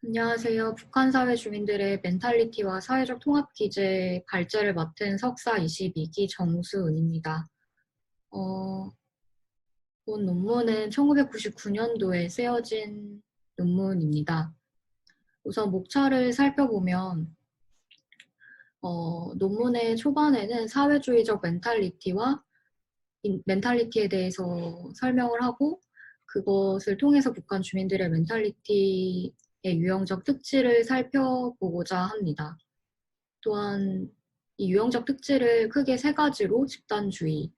안녕하세요. 북한 사회 주민들의 멘탈리티와 사회적 통합 기제 발제를 맡은 석사 22기 정수은입니다. 어, 본 논문은 1999년도에 쓰여진 논문입니다. 우선 목차를 살펴보면 논문의 초반에는 사회주의적 멘탈리티에 대해서 설명을 하고 그것을 통해서 북한 주민들의 멘탈리티의 유형적 특질을 살펴보고자 합니다. 또한 이 유형적 특질을 크게 세 가지로 집단주의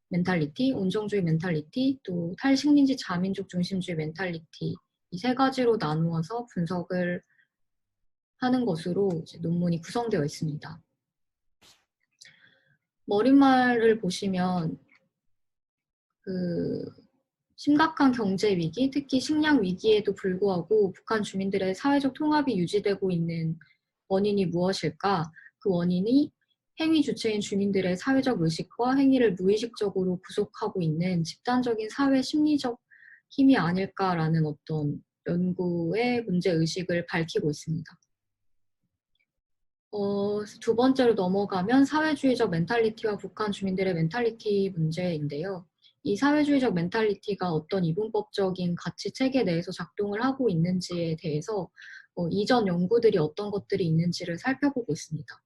멘탈리티, 온정주의 멘탈리티, 또 탈식민지 자민족 중심주의 멘탈리티 이 세 가지로 나누어서 분석을 하는 것으로 이제 논문이 구성되어 있습니다. 머릿말을 보시면 그 심각한 경제 위기, 특히 식량 위기에도 불구하고 북한 주민들의 사회적 통합이 유지되고 있는 원인이 무엇일까? 그 원인이 행위 주체인 주민들의 사회적 의식과 행위를 무의식적으로 구속하고 있는 집단적인 사회 심리적 힘이 아닐까라는 어떤 연구의 문제의식을 밝히고 있습니다. 두 번째로 넘어가면 사회주의적 멘탈리티와 북한 주민들의 멘탈리티 문제인데요. 이 사회주의적 멘탈리티가 어떤 이분법적인 가치 체계 내에서 작동을 하고 있는지에 대해서 이전 연구들이 어떤 것들이 있는지를 살펴보고 있습니다.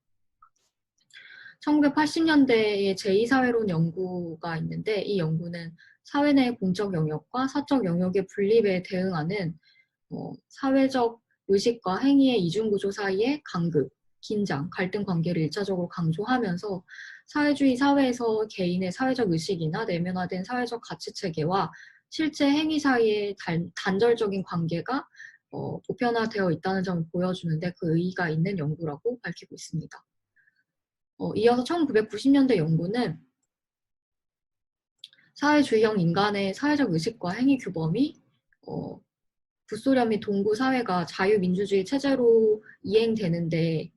1980년대에 제2사회론 연구가 있는데 이 연구는 사회 내 공적 영역과 사적 영역의 분립에 대응하는 사회적 의식과 행위의 이중구조 사이의 간극, 긴장, 갈등 관계를 일차적으로 강조하면서 사회주의 사회에서 개인의 사회적 의식이나 내면화된 사회적 가치체계와 실제 행위 사이의 단절적인 관계가 보편화되어 있다는 점을 보여주는데 그 의의가 있는 연구라고 밝히고 있습니다. 이어서 1990년대 연구는 사회주의형 인간의 사회적 의식과 행위 규범이 구소련 및 동구 사회가 자유민주주의 체제로 이행되는데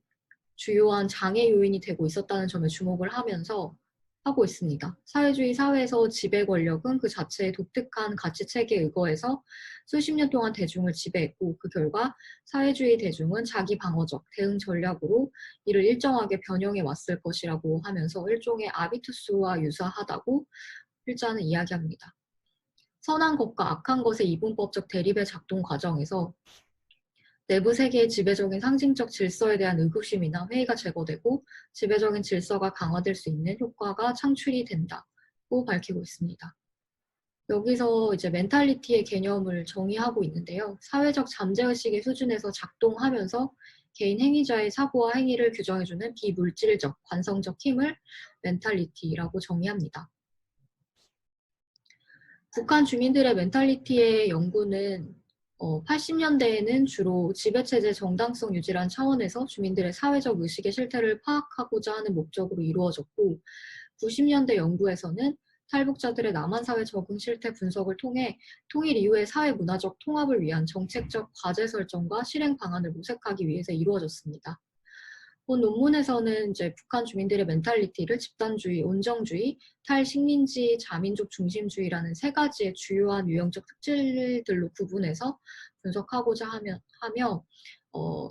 주요한 장애 요인이 되고 있었다는 점에 주목을 하면서 하고 있습니다. 사회주의 사회에서 지배 권력은 그 자체의 독특한 가치 체계에 의거해서 수십 년 동안 대중을 지배했고 그 결과 사회주의 대중은 자기 방어적 대응 전략으로 이를 일정하게 변형해 왔을 것이라고 하면서 일종의 아비투스와 유사하다고 필자는 이야기합니다. 선한 것과 악한 것의 이분법적 대립의 작동 과정에서 내부 세계의 지배적인 상징적 질서에 대한 의구심이나 회의가 제거되고 지배적인 질서가 강화될 수 있는 효과가 창출이 된다고 밝히고 있습니다. 여기서 이제 멘탈리티의 개념을 정의하고 있는데요. 사회적 잠재의식의 수준에서 작동하면서 개인 행위자의 사고와 행위를 규정해주는 비물질적, 관성적 힘을 멘탈리티라고 정의합니다. 북한 주민들의 멘탈리티의 연구는 80년대에는 주로 지배체제 정당성 유지란 차원에서 주민들의 사회적 의식의 실태를 파악하고자 하는 목적으로 이루어졌고 90년대 연구에서는 탈북자들의 남한사회 적응 실태 분석을 통해 통일 이후의 사회문화적 통합을 위한 정책적 과제 설정과 실행 방안을 모색하기 위해서 이루어졌습니다. 본 논문에서는 이제 북한 주민들의 멘탈리티를 집단주의, 온정주의, 탈식민지, 자민족 중심주의라는 세 가지의 주요한 유형적 특질들로 구분해서 분석하고자 하며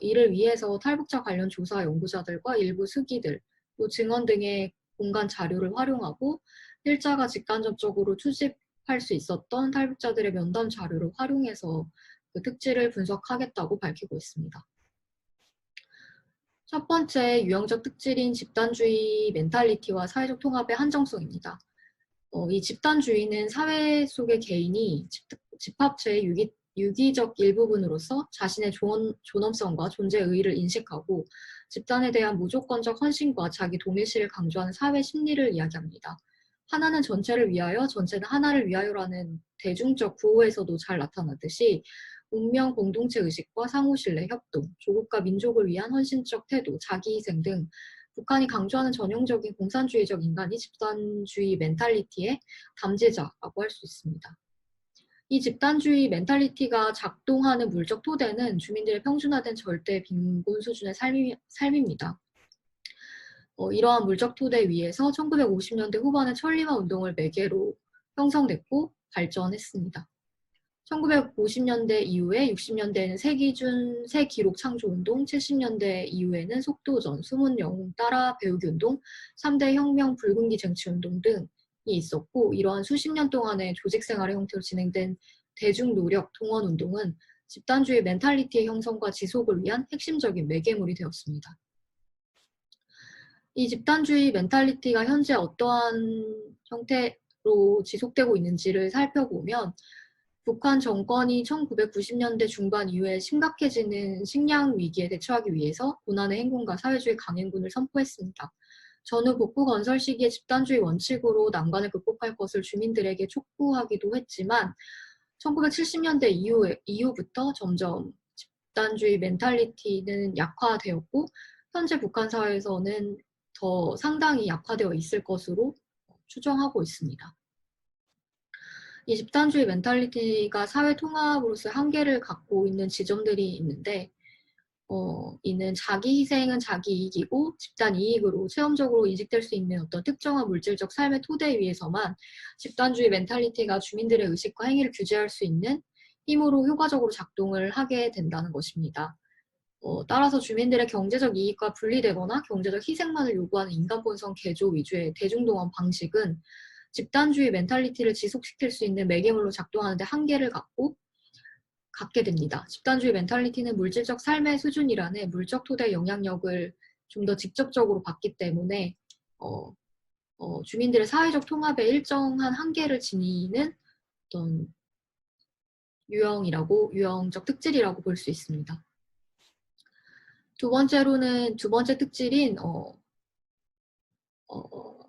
이를 위해서 탈북자 관련 조사 연구자들과 일부 수기들, 또 증언 등의 공간 자료를 활용하고 필자가 직간접적으로 수집할 수 있었던 탈북자들의 면담 자료를 활용해서 그 특질을 분석하겠다고 밝히고 있습니다. 첫 번째 유형적 특질인 집단주의 멘탈리티와 사회적 통합의 한정성입니다. 이 집단주의는 사회 속의 개인이 집합체의 유기적 일부분으로서 자신의 존엄성과 존재 의의를 인식하고 집단에 대한 무조건적 헌신과 자기 동일시를 강조하는 사회 심리를 이야기합니다. 하나는 전체를 위하여, 전체는 하나를 위하여라는 대중적 구호에서도 잘 나타나듯이 운명 공동체 의식과 상호 신뢰, 협동, 조국과 민족을 위한 헌신적 태도, 자기희생 등 북한이 강조하는 전형적인 공산주의적 인간이 집단주의 멘탈리티의 담제자라고 할 수 있습니다. 이 집단주의 멘탈리티가 작동하는 물적 토대는 주민들의 평준화된 절대 빈곤 수준의 삶입니다. 이러한 물적 토대 위에서 1950년대 후반에 천리마 운동을 매개로 형성됐고 발전했습니다. 1950년대 이후에 60년대에는 세기준, 새기록 창조운동, 70년대 이후에는 속도전, 숨은 영웅 따라 배우기 운동, 3대 혁명 붉은기 쟁취운동 등이 있었고, 이러한 수십 년 동안의 조직생활의 형태로 진행된 대중노력 동원운동은 집단주의 멘탈리티의 형성과 지속을 위한 핵심적인 매개물이 되었습니다. 이 집단주의 멘탈리티가 현재 어떠한 형태로 지속되고 있는지를 살펴보면 북한 정권이 1990년대 중반 이후에 심각해지는 식량 위기에 대처하기 위해서 고난의 행군과 사회주의 강행군을 선포했습니다. 전후 복구 건설 시기에 집단주의 원칙으로 난관을 극복할 것을 주민들에게 촉구하기도 했지만 1970년대 이후부터 점점 집단주의 멘탈리티는 약화되었고 현재 북한 사회에서는 더 상당히 약화되어 있을 것으로 추정하고 있습니다. 이 집단주의 멘탈리티가 사회 통합으로서 한계를 갖고 있는 지점들이 있는데 이는 자기 희생은 자기 이익이고 집단 이익으로 체험적으로 이직될 수 있는 어떤 특정한 물질적 삶의 토대 위에서만 집단주의 멘탈리티가 주민들의 의식과 행위를 규제할 수 있는 힘으로 효과적으로 작동을 하게 된다는 것입니다. 따라서 주민들의 경제적 이익과 분리되거나 경제적 희생만을 요구하는 인간 본성 개조 위주의 대중동원 방식은 집단주의 멘탈리티를 지속시킬 수 있는 매개물로 작동하는데 한계를 갖게 됩니다. 집단주의 멘탈리티는 물질적 삶의 수준이란의 물적 토대의 영향력을 좀 더 직접적으로 받기 때문에 주민들의 사회적 통합에 일정한 한계를 지니는 어떤 유형적 특질이라고 볼 수 있습니다. 두 번째 특질인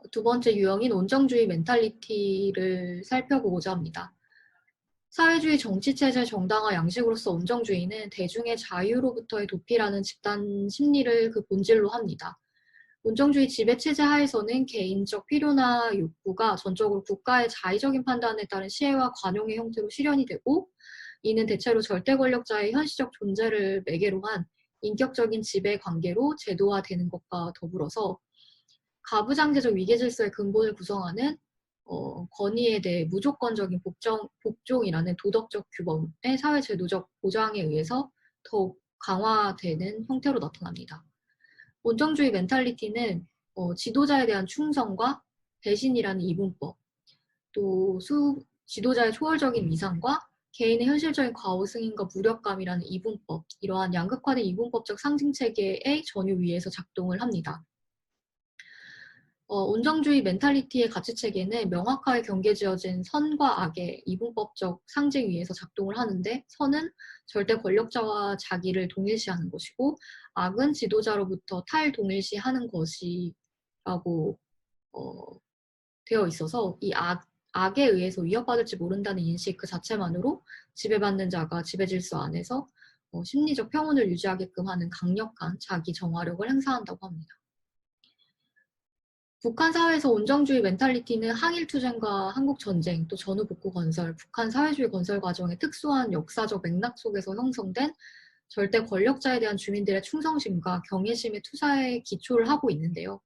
두 번째 유형인 온정주의 멘탈리티를 살펴보고자 합니다. 사회주의 정치체제 정당화 양식으로서 온정주의는 대중의 자유로부터의 도피라는 집단 심리를 그 본질로 합니다. 온정주의 지배체제 하에서는 개인적 필요나 욕구가 전적으로 국가의 자의적인 판단에 따른 시혜와 관용의 형태로 실현이 되고 이는 대체로 절대 권력자의 현실적 존재를 매개로 한 인격적인 지배 관계로 제도화되는 것과 더불어서 가부장제적 위계질서의 근본을 구성하는 권위에 대해 무조건적인 복종이라는 도덕적 규범의 사회제도적 보장에 의해서 더욱 강화되는 형태로 나타납니다. 온정주의 멘탈리티는 지도자에 대한 충성과 배신이라는 이분법, 또 지도자의 초월적인 위상과 개인의 현실적인 과오 승인과 무력감이라는 이분법, 이러한 양극화된 이분법적 상징체계의 전유 위에서 작동을 합니다. 온정주의 멘탈리티의 가치체계는 명확하게 경계지어진 선과 악의 이분법적 상징 위에서 작동을 하는데 선은 절대 권력자와 자기를 동일시하는 것이고 악은 지도자로부터 탈동일시하는 것이라고 되어 있어서 이 악에 의해서 위협받을지 모른다는 인식 그 자체만으로 지배받는 자가 지배질서 안에서 심리적 평온을 유지하게끔 하는 강력한 자기 정화력을 행사한다고 합니다. 북한 사회에서 온정주의 멘탈리티는 항일투쟁과 한국전쟁, 또 전후 복구 건설, 북한 사회주의 건설 과정의 특수한 역사적 맥락 속에서 형성된 절대 권력자에 대한 주민들의 충성심과 경외심의 투사에 기초를 하고 있는데요.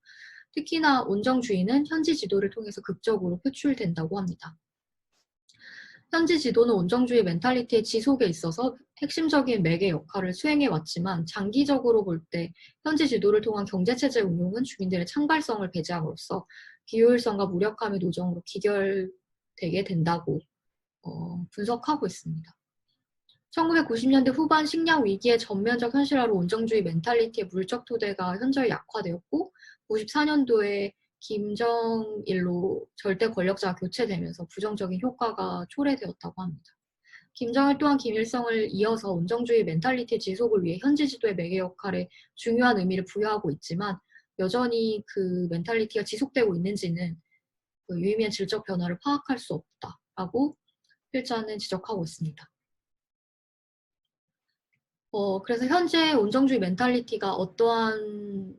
특히나 온정주의는 현지 지도를 통해서 극적으로 표출된다고 합니다. 현지 지도는 온정주의 멘탈리티의 지속에 있어서 핵심적인 매개 역할을 수행해왔지만 장기적으로 볼 때 현지 지도를 통한 경제체제 운용은 주민들의 창발성을 배제함으로써 비효율성과 무력함의 노정으로 기결되게 된다고 분석하고 있습니다. 1990년대 후반 식량 위기의 전면적 현실화로 온정주의 멘탈리티의 물적 토대가 현저히 약화되었고 94년도에 김정일로 절대 권력자가 교체되면서 부정적인 효과가 초래되었다고 합니다. 김정일 또한 김일성을 이어서 온정주의 멘탈리티 지속을 위해 현지 지도의 매개 역할에 중요한 의미를 부여하고 있지만 여전히 그 멘탈리티가 지속되고 있는지는 그 유의미한 질적 변화를 파악할 수 없다라고 필자는 지적하고 있습니다. 그래서 현재 온정주의 멘탈리티가 어떠한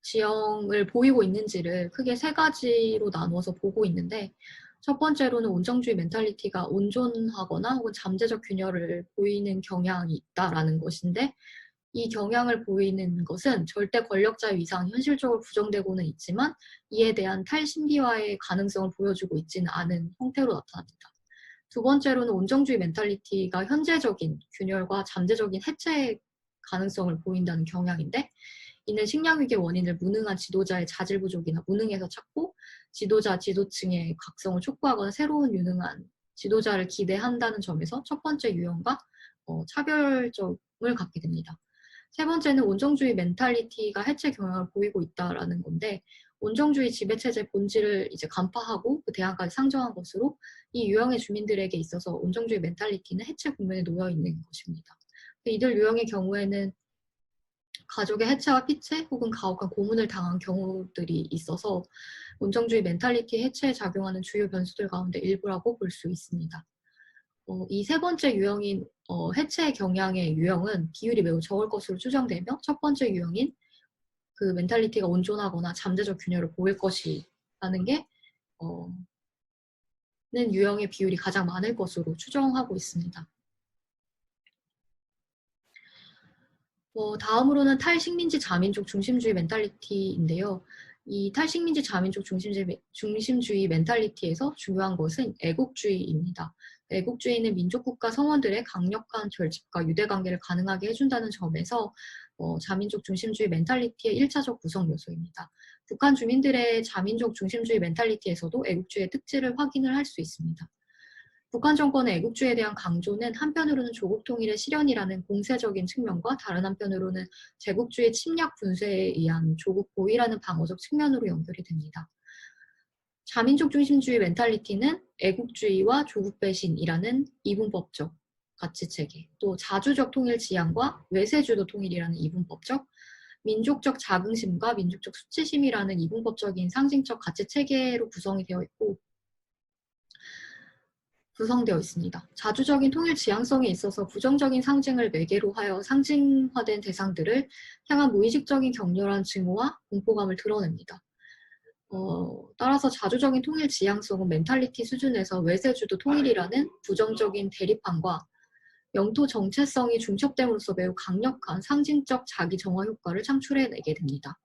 지형을 보이고 있는지를 크게 세 가지로 나누어서 보고 있는데 첫 번째로는 온정주의 멘탈리티가 온존하거나 혹은 잠재적 균열을 보이는 경향이 있다라는 것인데 이 경향을 보이는 것은 절대 권력자의 위상이 현실적으로 부정되고는 있지만 이에 대한 탈신비화의 가능성을 보여주고 있지는 않은 형태로 나타납니다. 두 번째로는 온정주의 멘탈리티가 현재적인 균열과 잠재적인 해체 가능성을 보인다는 경향인데, 이는 식량 위기의 원인을 무능한 지도자의 자질 부족이나 무능에서 찾고 지도자, 지도층의 각성을 촉구하거나 새로운 유능한 지도자를 기대한다는 점에서 첫 번째 유형과 차별점을 갖게 됩니다. 세 번째는 온정주의 멘탈리티가 해체 경향을 보이고 있다라는 건데, 온정주의 지배체제 본질을 이제 간파하고 그 대안까지 상정한 것으로 이 유형의 주민들에게 있어서 온정주의 멘탈리티는 해체 국면에 놓여 있는 것입니다. 이들 유형의 경우에는 가족의 해체와 피체 혹은 가혹한 고문을 당한 경우들이 있어서 온정주의 멘탈리티 해체에 작용하는 주요 변수들 가운데 일부라고 볼 수 있습니다. 이 세 번째 유형인 해체 경향의 유형은 비율이 매우 적을 것으로 추정되며, 첫 번째 유형인 그 멘탈리티가 온존하거나 잠재적 균열을 보일 것이라는 게 는 유형의 비율이 가장 많을 것으로 추정하고 있습니다. 다음으로는 탈식민지 자민족 중심주의 멘탈리티인데요. 이 탈식민지 자민족 중심주의 멘탈리티에서 중요한 것은 애국주의입니다. 애국주의는 민족국가 성원들의 강력한 결집과 유대관계를 가능하게 해준다는 점에서 자민족 중심주의 멘탈리티의 1차적 구성 요소입니다. 북한 주민들의 자민족 중심주의 멘탈리티에서도 애국주의의 특질을 확인을 할 수 있습니다. 북한 정권의 애국주의에 대한 강조는 한편으로는 조국 통일의 실현이라는 공세적인 측면과 다른 한편으로는 제국주의 침략 분쇄에 의한 조국 보위라는 방어적 측면으로 연결이 됩니다. 자민족 중심주의 멘탈리티는 애국주의와 조국 배신이라는 이분법적 가치체계, 또 자주적 통일 지향과 외세주도 통일이라는 이분법적, 민족적 자긍심과 민족적 수치심이라는 이분법적인 상징적 가치체계로 구성되어 있습니다. 자주적인 통일 지향성에 있어서 부정적인 상징을 매개로 하여 상징화된 대상들을 향한 무의식적인 격렬한 증오와 공포감을 드러냅니다. 따라서 자주적인 통일 지향성은 멘탈리티 수준에서 외세주도 통일이라는 부정적인 대립함과 영토 정체성이 중첩됨으로써 매우 강력한 상징적 자기 정화 효과를 창출해내게 됩니다.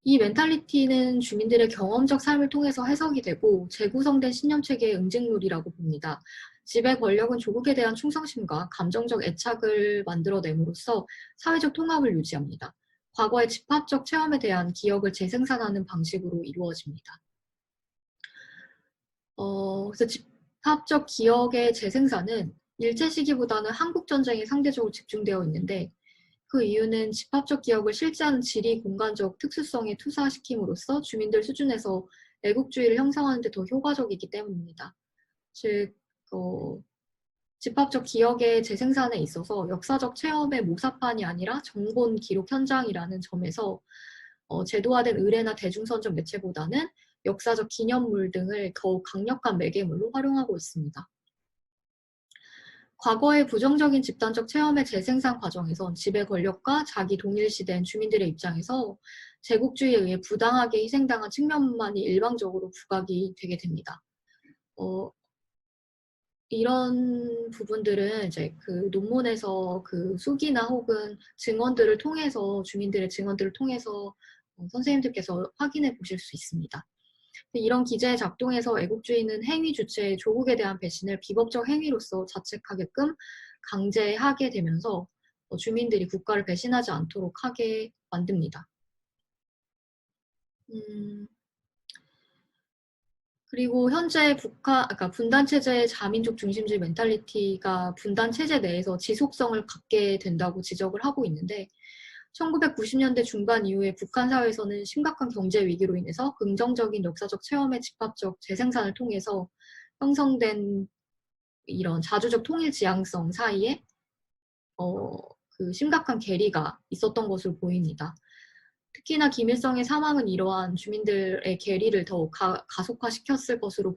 이 멘탈리티는 주민들의 경험적 삶을 통해서 해석이 되고 재구성된 신념체계의 응징물이라고 봅니다. 지배 권력은 조국에 대한 충성심과 감정적 애착을 만들어냄으로써 사회적 통합을 유지합니다. 과거의 집합적 체험에 대한 기억을 재생산하는 방식으로 이루어집니다. 그래서 집합적 기억의 재생산은 일제 시기보다는 한국전쟁에 상대적으로 집중되어 있는데, 그 이유는 집합적 기억을 실제하는 지리 공간적 특수성에 투사시킴으로써 주민들 수준에서 애국주의를 형성하는 데 더 효과적이기 때문입니다. 즉, 집합적 기억의 재생산에 있어서 역사적 체험의 모사판이 아니라 정본 기록 현장이라는 점에서 제도화된 의례나 대중선전 매체보다는 역사적 기념물 등을 더욱 강력한 매개물로 활용하고 있습니다. 과거의 부정적인 집단적 체험의 재생산 과정에선 지배 권력과 자기 동일시된 주민들의 입장에서 제국주의에 의해 부당하게 희생당한 측면만이 일방적으로 부각이 되게 됩니다. 이런 부분들은 이제 그 논문에서 그 수기나 혹은 증언들을 통해서, 주민들의 증언들을 통해서 선생님들께서 확인해 보실 수 있습니다. 이런 기제의 작동에서 애국주의는 행위 주체의 조국에 대한 배신을 비법적 행위로서 자책하게끔 강제하게 되면서 주민들이 국가를 배신하지 않도록 하게 만듭니다. 그리고 현재 그러니까 분단체제의 자민족 중심주의 멘탈리티가 분단체제 내에서 지속성을 갖게 된다고 지적을 하고 있는데, 1990년대 중반 이후에 북한 사회에서는 심각한 경제 위기로 인해서 긍정적인 역사적 체험의 집합적 재생산을 통해서 형성된 이런 자주적 통일 지향성 사이에 그 심각한 괴리가 있었던 것으로 보입니다. 특히나 김일성의 사망은 이러한 주민들의 괴리를 더욱 가속화시켰을 것으로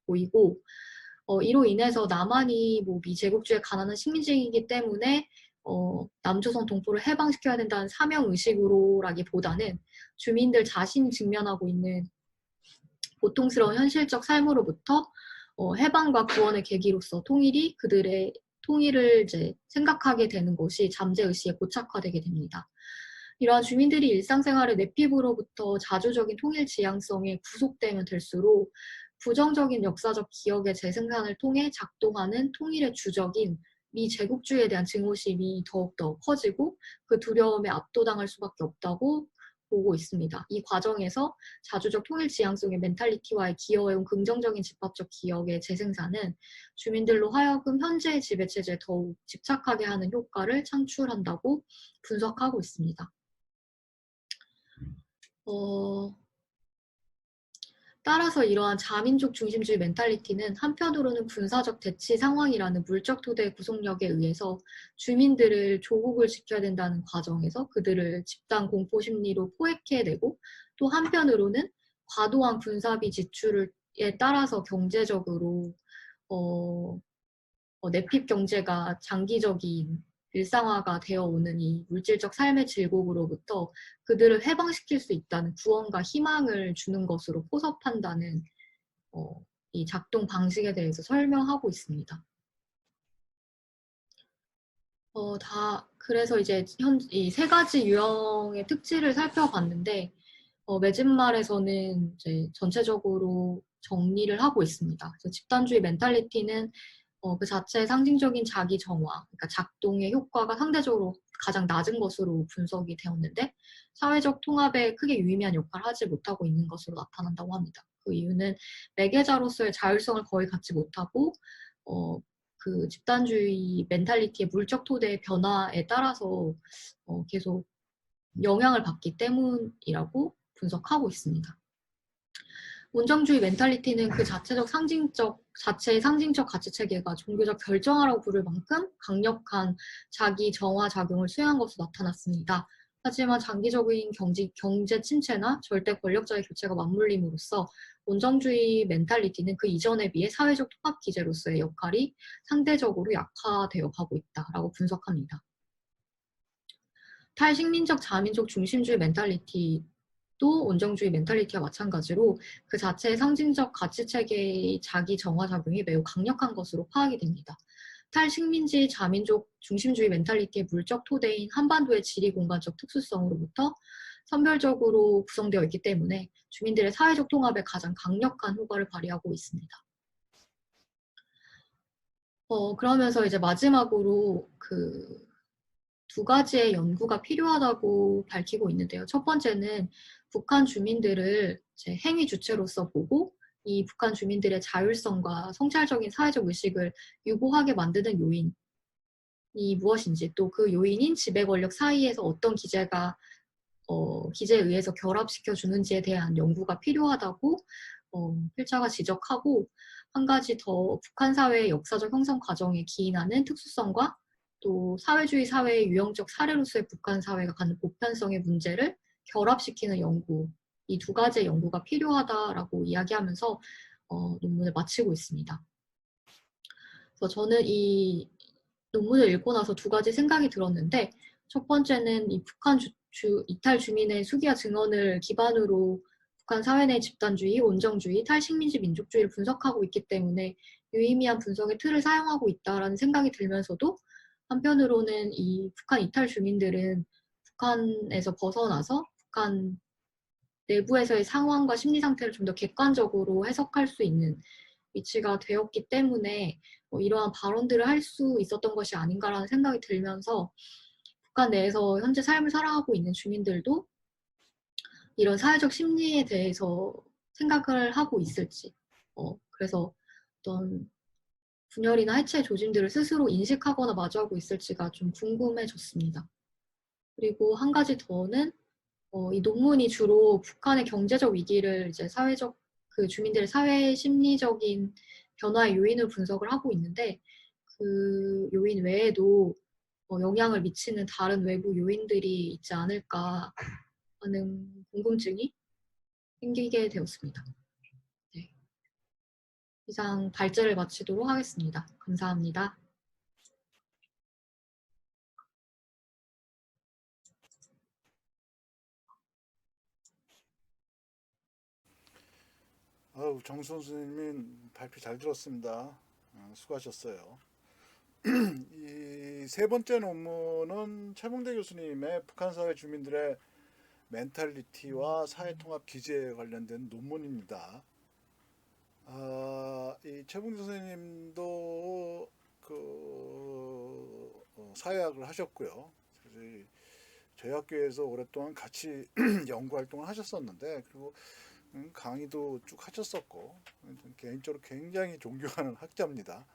보이고, 이로 인해서 남한이 미제국주의 가난한 식민지이기 때문에 남조선 동포를 해방시켜야 된다는 사명의식으로라기보다는 주민들 자신이 직면하고 있는 고통스러운 현실적 삶으로부터 해방과 구원의 계기로서 그들의 통일을 이제 생각하게 되는 것이 잠재의식에 고착화되게 됩니다. 이러한 주민들이 일상생활의 내피부로부터 자주적인 통일 지향성에 구속되면 될수록 부정적인 역사적 기억의 재생산을 통해 작동하는 통일의 주적인 미 제국주의에 대한 증오심이 더욱더 커지고 그 두려움에 압도당할 수밖에 없다고 보고 있습니다. 이 과정에서 자주적 통일 지향성의 멘탈리티와의 기여해온 긍정적인 집합적 기억의 재생산은 주민들로 하여금 현재의 지배체제에 더욱 집착하게 하는 효과를 창출한다고 분석하고 있습니다. 따라서 이러한 자민족 중심주의 멘탈리티는 한편으로는 군사적 대치 상황이라는 물적 토대의 구속력에 의해서 주민들을 조국을 지켜야 된다는 과정에서 그들을 집단 공포 심리로 포획해내고, 또 한편으로는 과도한 군사비 지출에 따라서 경제적으로 내핍 경제가 장기적인 일상화가 되어 오는 이 물질적 삶의 질곡으로부터 그들을 해방시킬 수 있다는 구원과 희망을 주는 것으로 포섭한다는 이 작동 방식에 대해서 설명하고 있습니다. 그래서 이제 이 세 가지 유형의 특질을 살펴봤는데, 매진말에서는 이제 전체적으로 정리를 하고 있습니다. 그래서 집단주의 멘탈리티는 그 자체의 상징적인 자기 정화, 그러니까 작동의 효과가 상대적으로 가장 낮은 것으로 분석이 되었는데, 사회적 통합에 크게 유의미한 역할을 하지 못하고 있는 것으로 나타난다고 합니다. 그 이유는 매개자로서의 자율성을 거의 갖지 못하고 그 집단주의 멘탈리티의 물적 토대의 변화에 따라서 계속 영향을 받기 때문이라고 분석하고 있습니다. 온정주의 멘탈리티는 그 자체의 상징적 가치 체계가 종교적 결정화라고 부를 만큼 강력한 자기 정화 작용을 수행한 것으로 나타났습니다. 하지만 장기적인 경제 침체나 절대 권력자의 교체가 맞물림으로써 온정주의 멘탈리티는 그 이전에 비해 사회적 통합 기제로서의 역할이 상대적으로 약화되어 가고 있다라고 분석합니다. 탈식민적 자민족 중심주의 멘탈리티도 온정주의 멘탈리티와 마찬가지로 그 자체의 상징적 가치체계의 자기 정화작용이 매우 강력한 것으로 파악이 됩니다. 탈식민지 자민족 중심주의 멘탈리티의 물적 토대인 한반도의 지리공간적 특수성으로부터 선별적으로 구성되어 있기 때문에 주민들의 사회적 통합에 가장 강력한 효과를 발휘하고 있습니다. 그러면서 이제 마지막으로 그 두 가지의 연구가 필요하다고 밝히고 있는데요. 첫 번째는 북한 주민들을 행위 주체로서 보고 이 북한 주민들의 자율성과 성찰적인 사회적 의식을 유보하게 만드는 요인이 무엇인지, 또 그 요인인 지배 권력 사이에서 어떤 기제에 의해서 결합시켜 주는지에 대한 연구가 필요하다고 필자가 지적하고, 한 가지 더 북한 사회의 역사적 형성 과정에 기인하는 특수성과 또 사회주의 사회의 유형적 사례로서의 북한 사회가 갖는 보편성의 문제를 결합시키는 연구, 이 두 가지의 연구가 필요하다라고 이야기하면서 논문을 마치고 있습니다. 그래서 저는 이 논문을 읽고 나서 두 가지 생각이 들었는데, 첫 번째는 이 북한 이탈 주민의 수기와 증언을 기반으로 북한 사회 내 집단주의, 온정주의, 탈식민지 민족주의를 분석하고 있기 때문에 유의미한 분석의 틀을 사용하고 있다라는 생각이 들면서도, 한편으로는 이 북한 이탈 주민들은 북한에서 벗어나서 북한 내부에서의 상황과 심리 상태를 좀 더 객관적으로 해석할 수 있는 위치가 되었기 때문에 이러한 발언들을 할 수 있었던 것이 아닌가라는 생각이 들면서, 북한 내에서 현재 삶을 살아가고 있는 주민들도 이런 사회적 심리에 대해서 생각을 하고 있을지, 그래서 어떤 분열이나 해체 조짐들을 스스로 인식하거나 마주하고 있을지가 좀 궁금해졌습니다. 그리고 한 가지 더는 이 논문이 주로 북한의 경제적 위기를 이제 그 주민들의 사회 심리적인 변화의 요인을 분석을 하고 있는데, 그 요인 외에도 영향을 미치는 다른 외부 요인들이 있지 않을까 하는 궁금증이 생기게 되었습니다. 네. 이상 발제를 마치도록 하겠습니다. 감사합니다. 정 선생님 발표 잘 들었습니다. 수고하셨어요. 이 세 번째 논문은 최봉대 교수님의 북한 사회 주민들의 멘탈리티와 사회 통합 기제에 관련된 논문입니다. 이 최봉주 선생님도 사회학을 하셨고요. 그래서 저희 학교에서 오랫동안 같이 연구 활동을 하셨었는데, 그리고 강의도 쭉 하셨었고, 개인적으로 굉장히 존경하는 학자입니다.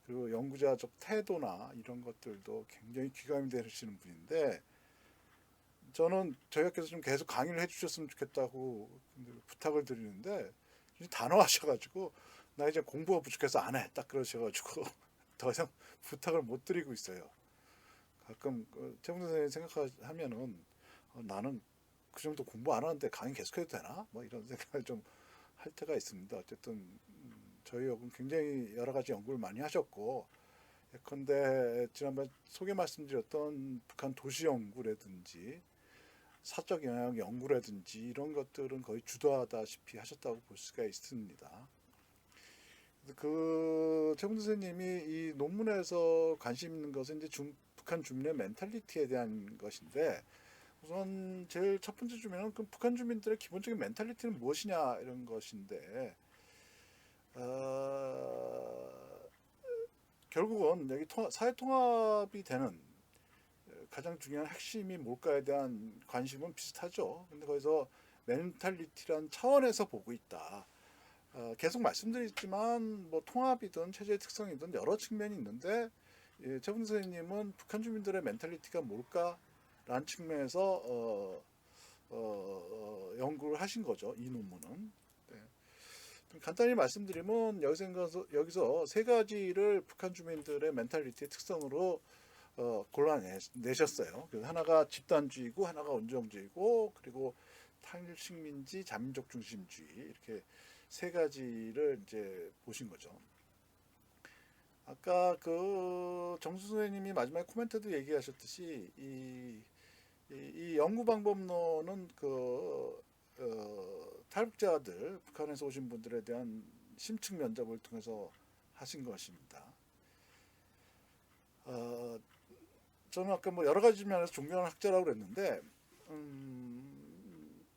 그리고 연구자적 태도나 이런 것들도 굉장히 귀감이 되시는 분인데, 저는 저희 학교에서 좀 계속 강의를 해주셨으면 좋겠다고 부탁을 드리는데 단호하셔가지고 나 이제 공부가 부족해서 안 해 딱 그러셔가지고 더 이상 부탁을 못 드리고 있어요. 가끔 최봉 선생님 생각하면은 나는 그 정도 공부 안 하는데 강의 계속해도 되나? 뭐 이런 생각을 좀 할 때가 있습니다. 어쨌든 저희 학은 굉장히 여러 가지 연구를 많이 하셨고, 예컨대 지난번에 소개 말씀드렸던 북한 도시 연구라든지 사적 영향 연구라든지 이런 것들은 거의 주도하다시피 하셨다고 볼 수가 있습니다. 최훈 선생님이 이 논문에서 관심 있는 것은 이제 북한 주민의 멘탈리티에 대한 것인데, 우선 제일 첫 번째 주면은 그 북한 주민들의 기본적인 멘탈리티는 무엇이냐 이런 것인데, 어, 결국은 여기 사회 통합이 되는 가장 중요한 핵심이 뭘까에 대한 관심은 비슷하죠. 근데 거기서 멘탈리티란 차원에서 보고 있다. 계속 말씀드렸지만 뭐 통합이든 체제의 특성이든 여러 측면이 있는데, 최분 선생님은 북한 주민들의 멘탈리티가 뭘까라는 측면에서 연구를 하신 거죠. 이 논문은. 네. 간단히 말씀드리면 여기서 세 가지를 북한 주민들의 멘탈리티의 특성으로 골라내셨어요. 그래서 하나가 집단주의고, 하나가 온정주의고, 그리고 탈식민지, 자민족 중심주의, 이렇게 세 가지를 이제 보신 거죠. 아까 정수 선생님이 마지막에 코멘트도 얘기하셨듯이 이 연구 방법론은 탈북자들, 북한에서 오신 분들에 대한 심층 면접을 통해서 하신 것입니다. 저는 아까 뭐 여러 가지 면에서 존경하는 학자라고 그랬는데,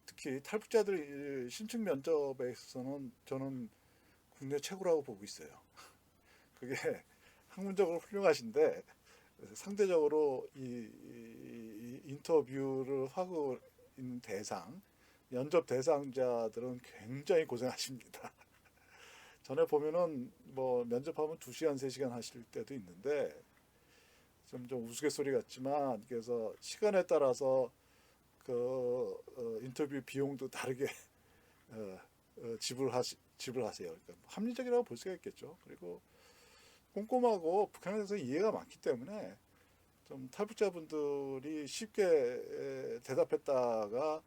특히 탈북자들 신축 면접에서는 저는 국내 최고라고 보고 있어요. 그게 학문적으로 훌륭하신데, 상대적으로 이 인터뷰를 하고 있는 면접 대상자들은 굉장히 고생하십니다. 전에 보면은 뭐 면접하면 2시간, 3시간 하실 때도 있는데, 좀 우스갯소리 같지만, 그래서 시간에 따라서 인터뷰 비용도 다르게 지불하세요. 그러니까 합리적이라고 볼 수가 있겠죠. 그리고 꼼꼼하고 북한에서 이해가 많기 때문에 좀 탈북자분들이 쉽게 대답했다가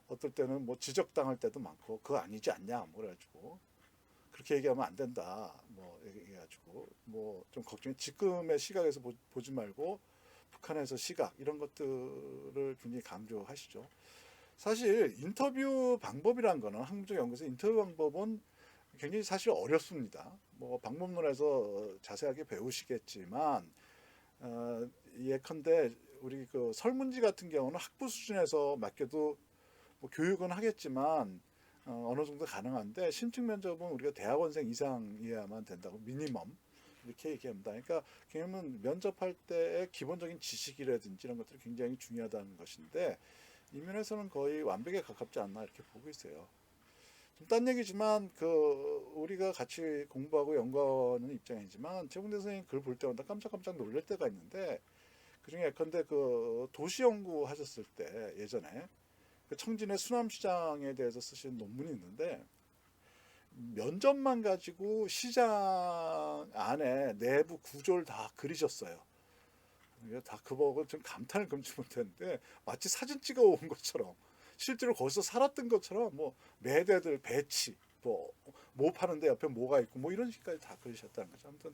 어떨 때는 뭐 지적당할 때도 많고, 그거 아니지 않냐 뭐 그래가지고 그렇게 얘기하면 안 된다 뭐 얘기해가지고 뭐 좀 걱정이, 지금의 시각에서 보지 말고 북한에서 시각 이런 것들을 굉장히 강조하시죠. 사실 인터뷰 방법이란 거는, 한국적 연구에서 인터뷰 방법은 굉장히 사실 어렵습니다. 뭐 방법론에서 자세하게 배우시겠지만, 예컨대 우리 설문지 같은 경우는 학부 수준에서 맡겨도 뭐 교육은 하겠지만 어느 정도 가능한데, 심층 면접은 우리가 대학원생 이상이어야만 된다고, 미니멈 이렇게 얘기합니다. 그러니까 그러면 면접할 때의 기본적인 지식이라든지 이런 것들이 굉장히 중요하다는 것인데, 이 면에서는 거의 완벽에 가깝지 않나 이렇게 보고 있어요. 좀 딴 얘기지만 우리가 같이 공부하고 연구하는 입장이지만 최봉대 선생님 글 볼 때마다 깜짝깜짝 놀랄 때가 있는데, 그중에 예컨대 도시 연구 하셨을 때 예전에 청진의 수남시장에 대해서 쓰신 논문이 있는데, 면접만 가지고 시장 안에 내부 구조를 다 그리셨어요. 다 그 보고 좀 감탄을 금치 못했는데, 마치 사진 찍어 온 것처럼, 실제로 거기서 살았던 것처럼, 뭐 매대들 배치, 뭐 파는데 옆에 뭐가 있고 뭐 이런 식까지 다 그리셨다는 거죠. 아무튼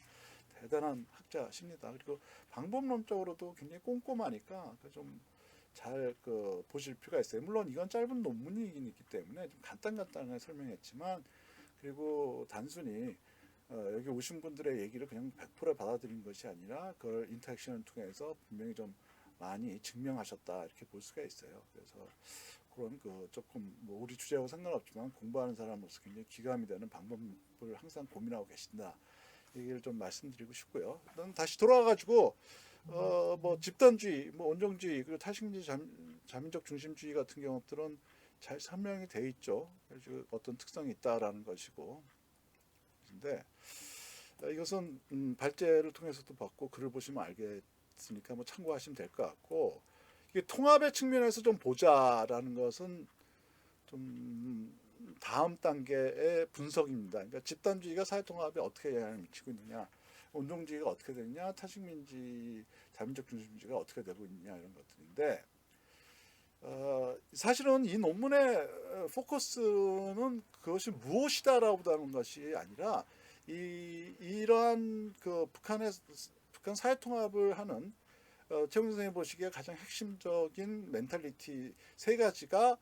대단한 학자십니다. 그리고 방법론적으로도 굉장히 꼼꼼하니까 좀 잘 보실 필요가 있어요. 물론 이건 짧은 논문이긴 있기 때문에 좀 간단하게 설명했지만, 그리고 단순히 여기 오신 분들의 얘기를 그냥 100% 받아들인 것이 아니라 그걸 인터랙션을 통해서 분명히 좀 많이 증명하셨다 이렇게 볼 수가 있어요. 그래서 그런 그 조금 뭐 우리 주제하고 상관없지만 공부하는 사람으로서 굉장히 기감이 되는 방법을 항상 고민하고 계신다. 얘기를 좀 말씀드리고 싶고요. 다시 돌아와가지고 뭐 집단주의, 뭐 온정주의, 그리고 탈식민지 자민적 중심주의 같은 경우들은 잘 설명이 돼 있죠. 그래서 어떤 특성이 있다라는 것이고, 근데 이것은 발제를 통해서도 봤고 글을 보시면 알겠으니까 뭐 참고하시면 될 것 같고, 이게 통합의 측면에서 좀 보자라는 것은 좀 다음 단계의 분석입니다. 그러니까 집단주의가 사회통합에 어떻게 영향을 미치고 있느냐, 온정주의가 어떻게 되느냐, 타식민지, 자민적 중심주의가 어떻게 되고 있느냐 이런 것들인데, 사실은 이 논문의 포커스는 그것이 무엇이다라고 하는 것이 아니라 이러한 그 북한 사회통합을 하는 최훈 선생님 보시기에 가장 핵심적인 멘탈리티 세 가지가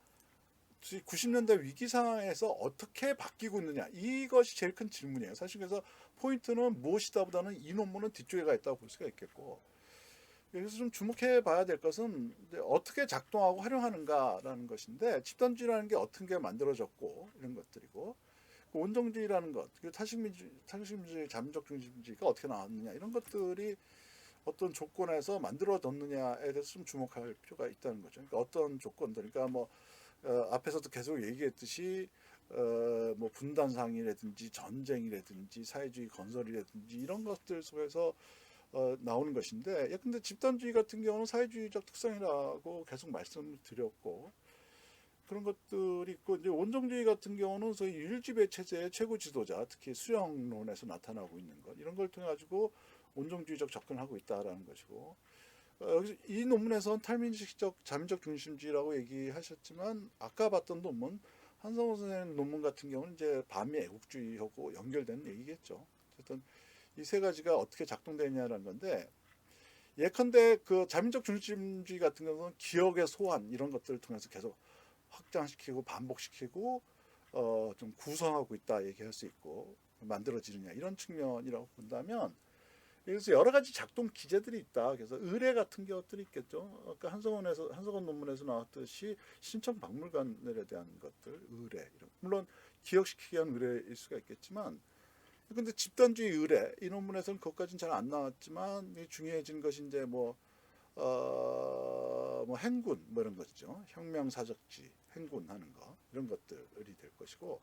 90년대 위기 상황에서 어떻게 바뀌고 있느냐, 이것이 제일 큰 질문이에요. 사실 그래서 포인트는 무엇이다보다는 이 논문은 뒤쪽에 가 있다고 볼 수가 있겠고, 여기서 좀 주목해 봐야 될 것은 어떻게 작동하고 활용하는가라는 것인데, 집단주의라는 게 어떤 게 만들어졌고 이런 것들이고, 온정주의라는 것, 그리고 탈식민주의, 자민적 중심주의가 어떻게 나왔느냐, 이런 것들이 어떤 조건에서 만들어졌느냐에 대해서 좀 주목할 필요가 있다는 거죠. 그러니까 어떤 조건들, 그러니까 뭐 앞에서도 계속 얘기했듯이 뭐 분단상이라든지 전쟁이라든지 사회주의 건설이라든지 이런 것들 속에서 나오는 것인데, 근데 집단주의 같은 경우는 사회주의적 특성이라고 계속 말씀을 드렸고, 그런 것들이 있고, 이제 원정주의 같은 경우는 소위 율지배 체제의 최고 지도자, 특히 수령론에서 나타나고 있는 것, 이런 걸 통해 가지고 원정주의적 접근을 하고 있다라는 것이고, 여기서 이 논문에서는 탈민식적 자민적 중심주의라고 얘기하셨지만, 아까 봤던 논문 한성호 선생님 논문 같은 경우는 이제 반미 애국주의하고 연결되는 얘기겠죠. 어쨌든 이 세 가지가 어떻게 작동되냐라는 건데, 예컨대 그 자민적 중심주의 같은 경우는 기억의 소환 이런 것들을 통해서 계속 확장시키고 반복시키고 좀 구성하고 있다 얘기할 수 있고, 만들어지느냐 이런 측면이라고 본다면, 그래서 여러 가지 작동 기제들이 있다. 그래서 의뢰 같은 것들이 있겠죠. 아까 한성원 논문에서 나왔듯이 신청 박물관에 대한 것들, 의뢰, 물론 기억시키기 위한 의뢰일 수가 있겠지만, 근데 집단주의 의뢰 이 논문에서는 그것까지는 잘 안 나왔지만, 중요해진 것이 이제 뭐 행군 뭐 이런 것이죠. 혁명사적지 행군하는 거, 이런 것들이 될 것이고,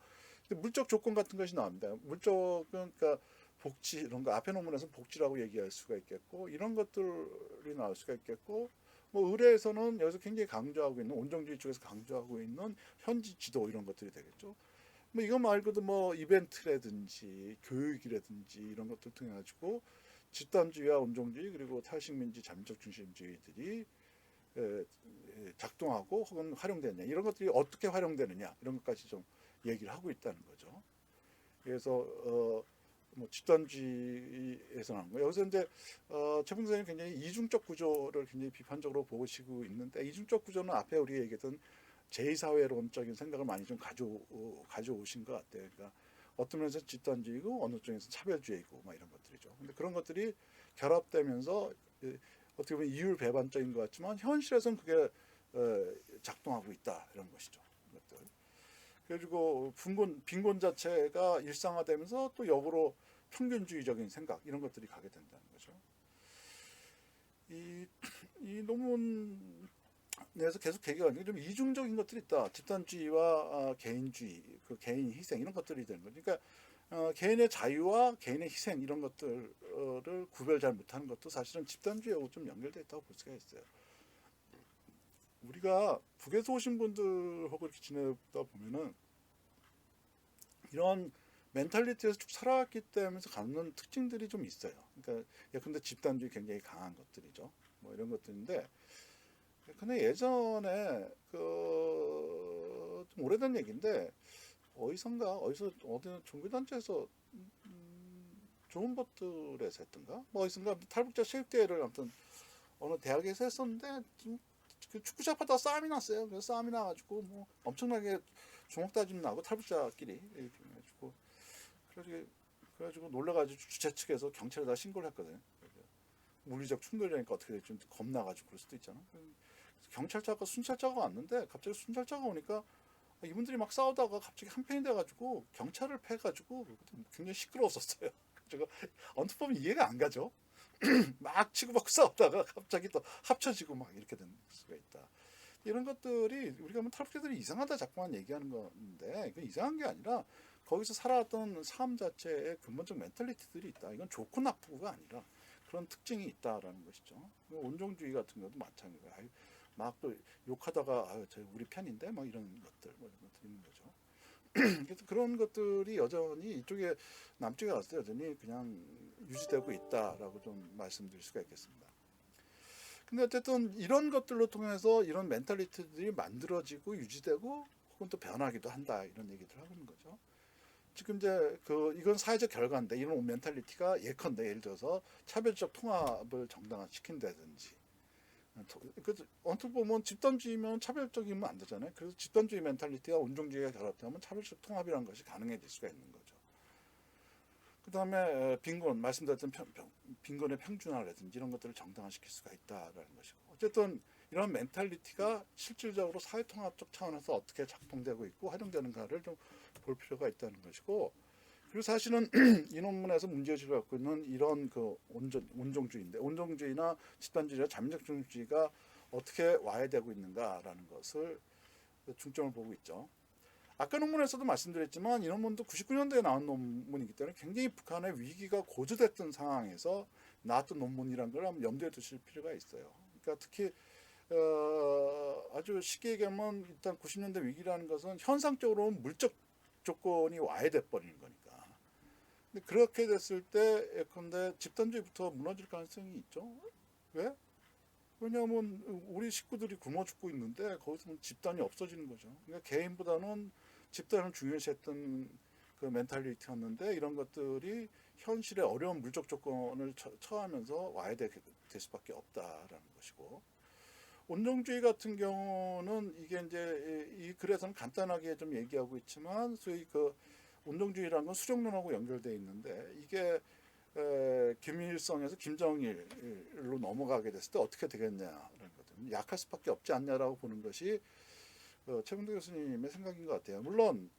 물적 조건 같은 것이 나옵니다. 물적은 그러니까 복지 이런 거, 앞에 논문에서 복지라고 얘기할 수가 있겠고, 이런 것들이 나올 수가 있겠고, 뭐 의뢰에서는 여기서 굉장히 강조하고 있는, 온정주의 쪽에서 강조하고 있는 현지 지도 이런 것들이 되겠죠. 뭐 이거 말고도 뭐 이벤트라든지 교육이라든지 이런 것들 통해 가지고 집단주의와 온정주의 그리고 탈식민지 자민적 중심주의들이 작동하고 혹은 활용되느냐, 이런 것들이 어떻게 활용되느냐, 이런 것까지 좀 얘기를 하고 있다는 거죠. 그래서 뭐 집단주의에서 나온 거예요. 여기서 이제 최봉 선생님 굉장히 이중적 구조를 굉장히 비판적으로 보시고 있는데, 이중적 구조는 앞에 우리 얘기했던 제2사회론적인 생각을 많이 좀 가져오신 것 같아요. 그러니까 어떤 면에서 집단주의고 어느 쪽에서 차별주의고 막 이런 것들이죠. 근데 그런 것들이 결합되면서 어떻게 보면 이율 배반적인 것 같지만 현실에서는 그게 작동하고 있다 이런 것이죠. 이것들. 그래가지고 빈곤 자체가 일상화되면서 또 역으로 평균주의적인 생각 이런 것들이 가게 된다는 거죠. 이 논문에서 계속 얘기하는 게 좀 이중적인 것들이 있다. 집단주의와 개인주의, 그 개인 희생 이런 것들이 되는 거죠. 그러니까 개인의 자유와 개인의 희생 이런 것들을 구별 잘 못하는 것도 사실은 집단주의하고 좀 연결되어 있다고 볼 수가 있어요. 우리가 북에서 오신 분들하고 이렇게 지내다 보면은 이런 멘탈리티에서 쭉 살아왔기 때문에 갖는 특징들이 좀 있어요. 그러니까 예컨대 집단주의 굉장히 강한 것들이죠. 뭐 이런 것들인데, 근데 예전에 좀 오래된 얘기인데, 어디서 어디 종교단체에서 좋은 것들에서 했던가, 뭐 어디선가 탈북자 체육대회를 아무튼 어느 대학에서 했었는데, 그 축구장 하다가 싸움이 났어요. 그래서 싸움이 나가지고 뭐 엄청나게 주먹 다짐 나고 탈북자끼리 이렇게 해가지고, 그래가지고 놀라가지고 주최 측에서 경찰에다 신고를 했거든요. 물리적 충돌이니까 어떻게 될지 좀 겁나가지고 그럴 수도 있잖아. 경찰차가 순찰차가 왔는데 갑자기 순찰차가 오니까 이분들이 막 싸우다가 갑자기 한편이 돼가지고 경찰을 패가지고 굉장히 시끄러웠었어요. 제가 언뜻 보면 이해가 안 가죠. 막 치고받고 싸우다가 갑자기 또 합쳐지고 막 이렇게 된 수가 있다. 이런 것들이 우리가 뭐 탈북자들이 이상하다 자꾸만 얘기하는 건데 그 이상한 게 아니라 거기서 살아왔던 삶 자체에 근본적 멘탈리티들이 있다. 이건 좋고 나쁘고가 아니라 그런 특징이 있다라는 것이죠. 온종주의 같은 것도 마찬가지예요. 막 또 욕하다가 저 우리 편인데 막 이런 것들 뭐 이런 것들 있는 거죠. 그래서 그런 것들이 여전히 이쪽에 남쪽에 갔을 때 여전히 그냥 유지되고 있다라고 좀 말씀드릴 수가 있겠습니다. 근데 어쨌든 이런 것들로 통해서 이런 멘탈리티들이 만들어지고 유지되고 혹은 또 변하기도 한다 이런 얘기들 하고 있는 거죠. 지금 이제 이건 사회적 결과인데 이런 멘탈리티가 예컨대 예를 들어서 차별적 통합을 정당화시킨다든지 언뜻 보면 집단주의면 차별적이면 안 되잖아요. 그래서 집단주의 멘탈리티와 온종주의가 결합되면 차별적 통합이라는 것이 가능해질 수가 있는 거죠. 그 다음에 빈곤, 말씀드렸던 빈곤의 평준화라든지 이런 것들을 정당화시킬 수가 있다라는 것이고 어쨌든 이런 멘탈리티가 실질적으로 사회통합적 차원에서 어떻게 작동되고 있고 활용되는가를 좀 볼 필요가 있다는 것이고 그리고 사실은 이 논문에서 문제의식을 갖고 있는 이런 온종주의인데 온종주의나 집단주의나 자민적중주의가 어떻게 와해되고 있는가라는 것을 중점을 보고 있죠. 아까 논문에서도 말씀드렸지만 이 논문도 99년도에 나온 논문이기 때문에 굉장히 북한의 위기가 고조됐던 상황에서 나왔던 논문이라는 걸 한번 염두에 두실 필요가 있어요. 그러니까 특히 아주 쉽게 얘기하면 일단 90년대 위기라는 것은 현상적으로는 물적 조건이 와해돼 버리는 거니까. 근데 그렇게 됐을 때 예컨대 집단주의부터 무너질 가능성이 있죠. 왜? 왜냐하면 우리 식구들이 굶어 죽고 있는데 거기서 집단이 없어지는 거죠. 그러니까 개인보다는 집단을 중요시했던 그 멘탈리티였는데 이런 것들이 현실의 어려운 물적 조건을 처하면서 와해될 수밖에 없다라는 것이고 온종주의 같은 경우는 이게 이제 이 글에서는 간단하게 좀 얘기하고 있지만 소위 그 온종주의라는 건 수령론하고 연결되어 있는데 이게 김일성에서 김정일로 넘어가게 됐을 때 어떻게 되겠냐라는 거거든요. 약할 수밖에 없지 않냐라고 보는 것이 최근대 교수님의 생각인 것 같아요. 물론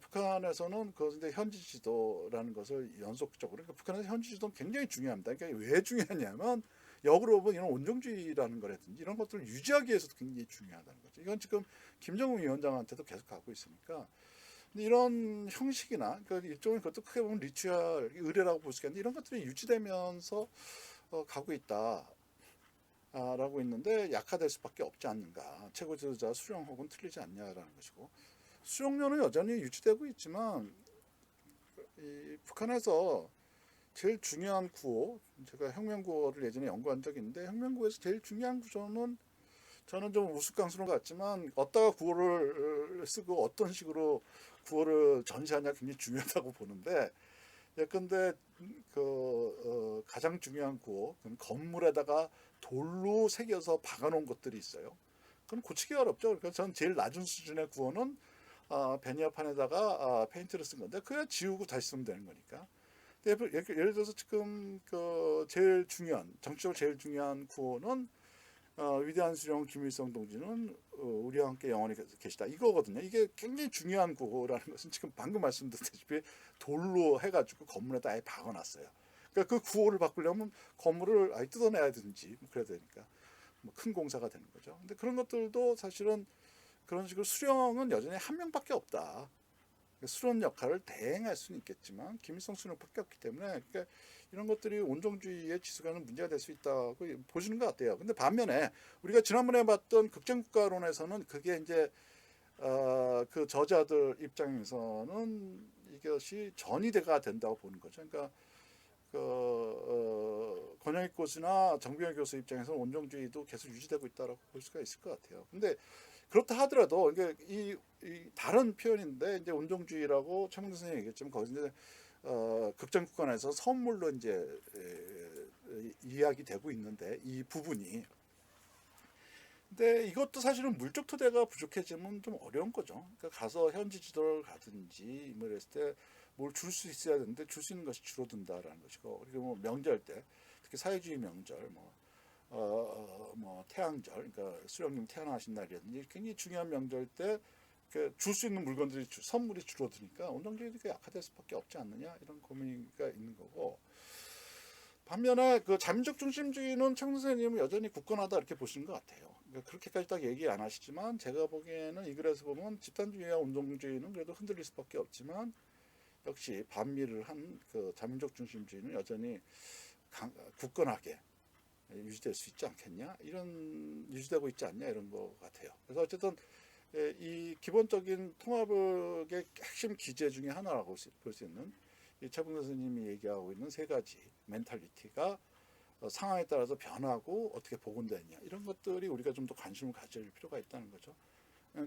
북한에서는 그것인데 현지 지도라는 것을 연속적으로 그러니까 북한에서 현지 지도는 굉장히 중요합니다. 그러니까 왜 중요하냐면 역으로 보면 이런 온종주의라는 거라든지 이런 것들을 유지하기 위해서도 굉장히 중요하다는 거죠. 이건 지금 김정은 위원장한테도 계속 가고 있으니까 이런 형식이나 그러니까 일종의 그것도 크게 보면 리추얼 의례라고 볼 수 있겠는데 이런 것들이 유지되면서 가고 있다. 라고 있는데 약화될 수밖에 없지 않는가. 최고 지도자 수령 혹은 틀리지 않냐라는 것이고 수령론은 여전히 유지되고 있지만 이 북한에서 제일 중요한 구호 제가 혁명구호를 예전에 연구한 적이 있는데 혁명구호에서 제일 중요한 구조는 저는 좀 우스꽝스러운 것 같지만 어디다가 구호를 쓰고 어떤 식으로 구호를 전시하냐 굉장히 중요하다고 보는데 예컨대 가장 중요한 구호 건물에다가 돌로 새겨서 박아놓은 것들이 있어요. 그건 고치기 어렵죠. 그러니까 전 제일 낮은 수준의 구호는 베니어판에다가 페인트를 쓴 건데 그냥 지우고 다시 쓰면 되는 거니까. 예를 들어서 지금 제일 중요한 정치적으로 제일 중요한 구호는 위대한 수령 김일성 동지는 우리와 함께 영원히 계시다 이거거든요. 이게 굉장히 중요한 구호라는 것은 지금 방금 말씀드렸다시피 돌로 해가지고 건물에다 아예 박아놨어요. 그러니까 그 구호를 바꾸려면 건물을 아예 뜯어내야 되는지 그래야 되니까 뭐 큰 공사가 되는 거죠. 근데 그런 것들도 사실은 그런 식으로 수령은 여전히 한 명밖에 없다. 수령 역할을 대행할 수는 있겠지만 김일성 수령밖에 없기 때문에 그러니까 이런 것들이 온종주의의 지수가는 문제가 될 수 있다고 보시는 것 같아요. 근데 반면에 우리가 지난번에 봤던 극장국가론에서는 그게 이제 그 저자들 입장에서는 이것이 전이대가 된다고 보는 거죠. 그러니까 권영익 교수나 정병현 교수 입장에서는 온종주의도 계속 유지되고 있다고 볼 수가 있을 것 같아요. 근데 그렇다 하더라도 이게 이 다른 표현인데 이제 온종주의라고 최문근 선생님이 얘기했지만 거기서 이제 극장국간에서 선물로 이제 이야기되고 있는데 이 부분이 근데 이것도 사실은 물적 토대가 부족해지면 좀 어려운 거죠. 그러니까 가서 현지 지도를 가든지 뭐 이랬을 때 뭘 줄 수 있어야 되는데 줄 수 있는 것이 줄어든다라는 것이고 그리고 뭐 명절 때 특히 사회주의 명절 뭐 뭐 태양절, 그러니까 수령님 태어나신 날이라든지 굉장히 중요한 명절 때 줄 수 있는 물건들이 선물이 줄어드니까 운동주의가 약화될 수밖에 없지 않느냐 이런 고민가 있는 거고. 반면에 그 자민적 중심주의는 최 선생님은 여전히 굳건하다 이렇게 보시는 것 같아요. 그러니까 그렇게까지 딱 얘기 안 하시지만 제가 보기에는 이 글에서 보면 집단주의와 운동주의는 그래도 흔들릴 수밖에 없지만 역시 반미를 한 그 자민적 중심주의는 여전히 굳건하게 유지될 수 있지 않겠냐, 이런 유지되고 있지 않냐 이런 것 같아요. 그래서 어쨌든 이 기본적인 통합의 핵심 기제 중에 하나라고 볼 수 있는 이 최봉 선생님이 얘기하고 있는 세 가지 멘탈리티가 상황에 따라서 변하고 어떻게 복원되느냐 이런 것들이 우리가 좀 더 관심을 가질 필요가 있다는 거죠.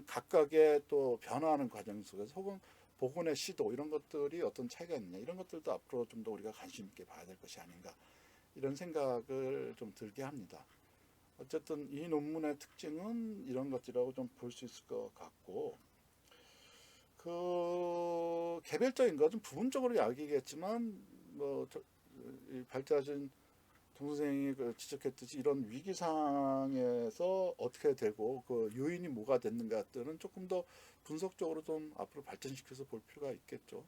각각의 또 변화하는 과정 속에서 혹은 복원의 시도 이런 것들이 어떤 차이가 있느냐 이런 것들도 앞으로 좀 더 우리가 관심 있게 봐야 될 것이 아닌가 이런 생각을 좀 들게 합니다. 어쨌든 이 논문의 특징은 이런 것들이라고 좀 볼 수 있을 것 같고, 그 개별적인 것은 부분적으로 이야기겠지만 뭐 발자진 동 선생이 지적했듯이 이런 위기 상황에서 어떻게 되고 그 요인이 뭐가 됐는가 들은 조금 더 분석적으로 좀 앞으로 발전시켜서 볼 필요가 있겠죠.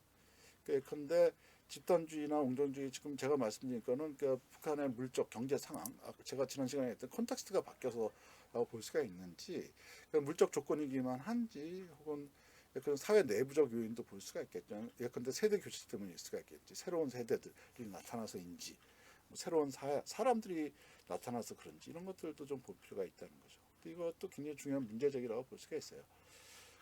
근데 집단주의나 운동주의 지금 제가 말씀드린 거는 그 북한의 물적 경제 상황, 제가 지난 시간에 했던 콘텍스트가 바뀌어서라고 볼 수가 있는지, 물적 조건이기만 한지 혹은 그런 사회 내부적 요인도 볼 수가 있겠죠. 예컨대 세대 교체 때문일 수가 있겠지. 새로운 세대들이 나타나서인지, 새로운 사람들이 나타나서 그런지 이런 것들도 좀 볼 필요가 있다는 거죠. 이것도 굉장히 중요한 문제적이라고 볼 수가 있어요.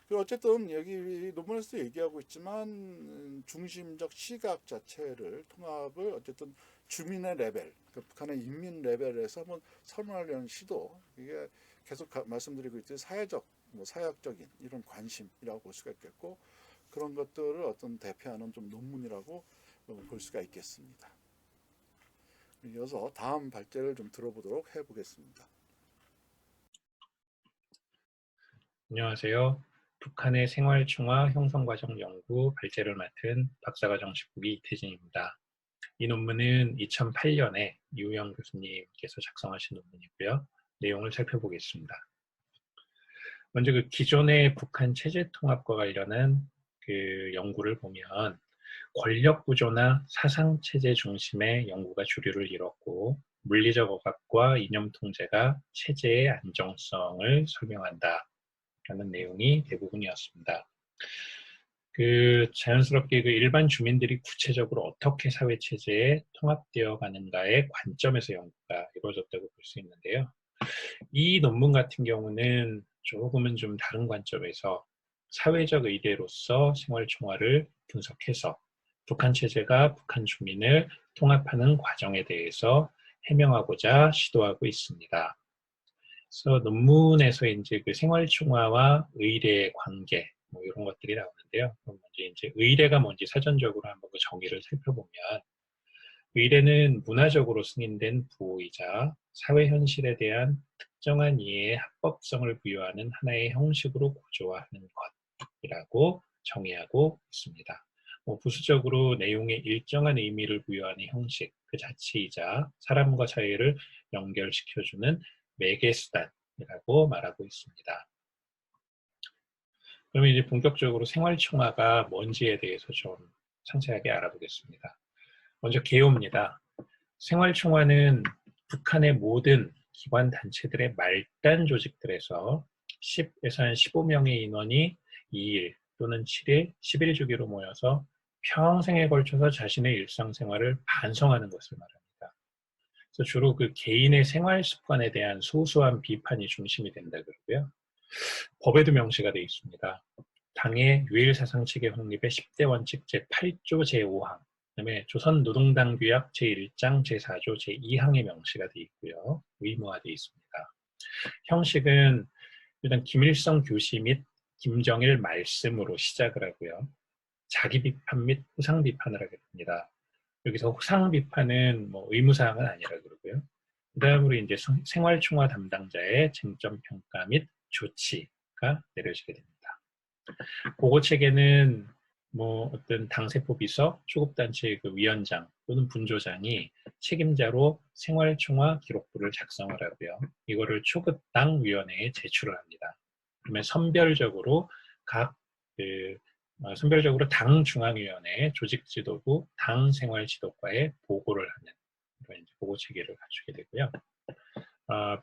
어쨌든 여기 논문에서도 얘기하고 있지만 중심적 시각 자체를 통합을 어쨌든 주민의 레벨, 그러니까 북한의 인민 레벨에서 한번 설명하려는 시도, 이게 계속 말씀드리고 있듯이 사회적, 사회학적인 이런 관심이라고 볼 수가 있겠고, 그런 것들을 어떤 대표하는 좀 논문이라고 볼 수가 있겠습니다. 이어서 다음 발제를 좀 들어보도록 해보겠습니다. 안녕하세요. 북한의 생활충화 형성과정 연구 발제를 맡은 박사과정 19기 이태진입니다. 이 논문은 2008년에 이우영 교수님께서 작성하신 논문이고요. 내용을 살펴보겠습니다. 먼저 그 기존의 북한 체제 통합과 관련한 그 연구를 보면 권력 구조나 사상 체제 중심의 연구가 주류를 이뤘고, 물리적 억압과 이념 통제가 체제의 안정성을 설명한다 라는 내용이 대부분이었습니다. 자연스럽게 일반 주민들이 구체적으로 어떻게 사회 체제에 통합되어 가는가의 관점에서 연구가 이루어졌다고 볼 수 있는데요. 이 논문 같은 경우는 조금은 좀 다른 관점에서 사회적 의대로서 생활총화를 분석해서 북한 체제가 북한 주민을 통합하는 과정에 대해서 해명하고자 시도하고 있습니다. 그래서 논문에서 이제 그 생활충화와 의례의 관계 이런 것들이 나오는데요. 그럼 먼저 이제 의례가 뭔지 사전적으로 한번 그 정의를 살펴보면, 의례는 문화적으로 승인된 부호이자 사회 현실에 대한 특정한 이해의 합법성을 부여하는 하나의 형식으로 고조화하는 것이라고 정의하고 있습니다. 부수적으로 내용에 일정한 의미를 부여하는 형식 그 자체이자 사람과 사회를 연결시켜주는 매개수단이라고 말하고 있습니다. 그러면 이제 본격적으로 생활충화가 뭔지에 대해서 좀 상세하게 알아보겠습니다. 먼저 개요입니다. 생활충화는 북한의 모든 기관 단체들의 말단 조직들에서 10에서 한 15명의 인원이 2일 또는 7일, 10일 주기로 모여서 평생에 걸쳐서 자신의 일상생활을 반성하는 것을 말합니다. 그래서 주로 그 개인의 생활 습관에 대한 소소한 비판이 중심이 된다 그러고요. 법에도 명시가 되어 있습니다. 당의 유일사상체계 확립의 10대 원칙 제8조 제5항, 그다음에 조선노동당 규약 제1장 제4조 제2항에 명시가 되어 있고요. 의무화되어 있습니다. 형식은 일단 김일성 교시 및 김정일 말씀으로 시작을 하고요. 자기 비판 및 후상 비판을 하게 됩니다. 여기서 후상 비판은 의무사항은 아니라 그러고요. 그 다음으로 이제 생활충화 담당자의 쟁점 평가 및 조치가 내려지게 됩니다. 보고 체계는 뭐 어떤 당세포 비서, 초급단체의 그 위원장 또는 분조장이 책임자로 생활총화 기록부를 작성을 하고요. 이거를 초급당위원회에 제출을 합니다. 그러면 선별적으로 선별적으로 당 중앙위원회, 조직지도부, 당 생활지도과에 보고를 하는 그런 이제 보고 체계를 갖추게 되고요.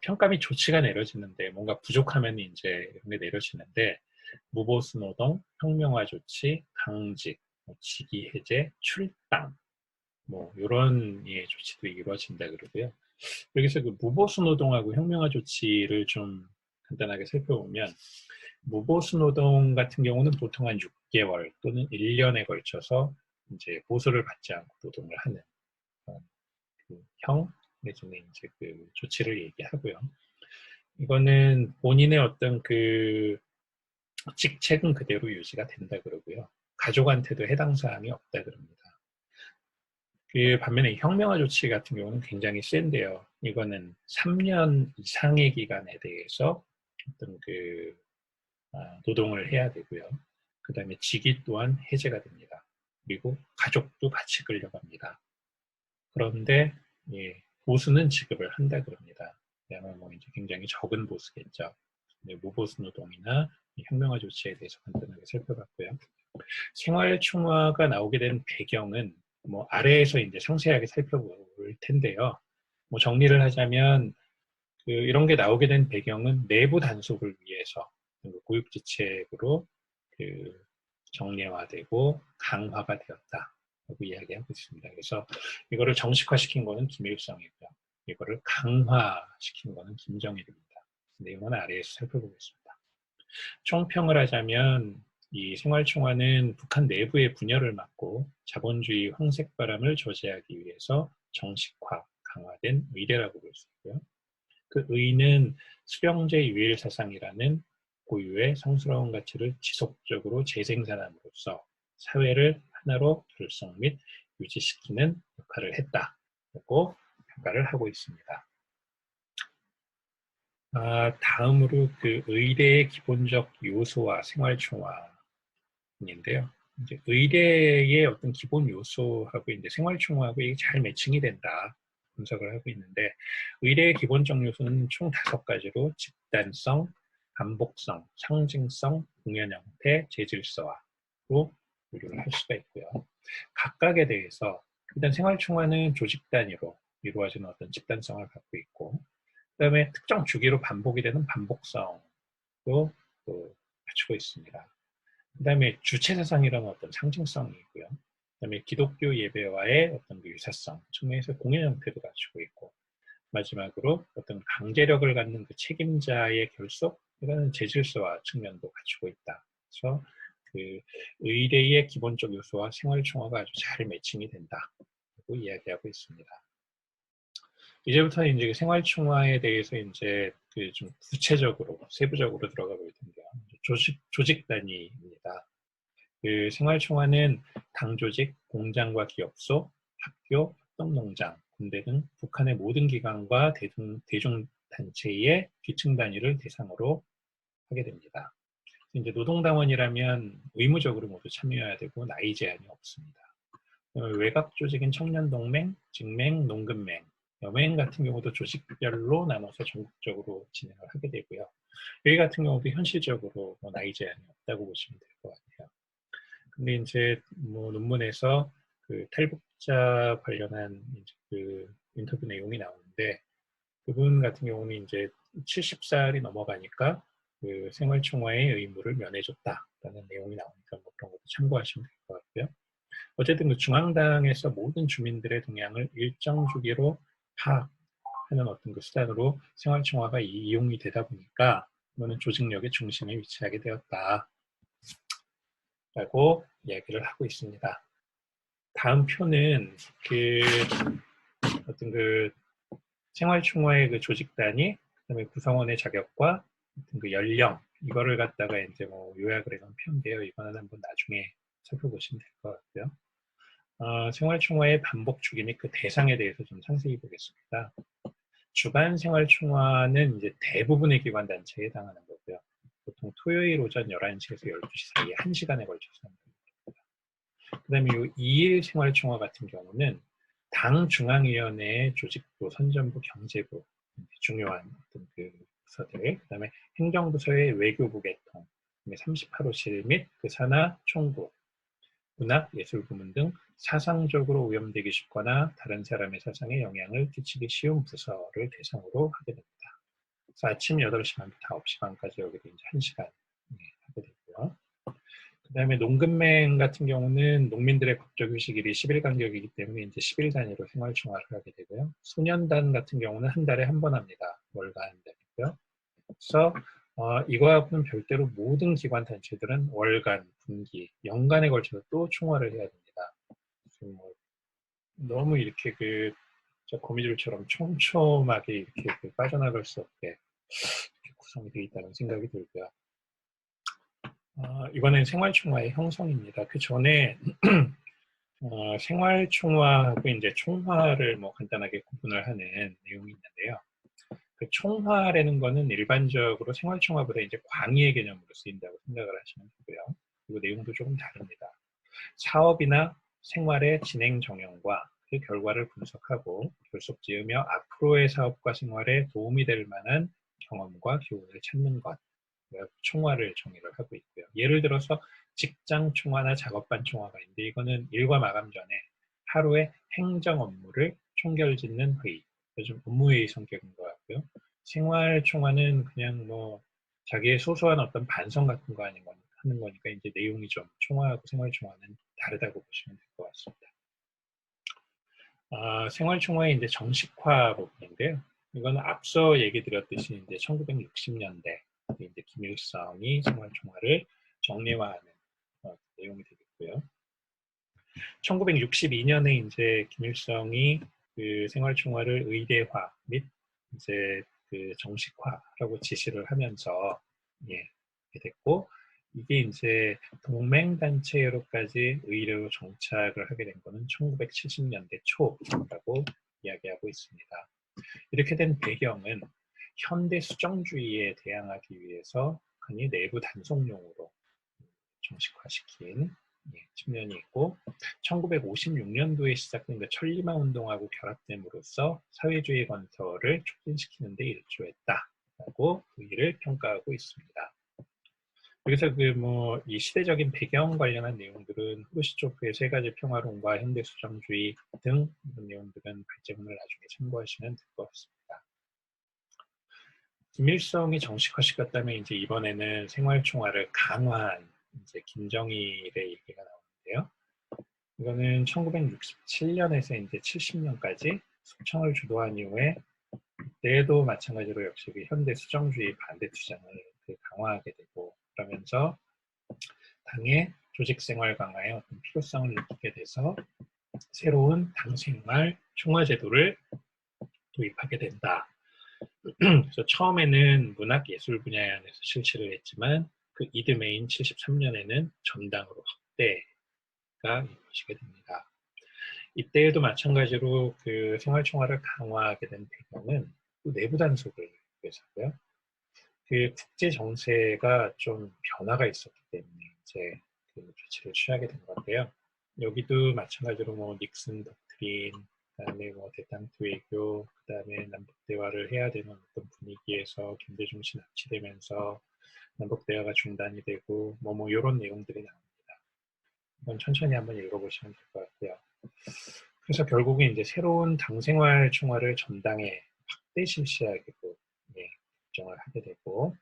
평가 및 조치가 내려지는데 뭔가 부족하면 이제 이런 게 내려지는데 무보수 노동, 혁명화 조치, 강직, 직위 해제, 출당 뭐 이런 예, 조치도 이루어진다 그러고요. 여기서 그 무보수 노동하고 혁명화 조치를 좀 간단하게 살펴보면 무보수 노동 같은 경우는 보통 한 6개월 또는 1년에 걸쳐서 이제 보수를 받지 않고 노동을 하는 그 형 내지는 이제 그 조치를 얘기하고요. 이거는 본인의 어떤 그 직책은 그대로 유지가 된다 그러고요. 가족한테도 해당 사항이 없다 그럽니다. 그 반면에 혁명화 조치 같은 경우는 굉장히 센데요. 이거는 3년 이상의 기간에 대해서 어떤 그 노동을 해야 되고요. 그 다음에 직위 또한 해제가 됩니다. 그리고 가족도 같이 끌려갑니다. 그런데 예, 보수는 지급을 한다 그럽니다. 그야말로 뭐 이제 굉장히 적은 보수겠죠. 무보수 노동이나 혁명화 조치에 대해서 간단하게 살펴봤고요. 생활총화가 나오게 된 배경은 뭐 아래에서 이제 상세하게 살펴볼 텐데요. 뭐 정리를 하자면 이런 게 나오게 된 배경은 내부 단속을 위해서 고육지책으로 정례화되고 강화가 되었다라고 이야기하고 있습니다. 그래서 이거를 정식화시킨 거는 김일성이고요. 이거를 강화시킨 거는 김정일입니다. 내용은 아래에서 살펴보겠습니다. 총평을 하자면 이 생활총화는 북한 내부의 분열을 막고 자본주의 황색바람을 저지하기 위해서 정식화, 강화된 의례라고 볼 수 있고요. 그 의는 수령제 유일 사상이라는 고유의 성스러운 가치를 지속적으로 재생산함으로써 사회를 하나로 결성 및 유지시키는 역할을 했다고 평가를 하고 있습니다. 다음으로 그 의례의 기본적 요소와 생활총화인데요. 이제 의례의 어떤 기본 요소하고 이제 생활총화하고 이게 잘 매칭이 된다 분석을 하고 있는데 의례의 기본적 요소는 총 5가지로 집단성, 반복성, 상징성, 공연 형태, 재질서화로 분류를 할 수가 있고요. 각각에 대해서 일단 생활총화는 조직 단위로 이루어지는 어떤 집단성을 갖고 있고 그 다음에 특정 주기로 반복이 되는 반복성도 또 갖추고 있습니다. 그 다음에 주체사상이라는 어떤 상징성이 있고요. 그 다음에 기독교 예배와의 어떤 유사성 측면에서 공연 형태도 갖추고 있고 마지막으로 어떤 강제력을 갖는 그 책임자의 결속이라는 재질서와 측면도 갖추고 있다. 그래서 그 의례의 기본적 요소와 생활총화가 아주 잘 매칭이 된다고 이야기하고 있습니다. 이제부터는 이제 생활총화에 대해서 이제 그 좀 구체적으로 세부적으로 들어가 볼 텐데요. 조직 단위입니다. 그 생활총화는 당조직, 공장과 기업소, 학교, 협동농장, 군대 등 북한의 모든 기관과 대중단체의 기층 단위를 대상으로 하게 됩니다. 이제 노동당원이라면 의무적으로 모두 참여해야 되고 나이 제한이 없습니다. 외곽 조직인 청년동맹, 직맹, 농근맹, 여맹 같은 경우도 조직별로 나눠서 전국적으로 진행을 하게 되고요. 여기 같은 경우도 현실적으로 나이 제한이 없다고 보시면 될 것 같아요. 근데 이제 뭐 논문에서 그 탈북자 관련한 이제 그 인터뷰 내용이 나오는데 그분 같은 경우는 이제 70살이 넘어가니까 그 생활총화의 의무를 면해줬다라는 내용이 나오니까 뭐 그런 것도 참고하시면 될 것 같고요. 어쨌든 그 중앙당에서 모든 주민들의 동향을 일정 주기로 파악하는 어떤 그 수단으로 생활총화가 이용이 되다 보니까 이거는 조직력의 중심에 위치하게 되었다. 라고 이야기를 하고 있습니다. 다음 표는 그 어떤 그 생활총화의 그 조직 단위, 그다음에 구성원의 자격과 어떤 그 연령 이거를 갖다가 이제 뭐 요약을 해놓은 표인데요. 이거는 한번 나중에 살펴보시면 될 것 같고요. 생활총화의 반복 주기 및 그 대상에 대해서 좀 상세히 보겠습니다. 주간 생활총화는 이제 대부분의 기관 단체에 해당하는 거고요. 보통 토요일 오전 11시에서 12시 사이에 1시간에 걸쳐서 합니다. 그다음에 이 2일 생활총화 같은 경우는 당 중앙위원회 조직부, 선전부, 경제부 중요한 어떤 그 부서들, 그다음에 행정부서의 외교부 계통, 38호실 및 그 산하 총국, 문학, 예술 부문 등 사상적으로 오염되기 쉽거나 다른 사람의 사상에 영향을 끼치기 쉬운 부서를 대상으로 하게 됩니다. 그래서 아침 8시 반부터 9시 반까지 여기도 이제 1시간 하게 되고요. 그 다음에 농근맹 같은 경우는 농민들의 법적 휴식일이 10일 간격이기 때문에 이제 10일 단위로 생활총화를 하게 되고요. 소년단 같은 경우는 한 달에 한 번 합니다. 월간 한 달이고요. 그래서 이거하고는 별도로 모든 기관 단체들은 월간, 분기, 연간에 걸쳐서 또 총화를 해야 됩니다. 뭐 너무 이렇게 저 거미줄처럼 촘촘하게 이렇게 빠져나갈 수 없게 이렇게 구성이 되어 있다는 생각이 들고요. 이거는 생활총화의 형성입니다. 그 전에 생활총화하고 이제 총화를 뭐 간단하게 구분을 하는 내용이 있는데요. 그 총화라는 거는 일반적으로 생활총화보다 이제 광의의 개념으로 쓰인다고 생각을 하시면 되고요. 그리고 내용도 조금 다릅니다. 사업이나 생활의 진행 정형과 그 결과를 분석하고 결속 지으며 앞으로의 사업과 생활에 도움이 될 만한 경험과 교훈을 찾는 것, 총화를 정의를 하고 있고요. 예를 들어서 직장 총화나 작업반 총화가 있는데 이거는 일과 마감 전에 하루의 행정 업무를 총결짓는 회의, 좀 업무회의 성격인 것 같고요. 생활 총화는 그냥 뭐 자기의 소소한 어떤 반성 같은 거 하는 거니까 이제 내용이 좀 총화하고 생활 총화는 다르다고 보시면 될 것 같습니다. 생활 총화의 이제 정식화 부분인데요. 이거는 앞서 얘기 드렸듯이 이제 1960년대 이제 김일성이 생활 총화를 정례화하는 내용이 되겠고요. 1962년에 이제 김일성이 그 생활 총화를 의대화 및 이제 그 정식화라고 지시를 하면서 이렇게 됐고, 이게 이제 동맹단체로까지 의례로 정착을 하게 된 거는 1970년대 초라고 이야기하고 있습니다. 이렇게 된 배경은 현대 수정주의에 대항하기 위해서 흔히 내부 단속용으로 정식화시킨 측면이 있고, 1956년도에 시작된 그 천리마 운동하고 결합됨으로써 사회주의 건설을 촉진시키는 데 일조했다라고 의의를 평가하고 있습니다. 그래서 이 시대적인 배경 관련한 내용들은 후르시초프의 세 가지 평화론과 현대 수정주의 등 이런 내용들은 발제문을 나중에 참고하시면 될 것 같습니다. 김일성이 정식화시켰다면 이제 이번에는 생활총화를 강화한 이제 김정일의 얘기가 나오는데요. 이거는 1967년에서 이제 70년까지 숙청을 주도한 이후에 그때도 마찬가지로 역시 현대 수정주의 반대 주장을 강화하게 되고, 그러면서 당의 조직생활 강화에 어떤 필요성을 느끼게 돼서 새로운 당생활 총화제도를 도입하게 된다. 그래서 처음에는 문학예술 분야 안에서 실시를 했지만 그 이듬해인 73년에는 전당으로 확대가 이루어지게 됩니다. 이때에도 마찬가지로 그 생활총화를 강화하게 된 배경은 또 내부 단속을 위해서고요. 그 국제 정세가 좀 변화가 있었기 때문에 이제 그 조치를 취하게 된 건데요. 여기도 마찬가지로 뭐 닉슨 독트린, 그다음에 뭐 대탕트 외교, 그다음에 남북 대화를 해야 되는 어떤 분위기에서 경제 중심 납치되면서 남북 대화가 중단이 되고 뭐 이런 내용들이 나옵니다. 이건 천천히 한번 읽어보시면 될 것 같고요. 그래서 결국에 이제 새로운 당생활 총화를 전당에 확대 실시하기로 결정을 하게 되고,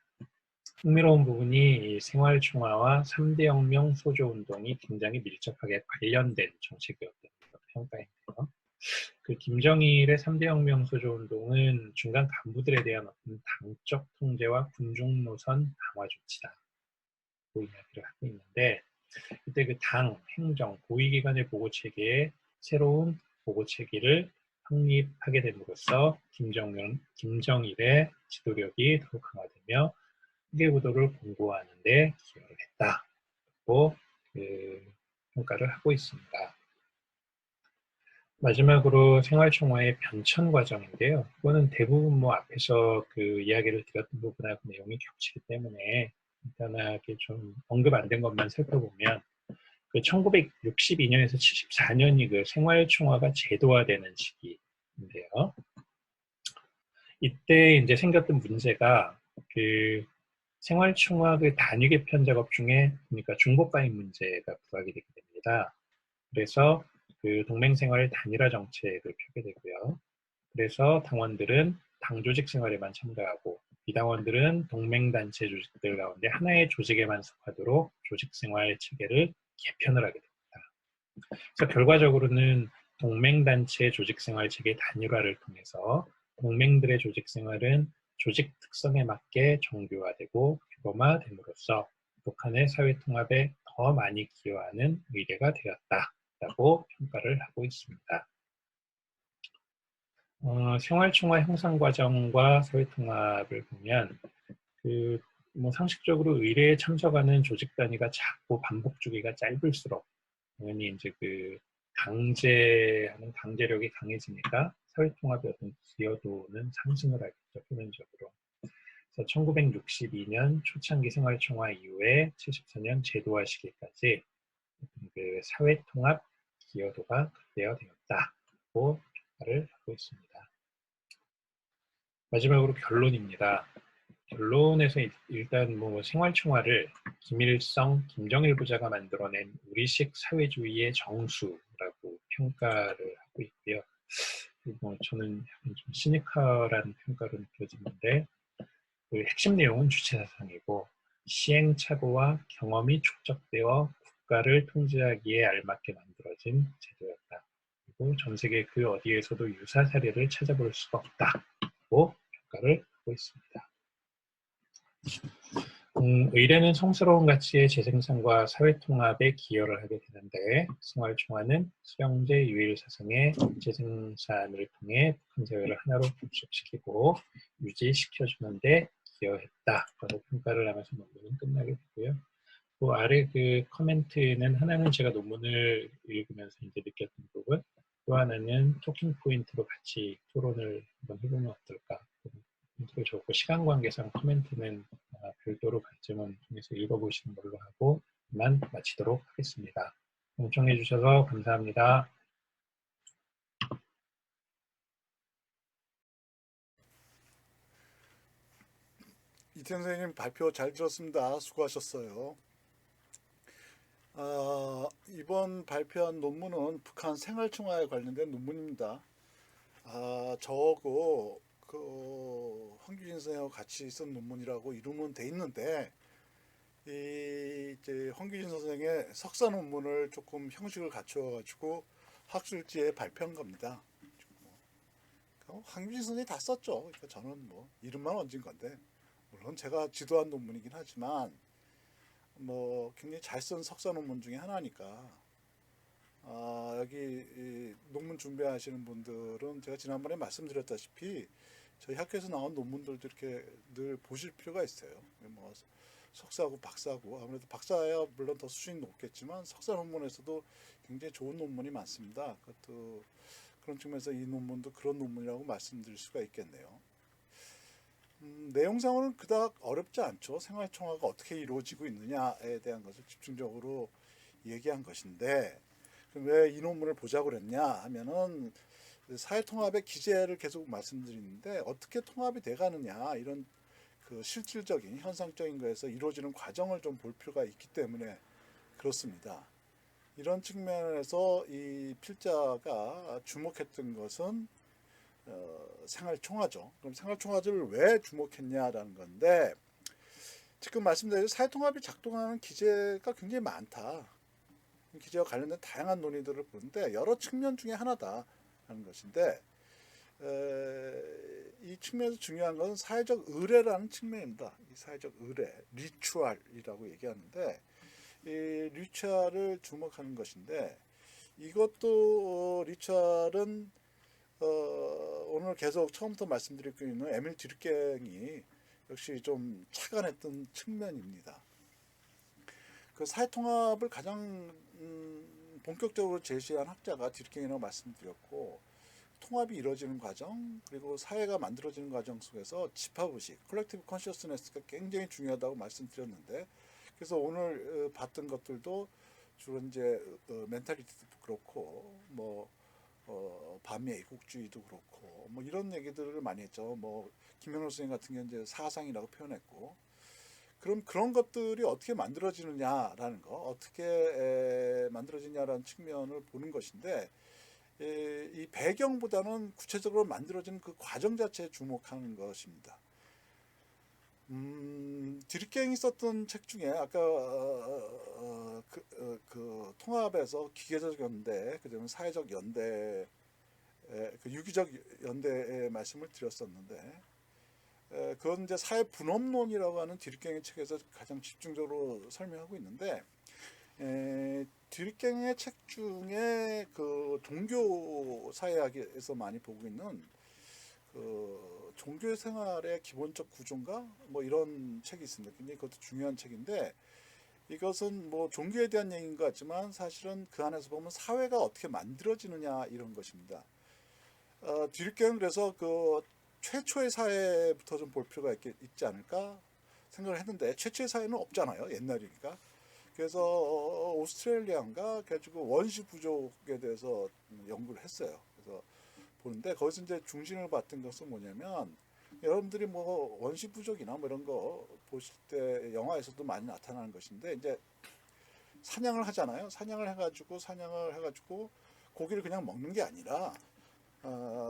흥미로운 부분이 이 생활 총화와 3대 혁명 소조 운동이 굉장히 밀접하게 관련된 정책이었다는 평가인데요. 그 김정일의 3대 혁명 소조 운동은 중간 간부들에 대한 어떤 당적 통제와 군중 노선 강화 조치다. 고 이야기를 하고 있는데, 그때 그 당, 행정, 고위기관의 보고 체계에 새로운 보고 체계를 확립하게 됨으로써 김정일의 지도력이 더욱 강화되며 세계 구도를 공고하는 데 기여를 했다고 평가를 하고 있습니다. 마지막으로 생활총화의 변천 과정인데요. 이거는 대부분 뭐 앞에서 그 이야기를 드렸던 부분하고 내용이 겹치기 때문에 간단하게 좀 언급 안 된 것만 살펴보면, 그 1962년에서 74년이 그 생활총화가 제도화되는 시기인데요. 이때 이제 생겼던 문제가 그 생활총화 그 단위 개편 작업 중에 그러니까 중복가입 문제가 부각이 되게 됩니다. 그래서 그 동맹생활 단일화 정책을 펴게 되고요. 그래서 당원들은 당 조직 생활에만 참가하고 비당원들은 동맹단체 조직들 가운데 하나의 조직에만 속하도록 조직생활 체계를 개편을 하게 됩니다. 그래서 결과적으로는 동맹단체 조직생활 체계 단일화를 통해서 동맹들의 조직생활은 조직 특성에 맞게 정교화되고 규범화됨으로써 북한의 사회통합에 더 많이 기여하는 의례가 되었다라고 평가를 하고 있습니다. 생활총화 형성 과정과 사회통합을 보면 뭐 상식적으로 의례에 참석하는 조직 단위가 작고 반복 주기가 짧을수록 당연히 이제 그 강제하는 강제력이 강해지니까 사회통합의 어떤 기여도는 상승을 하겠죠, 표면적으로. 그래서 1962년 초창기 생활총화 이후에 74년 제도화 시기까지 그 사회통합 기여도가 극대화되었다고 평가를 하고 있습니다. 마지막으로 결론입니다. 결론에서 일단 뭐 생활총화를 김일성, 김정일 부자가 만들어낸 우리식 사회주의의 정수라고 평가를 하고 있고요. 뭐 저는 좀 시니컬한 평가로 느껴지는데 그 핵심 내용은 주체사상이고 시행착오와 경험이 축적되어 국가를 통제하기에 알맞게 만들어진 제도였다. 그리고 전 세계 그 어디에서도 유사 사례를 찾아볼 수가 없다고 평가를 하고 있습니다. 의례는 성스러운 가치의 재생산과 사회통합에 기여를 하게 되는데 생활총화는 수령제 유일사상의 재생산을 통해 북한 사회를 하나로 결속시키고 유지시켜주는 데 기여했다라고 평가를 하면서 논문은 끝나게 되고요. 그 아래 그 코멘트는 하나는 제가 논문을 읽으면서 이제 느꼈던 부분, 또 하나는 토킹 포인트로 같이 토론을 한번 해보면 어떨까. 또 좋고 시간 관계상 코멘트는 별도로 관점을 통해서 읽어보시는 걸로 하고 만 마치도록 하겠습니다. 경청해 주셔서 감사합니다. 이태영 선생님 발표 잘 들었습니다. 수고하셨어요. 이번 발표한 논문은 북한 생활총화에 관련된 논문입니다. 저하고 그 황규진 선생하고 같이 쓴 논문이라고 이름은 돼 있는데 이제 황규진 선생의 석사 논문을 조금 형식을 갖춰가지고 학술지에 발표한 겁니다. 황규진 선생이 다 썼죠. 그러니까 저는 뭐 이름만 얹은 건데 물론 제가 지도한 논문이긴 하지만 뭐 굉장히 잘 쓴 석사 논문 중에 하나니까 여기 논문 준비하시는 분들은 제가 지난번에 말씀드렸다시피 저희 학교에서 나온 논문들도 이렇게 늘 보실 필요가 있어요. 뭐 석사고 박사고 아무래도 박사야 물론 더 수준이 높겠지만 석사 논문에서도 굉장히 좋은 논문이 많습니다. 그것도 그런 측면에서 이 논문도 그런 논문이라고 말씀드릴 수가 있겠네요. 내용상으로는 그닥 어렵지 않죠. 생활총화가 어떻게 이루어지고 있느냐에 대한 것을 집중적으로 얘기한 것인데 왜 이 논문을 보자고 그랬냐 하면은 사회통합의 기제를 계속 말씀드리는데 어떻게 통합이 돼가느냐 이런 그 실질적인 현상적인 거에서 이루어지는 과정을 좀 볼 필요가 있기 때문에 그렇습니다. 이런 측면에서 이 필자가 주목했던 것은 생활총화죠. 그럼 생활총화를 왜 주목했냐라는 건데 지금 말씀드린 사회통합이 작동하는 기제가 굉장히 많다. 기제와 관련된 다양한 논의들을 보는데 여러 측면 중에 하나다라는 것인데 이 측면에서 중요한 것은 사회적 의례라는 측면입니다. 이 사회적 의례, 리추얼이라고 얘기하는데 이 리추얼을 주목하는 것인데 이것도 리추얼은 오늘 계속 처음부터 말씀드리고 있는 에밀 드류갱이 역시 좀 착안했던 측면입니다. 그 사회통합을 가장 본격적으로 제시한 학자가 드류갱이라고 말씀드렸고 통합이 이루어지는 과정 그리고 사회가 만들어지는 과정 속에서 집합의식, 컬렉티브 컨셔스네스가 굉장히 중요하다고 말씀드렸는데 그래서 오늘 봤던 것들도 주로 이제 멘탈리티도 그렇고 뭐 반미 애국주의도 그렇고 뭐 이런 얘기들을 많이 했죠. 뭐 김영로 선생님 같은 경우는 이제 사상이라고 표현했고 그럼 그런 것들이 어떻게 만들어지느냐라는 거, 어떻게 만들어지냐라는 측면을 보는 것인데 이 배경보다는 구체적으로 만들어지는 그 과정 자체에 주목하는 것입니다. 드리갱이 썼던 책 중에 아까 그 통합에서 기계적 연대, 그다음에 사회적 연대, 그 유기적 연대의 말씀을 드렸었는데, 그건 이제 사회 분업론이라고 하는 드리갱의 책에서 가장 집중적으로 설명하고 있는데, 드리갱의 책 중에 그 종교 사회학에서 많이 보고 있는 그 종교 생활의 기본적 구조인가 뭐 이런 책이 있습니다. 굉장히 그것도 중요한 책인데 이것은 뭐 종교에 대한 얘기인 것 같지만 사실은 그 안에서 보면 사회가 어떻게 만들어지느냐 이런 것입니다. 드리갱은 그래서 그 최초의 사회부터 좀 볼 필요가 있지 않을까 생각을 했는데 최초의 사회는 없잖아요. 옛날이니까. 그래서 오스트레일리아인가 가지고 원시 부족에 대해서 연구를 했어요. 그래서 보는데 거기서 이제 중심을 봤던 것은 뭐냐면 여러분들이 뭐 원시 부족이나 뭐 이런 거 보실 때 영화에서도 많이 나타나는 것인데 이제 사냥을 하잖아요. 사냥을 해가지고 고기를 그냥 먹는 게 아니라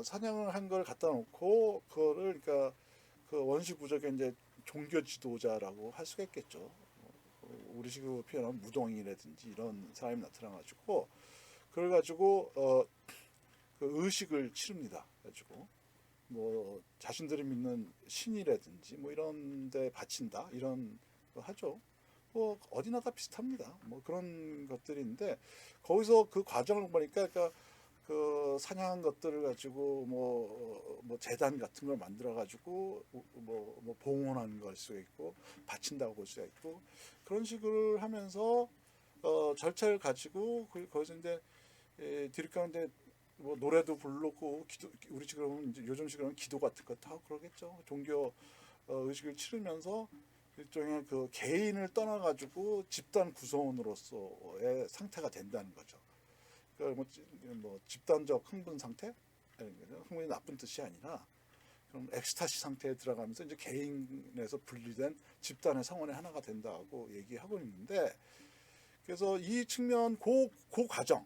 사냥을 한 걸 갖다 놓고 그거를 그러니까 그 원시 부족의 이제 종교 지도자라고 할 수가 있겠죠. 우리식으로 표현하면 무동이라든지 이런 사람이 나타나가지고 그걸 가지고 그 의식을 치릅니다. 가지고 뭐 자신들이 믿는 신이라든지 뭐 이런 데 바친다 이런 거 하죠. 뭐 어디나 다 비슷합니다. 뭐 그런 것들인데 거기서 그 과정을 보니까 그러니까 그 사냥한 것들을 가지고 뭐 재단 같은 걸 만들어 가지고 뭐 봉헌하는 걸 수가 있고 바친다고 볼 수가 있고 그런 식으로 하면서 절차를 가지고 거기서 이제 드리깡인데 뭐 노래도 부르고 우리 지금 이제 요즘 식으로는 기도 같은 것도 하고 그러겠죠. 종교 의식을 치르면서 일종의 그 개인을 떠나가지고 집단 구성원으로서의 상태가 된다는 거죠. 그러니까 뭐 집단적 흥분 상태, 흥분이 나쁜 뜻이 아니라 그럼 엑스타시 상태에 들어가면서 이제 개인에서 분리된 집단의 성원의 하나가 된다고 얘기하고 있는데 그래서 이 측면 그 과정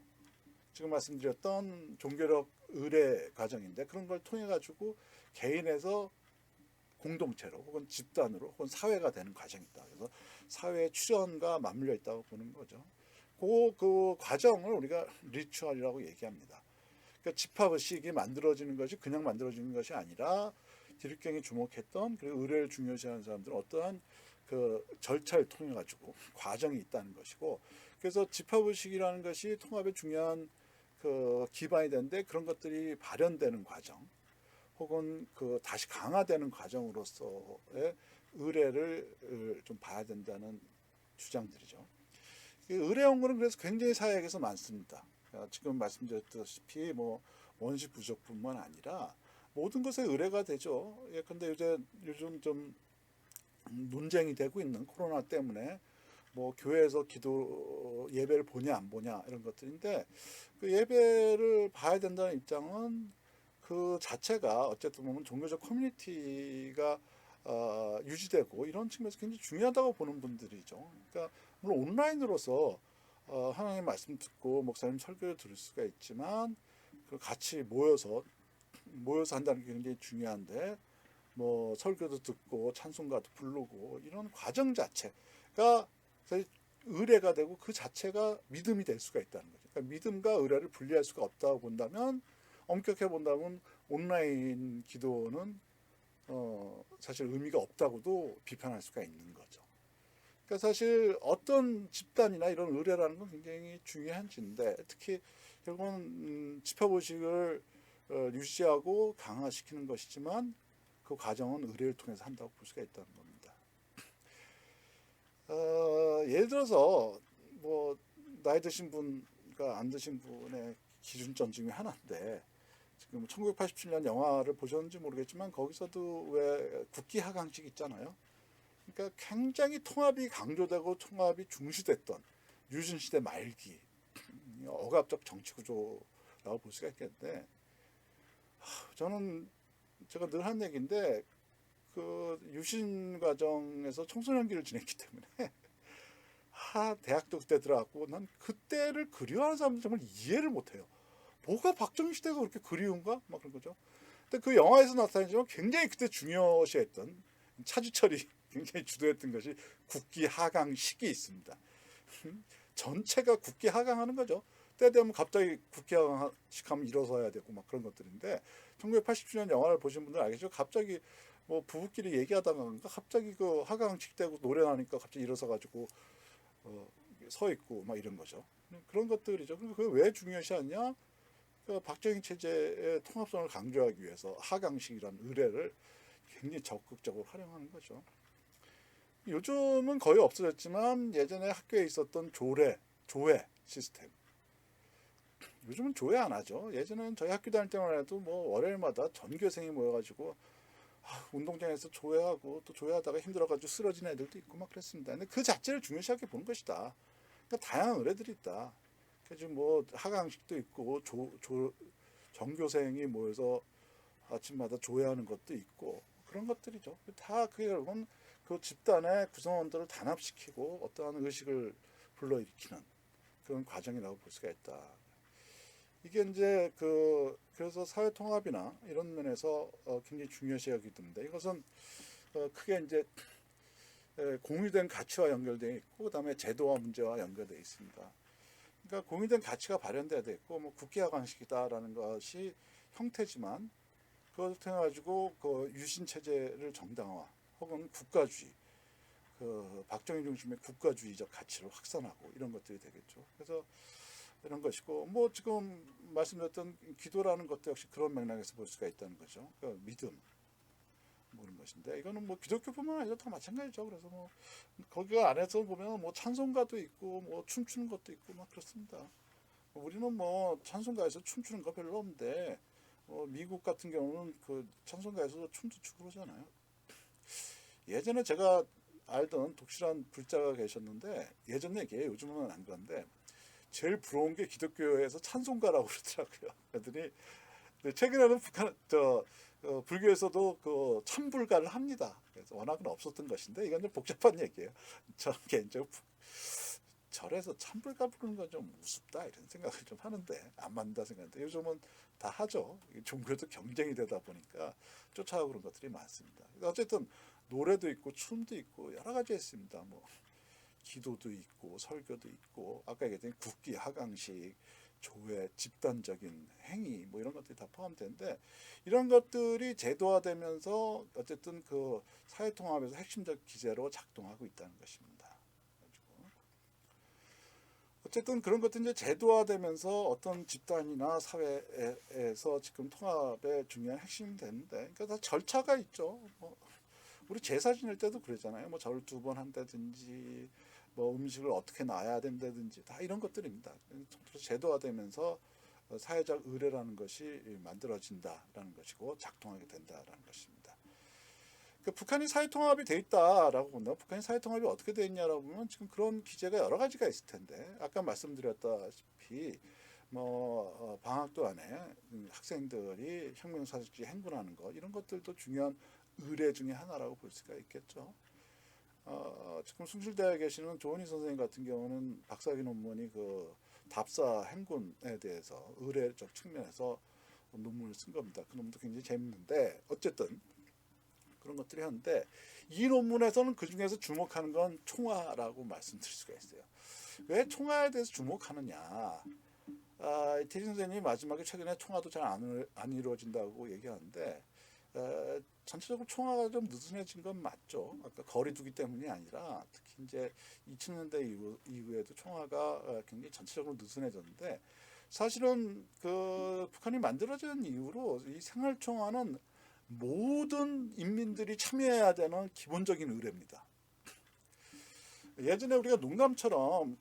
지금 말씀드렸던 종교력 의례 과정인데 그런 걸 통해 가지고 개인에서 공동체로 혹은 집단으로 혹은 사회가 되는 과정이다. 그래서 사회의 출현과 맞물려 있다고 보는 거죠. 그 과정을 우리가 리추얼이라고 얘기합니다. 그러니까 집합의식이 만들어지는 것이 그냥 만들어지는 것이 아니라 디르갱이 주목했던 그리고 의례를 중요시하는 사람들은 어떠한 그 절차를 통해 가지고 과정이 있다는 것이고 그래서 집합의식이라는 것이 통합의 중요한 그 기반이 되는데 그런 것들이 발현되는 과정 혹은 그 다시 강화되는 과정으로서의 의례를 좀 봐야 된다는 주장들이죠. 의례 연구는 그래서 굉장히 사회학에서 많습니다. 지금 말씀드렸다시피 뭐 원시 부족뿐만 아니라 모든 것에 의례가 되죠. 근데 요즘 좀 논쟁이 되고 있는 코로나 때문에 뭐 교회에서 기도 예배를 보냐 안 보냐 이런 것들인데 그 예배를 봐야 된다는 입장은 그 자체가 어쨌든 보면 종교적 커뮤니티가 유지되고 이런 측면에서 굉장히 중요하다고 보는 분들이죠. 그러니까 물론 온라인으로서 하나님의 말씀 듣고 목사님 설교를 들을 수가 있지만 같이 모여서 한다는 게 굉장히 중요한데 뭐 설교도 듣고 찬송가도 부르고 이런 과정 자체가 의례가 되고 그 자체가 믿음이 될 수가 있다는 거죠. 그러니까 믿음과 의례를 분리할 수가 없다고 본다면 엄격해 본다면 온라인 기도는 사실 의미가 없다고도 비판할 수가 있는 거죠. 그러니까 사실 어떤 집단이나 이런 의례라는 건 굉장히 중요한 지인데 특히 결국은 집합의식을 유지하고 강화시키는 것이지만 그 과정은 의례를 통해서 한다고 볼 수가 있다는 겁니다. 예를 들어서 뭐 나이 드신 분과 안 드신 분의 기준점 중에 하나인데 지금 1987년 영화를 보셨는지 모르겠지만 거기서도 왜 국기 하강식 있잖아요. 그러니까 굉장히 통합이 강조되고 통합이 중시됐던 유신 시대 말기 억압적 정치 구조라고 볼 수가 있겠는데 저는 제가 늘 한 얘기인데 그 유신 과정에서 청소년기를 지냈기 때문에 대학도 그때 들어갔고 난 그때를 그리워하는 사람들 정말 이해를 못해요. 뭐가 박정희 시대가 그렇게 그리운가? 막 그런 거죠. 근데 그 영화에서 나타나지만 굉장히 그때 중요시했던 차주철이 굉장히 주도했던 것이 국기 하강식이 있습니다. 전체가 국기 하강하는 거죠. 때 되면 갑자기 국기 하강식 하면 일어서야 되고 막 그런 것들인데 1987년 영화를 보신 분들은 알겠죠. 갑자기 뭐 부부끼리 얘기하다가 갑자기 그 하강식 되고 노래 나니까 갑자기 일어서 가지고 서 있고 막 이런 거죠. 그런 것들이죠. 그리고 그게 왜 중요시하냐? 그 박정희 체제의 통합성을 강조하기 위해서 하강식이라는 의례를 굉장히 적극적으로 활용하는 거죠. 요즘은 거의 없어졌지만 예전에 학교에 있었던 조회 시스템. 요즘은 조회 안 하죠. 예전에는 저희 학교 다닐 때만 해도 뭐 월요일마다 전교생이 모여가지고 운동장에서 조회하고 또 조회하다가 힘들어가지고 쓰러진 애들도 있고 막 그랬습니다. 근데 그 자체를 중요시하게 보는 것이다. 그러니까 다양한 의례들이 있다. 그래서 뭐 하강식도 있고 전교생이 모여서 아침마다 조회하는 것도 있고 그런 것들이죠. 다 그게 결국은 그 집단의 구성원들을 단합시키고 어떠한 의식을 불러일으키는 그런 과정이라고 볼 수가 있다. 이게 이제 그래서 사회 통합이나 이런 면에서 굉장히 중요시 여기게 됩니다. 이것은 크게 이제 공유된 가치와 연결되어 있고 그다음에 제도와 문제와 연결되어 있습니다. 그러니까 공유된 가치가 발현돼야 되고 뭐 국기하강식이다라는 것이 형태지만 그것을 통해 가지고 그 유신 체제를 정당화 혹은 국가주의 박정희 중심의 국가주의적 가치를 확산하고 이런 것들이 되겠죠. 그래서 이런 것이고 뭐 지금 말씀드렸던 기도라는 것도 역시 그런 맥락에서 볼 수가 있다는 거죠. 그러니까 믿음 뭐 그런 것인데 이거는 뭐 기독교뿐만 아니라 다 마찬가지죠. 그래서 뭐 거기 안에서 보면 뭐 찬송가도 있고 뭐 춤추는 것도 있고 막 그렇습니다. 우리는 뭐 찬송가에서 춤추는 거 별로 없는데 미국 같은 경우는 그 찬송가에서도 춤도 추고 그러잖아요. 예전에 제가 알던 독실한 불자가 계셨는데 예전 얘기예요. 요즘은 안 그런데 제일 부러운 게 기독교에서 찬송가라고 그러더라고요. 그랬더니 최근에는 불교에서도 그 참불가를 합니다. 그래서 워낙은 없었던 것인데 이건 좀 복잡한 얘기예요. 저는 개인적으로 절에서 참불가 부르는 건 좀 우습다 이런 생각을 좀 하는데 안 맞는다 생각하는데 요즘은 다 하죠. 종교도 경쟁이 되다 보니까 쫓아가고 그런 것들이 많습니다. 어쨌든 노래도 있고 춤도 있고 여러 가지 있습니다. 뭐 기도도 있고 설교도 있고 아까 얘기했던 국기 하강식 조회 집단적인 행위 뭐 이런 것들이 다 포함되는데 이런 것들이 제도화되면서 어쨌든 그 사회통합에서 핵심적 기제로 작동하고 있다는 것입니다. 어쨌든 그런 것들이 이제 제도화되면서 어떤 집단이나 사회에서 지금 통합의 중요한 핵심이 되는데, 그러니까 다 절차가 있죠. 뭐 우리 제사 지낼 때도 그러잖아요. 뭐 절을 2번 한다든지, 뭐 음식을 어떻게 놔야 된다든지, 다 이런 것들입니다. 제도화되면서 사회적 의례라는 것이 만들어진다라는 것이고 작동하게 된다라는 것입니다. 북한이 사회통합이 돼 있다라고 본다. 북한이 사회통합이 어떻게 돼 있냐라고 보면 지금 그런 기제가 여러 가지가 있을 텐데 아까 말씀드렸다시피 뭐 방학도 안에 학생들이 혁명사직지 행군하는 것 이런 것들도 중요한 의례 중에 하나라고 볼 수가 있겠죠. 지금 숭실대학에 계시는 조은희 선생님 같은 경우는 박사학위 논문이 그 답사 행군에 대해서 의례적 측면에서 논문을 쓴 겁니다. 그 논문도 굉장히 재밌는데 어쨌든 그런 것들이 하는데 이 논문에서는 그 중에서 주목하는 건 총화라고 말씀드릴 수가 있어요. 왜 총화에 대해서 주목하느냐? 이태리 선생님이 마지막에 최근에 총화도 잘 안 이루어진다고 얘기하는데 전체적으로 총화가 좀 느슨해진 건 맞죠. 아까 거리두기 때문이 아니라 특히 이제 2000년대 이후에도 총화가 굉장히 전체적으로 느슨해졌는데 사실은 그 북한이 만들어진 이후로 이 생활총화는 모든 인민들이 참여해야 되는 기본적인 의례입니다. 예전에 우리가 농담처럼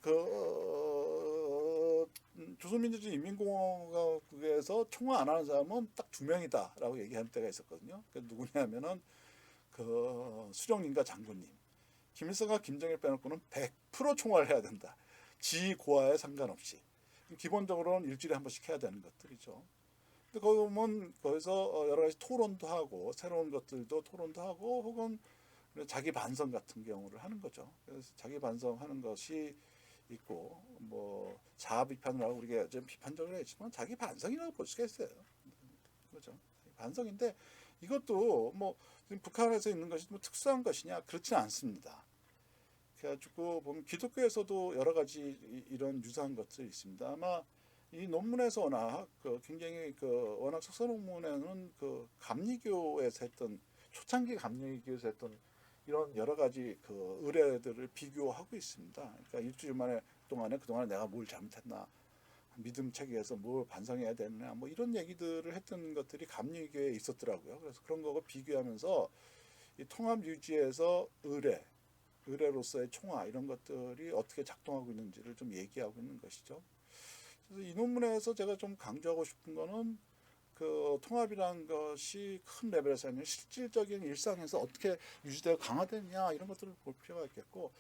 조선민주주의인민공화국에서 총화 안 하는 사람은 딱 2명이다라고 얘기할 때가 있었거든요. 누구냐면은 수령님과 장군님. 김일성과 김정일 빼놓고는 100% 총화를 해야 된다. 지고와에 상관없이 기본적으로는 일주일에 한 번씩 해야 되는 것들이죠. 근데 거기 보면 거기서 여러 가지 토론도 하고 새로운 것들도 토론도 하고 혹은 자기 반성 같은 경우를 하는 거죠. 그래서 자기 반성하는 것이 있고 뭐 자아 비판을 하고 우리가 좀 비판적으로 했지만 자기 반성이라고 볼 수가 있어요. 그렇죠. 반성인데 이것도 뭐 지금 북한에서 있는 것이 뭐 특수한 것이냐 그렇지는 않습니다. 그래가지고 보면 기독교에서도 여러 가지 이런 유사한 것들이 있습니다. 아마 이 논문에서 워낙 굉장히 워낙 석사 논문에는 감리교에서 했던 초창기 감리교에서 했던 이런 여러 가지 의례들을 비교하고 있습니다. 그러니까 일주일 만에 동안에 그동안에 내가 뭘 잘못했나, 믿음 체계에서 뭘 반성해야 되느냐, 뭐 이런 얘기들을 했던 것들이 감리교에 있었더라고요. 그래서 그런 거고 비교하면서 이 통합 유지에서 의례로서의 총화 이런 것들이 어떻게 작동하고 있는지를 좀 얘기하고 있는 것이죠. 그래서 이 논문에서 제가 좀 강조하고 싶은 거는 통합이라는 것이 큰 레벨에서 아니라 실질적인 일상에서 어떻게 유지되고 강화되느냐 이런 것들을 볼 필요가 있겠고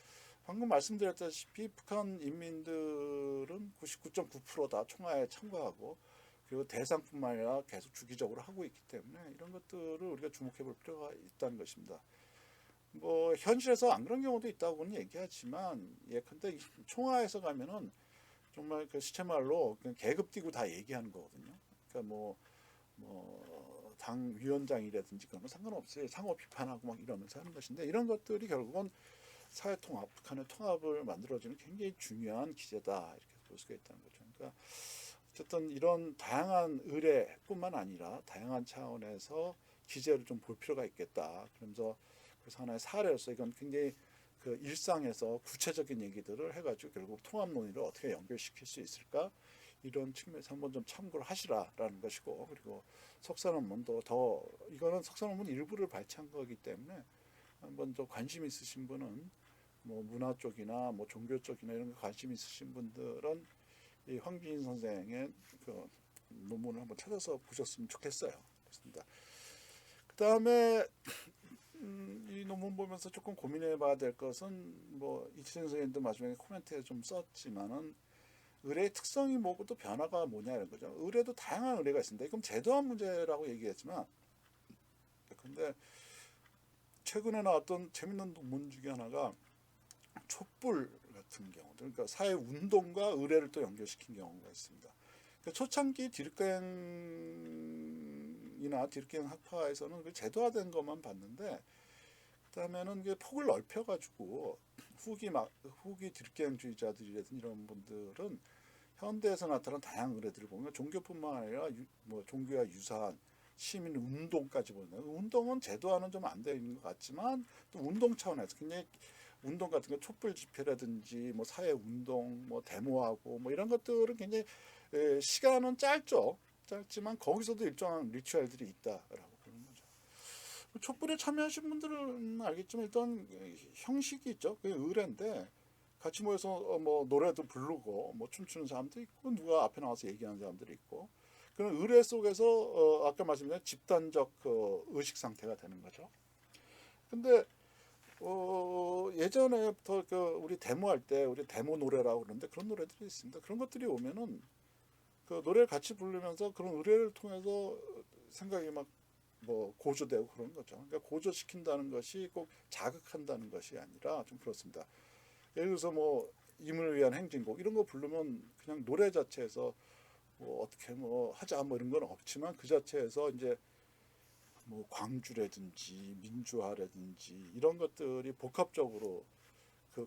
방금 말씀드렸다시피 북한 인민들은 99.9% 다 총화에 참가하고 그리고 대상뿐만 아니라 계속 주기적으로 하고 있기 때문에 이런 것들을 우리가 주목해 볼 필요가 있다는 것입니다. 뭐 현실에서 안 그런 경우도 있다고는 얘기하지만 예컨대 총화에서 가면은 정말 시체말로 그냥 계급 띄고 다 얘기하는 거거든요. 그러니까 뭐 당 위원장이라든지 그런 건 상관없어요. 상호 비판하고 막 이러면서 하는 것인데 이런 것들이 결국은 사회 통합, 북한의 통합을 만들어주는 굉장히 중요한 기제다 이렇게 볼 수가 있다는 거죠. 그러니까 어쨌든 이런 다양한 의례뿐만 아니라 다양한 차원에서 기제를 좀 볼 필요가 있겠다. 그러면서 그래서 하나의 사례로서 이건 굉장히 일상에서 구체적인 얘기들을 해가지고 결국 통합 논의를 어떻게 연결시킬 수 있을까? 이런 측면에서 한번 좀 참고를 하시라라는 것이고 그리고 석사 논문도 이거는 석사 논문 일부를 발췌한 거기 때문에 한번 좀 관심 있으신 분은 뭐 문화 쪽이나 뭐 종교 쪽이나 이런 거 관심 있으신 분들은 이 황진인 선생의 논문을 한번 찾아서 보셨으면 좋겠어요. 그렇습니다. 그 다음에 이 논문 보면서 조금 고민해봐야 될 것은 뭐 이치생 선생님도 마지막에 코멘트에 좀 썼지만은 의례의 특성이 뭐고 또 변화가 뭐냐 이런 거죠. 의례도 다양한 의례가 있습니다. 이건 제도화 문제라고 얘기했지만 근데 최근에 나왔던 재밌는 논문 중에 하나가 촛불 같은 경우들 그러니까 사회 운동과 의례를 또 연결시킨 경우가 있습니다. 그러니까 초창기 디르갱이나 디르갱 학파에서는 제도화된 것만 봤는데 그다음에는 폭을 넓혀가지고 후기 디르갱주의자들이라든지 이런 분들은 현대에서 나타난 다양한 의례들을 보면 종교뿐만 아니라 뭐 종교와 유사한 시민 운동까지 보는 운동은 제도화는 좀 안 되어 있는 것 같지만 또 운동 차원에서 굉장히 운동 같은 거 촛불 집회라든지 뭐 사회 운동 뭐 데모하고 뭐 이런 것들은 굉장히 시간은 짧지만 거기서도 일정한 리추얼들이 있다라고 보는 거죠. 촛불에 참여하신 분들은 알겠지만 일단 형식이 있죠. 그게 의례인데 같이 모여서 뭐 노래도 부르고 뭐 춤추는 사람도 있고 누가 앞에 나와서 얘기하는 사람들이 있고 그런 의례 속에서 아까 말씀드린 집단적 의식 상태가 되는 거죠. 근데 예전에부터 우리 데모할 때 우리 데모 노래라고 그러는데 그런 노래들이 있습니다. 그런 것들이 오면은 노래를 같이 부르면서 그런 의례를 통해서 생각이 막 뭐 고조되고 그런 거죠. 그러니까 고조시킨다는 것이 꼭 자극한다는 것이 아니라 좀 그렇습니다. 예를 들어서 뭐 임을 위한 행진곡 이런 거 부르면 그냥 노래 자체에서 뭐 어떻게 뭐 하자 뭐 이런 건 없지만 그 자체에서 이제 뭐 광주라든지 민주화라든지 이런 것들이 복합적으로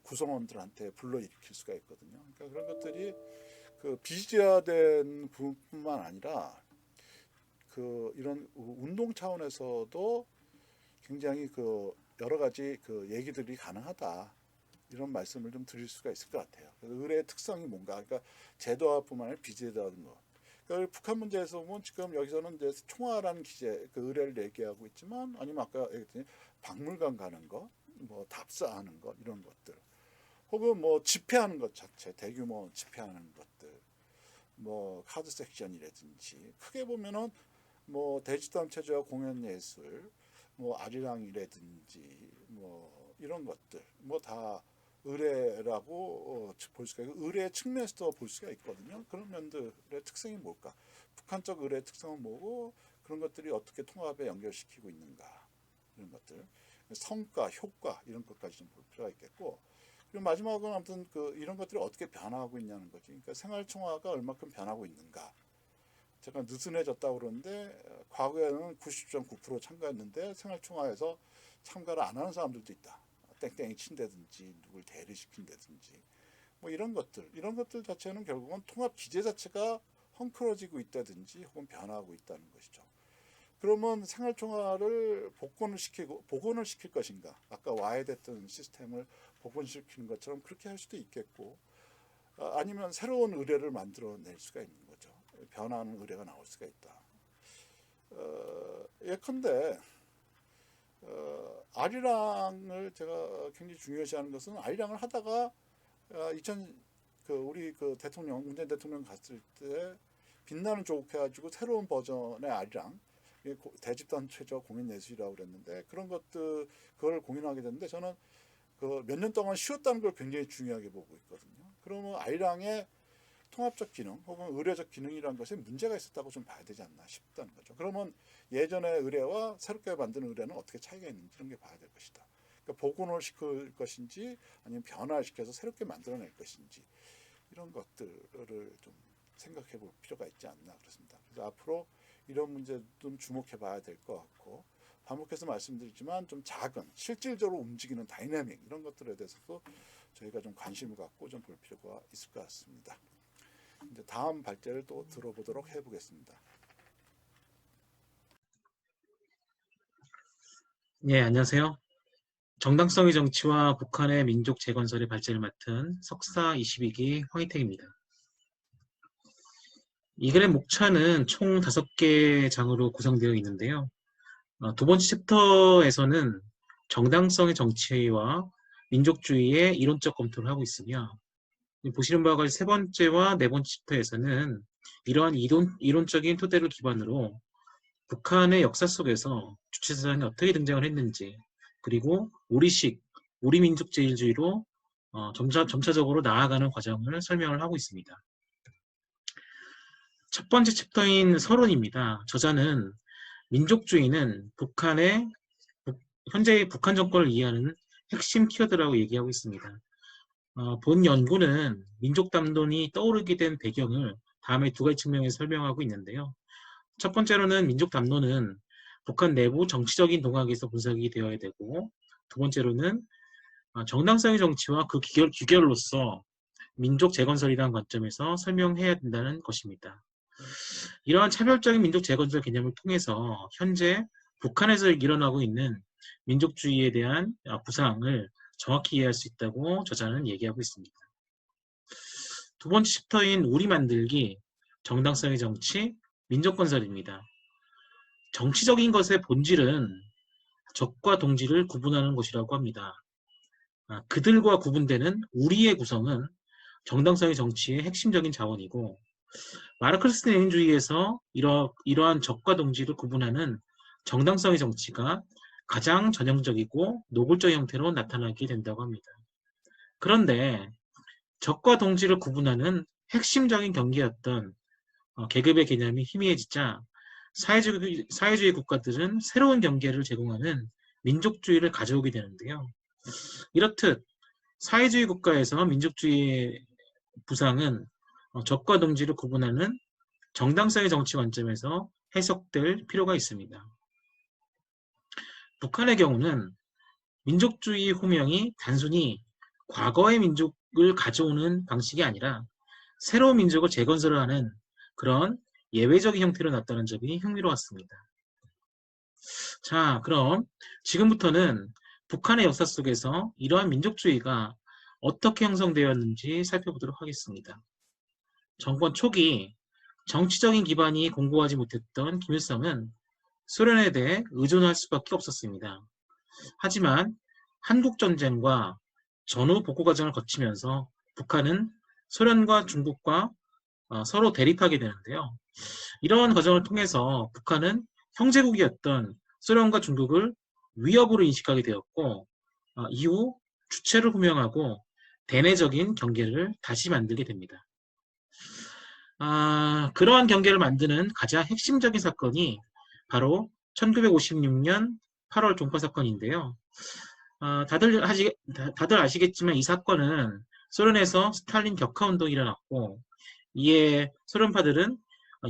구성원들한테 불러일으킬 수가 있거든요. 그러니까 그런 것들이 비즈화된 부분뿐만 아니라 이런 운동 차원에서도 굉장히 여러 가지 얘기들이 가능하다. 이런 말씀을 좀 드릴 수가 있을 것 같아요. 의례의 특성이 뭔가, 그러니까 제도화뿐만 아니라 비제도화인 것. 그러니까 북한 문제에서 보면 지금 여기서는 이제 총화라는 기제, 의례를 얘기하고 있지만, 아니면 아까 얘기했더니 박물관 가는 거, 뭐 답사하는 것 이런 것들, 혹은 뭐 집회하는 것 자체, 대규모 집회하는 것들, 뭐 카드 섹션이라든지 크게 보면은 뭐 대집단 체제와 공연 예술, 뭐 아리랑이라든지 뭐 이런 것들, 뭐 다 의례라고 볼 수가 있고 의례 측면에서도 볼 수가 있거든요. 그런 면들의 특성이 뭘까? 북한적 의례의 특성은 뭐고 그런 것들이 어떻게 통합에 연결시키고 있는가 이런 것들 성과, 효과 이런 것까지 좀 볼 필요가 있겠고 그리고 마지막은 아무튼 이런 것들이 어떻게 변화하고 있냐는 거지. 그러니까 생활총화가 얼마큼 변하고 있는가. 제가 느슨해졌다고 그러는데 과거에는 90.9% 참가했는데 생활총화에서 참가를 안 하는 사람들도 있다. 땡땡이 친다든지 누굴 대리시킨다든지 뭐 이런 것들 자체는 결국은 통합 기제 자체가 헝클어지고 있다든지 혹은 변화하고 있다는 것이죠. 그러면 생활총화를 복원을 시킬 것인가? 아까 와해됐던 시스템을 복원시키는 것처럼 그렇게 할 수도 있겠고 아니면 새로운 의례를 만들어낼 수가 있는 거죠. 변화하는 의례가 나올 수가 있다. 예컨대 아리랑을 제가 굉장히 중요시하는 것은 아리랑을 하다가 우리 대통령 문재인 대통령 갔을 때 빛나는 조국 해가지고 새로운 버전의 아리랑 대집단체적 공연예술이라고 그랬는데 그걸 공연하게 됐는데 저는 몇 년 동안 쉬었다는 걸 굉장히 중요하게 보고 있거든요. 그러면 아리랑의 통합적 기능 혹은 의례적 기능이라는 것에 문제가 있었다고 좀 봐야 되지 않나 싶다는 거죠. 그러면 예전의 의례와 새롭게 만드는 의례는 어떻게 차이가 있는지 이런 게 봐야 될 것이다. 그러니까 복원을 시킬 것인지 아니면 변화시켜서 새롭게 만들어낼 것인지 이런 것들을 좀 생각해 볼 필요가 있지 않나 그렇습니다. 그래서 앞으로 이런 문제 좀 주목해 봐야 될 것 같고 반복해서 말씀드리지만 좀 작은 실질적으로 움직이는 다이내믹 이런 것들에 대해서도 저희가 좀 관심을 갖고 좀 볼 필요가 있을 것 같습니다. 이제 다음 발제를 또 들어보도록 해보겠습니다. 네, 안녕하세요. 정당성의 정치와 북한의 민족 재건설의 발제를 맡은 석사 22기 황희택입니다. 이 글의 목차는 총 5개 장으로 구성되어 있는데요. 두 번째 챕터에서는 정당성의 정치와 민족주의의 이론적 검토를 하고 있으며 보시는 바와 같이 세 번째와 네 번째 챕터에서는 이러한 이론적인 토대를 기반으로 북한의 역사 속에서 주체사상이 어떻게 등장을 했는지 그리고 우리 민족제일주의로 점차적으로 나아가는 과정을 설명을 하고 있습니다. 첫 번째 챕터인 서론입니다. 저자는 민족주의는 현재의 북한 정권을 이해하는 핵심 키워드라고 얘기하고 있습니다. 본 연구는 민족 담론이 떠오르게 된 배경을 다음에 두 가지 측면에서 설명하고 있는데요. 첫 번째로는 민족 담론은 북한 내부 정치적인 동학에서 분석이 되어야 되고 두 번째로는 정당성의 정치와 그 규결로서 민족 재건설이라는 관점에서 설명해야 된다는 것입니다. 이러한 차별적인 민족 재건설 개념을 통해서 현재 북한에서 일어나고 있는 민족주의에 대한 부상을 정확히 이해할 수 있다고 저자는 얘기하고 있습니다. 두 번째 챕터인 우리 만들기, 정당성의 정치, 민족건설입니다. 정치적인 것의 본질은 적과 동지를 구분하는 것이라고 합니다. 그들과 구분되는 우리의 구성은 정당성의 정치의 핵심적인 자원이고 마르크스 레닌주의에서 이러한 적과 동지를 구분하는 정당성의 정치가 가장 전형적이고 노골적 형태로 나타나게 된다고 합니다. 그런데 적과 동지를 구분하는 핵심적인 경계였던 계급의 개념이 희미해지자 사회주의 국가들은 새로운 경계를 제공하는 민족주의를 가져오게 되는데요. 이렇듯 사회주의 국가에서 민족주의의 부상은 적과 동지를 구분하는 정당성의 정치 관점에서 해석될 필요가 있습니다. 북한의 경우는 민족주의 호명이 단순히 과거의 민족을 가져오는 방식이 아니라 새로운 민족을 재건설을 하는 그런 예외적인 형태로 나타난 점이 흥미로웠습니다. 자, 그럼 지금부터는 북한의 역사 속에서 이러한 민족주의가 어떻게 형성되었는지 살펴보도록 하겠습니다. 정권 초기 정치적인 기반이 공고하지 못했던 김일성은 소련에 대해 의존할 수밖에 없었습니다. 하지만 한국전쟁과 전후 복구 과정을 거치면서 북한은 소련과 중국과 서로 대립하게 되는데요. 이러한 과정을 통해서 북한은 형제국이었던 소련과 중국을 위협으로 인식하게 되었고 이후 주체를 호명하고 대내적인 경계를 다시 만들게 됩니다. 그러한 경계를 만드는 가장 핵심적인 사건이 바로 1956년 8월 종파 사건인데요. 다들 아시겠지만 이 사건은 소련에서 스탈린 격하운동이 일어났고, 이에 소련파들은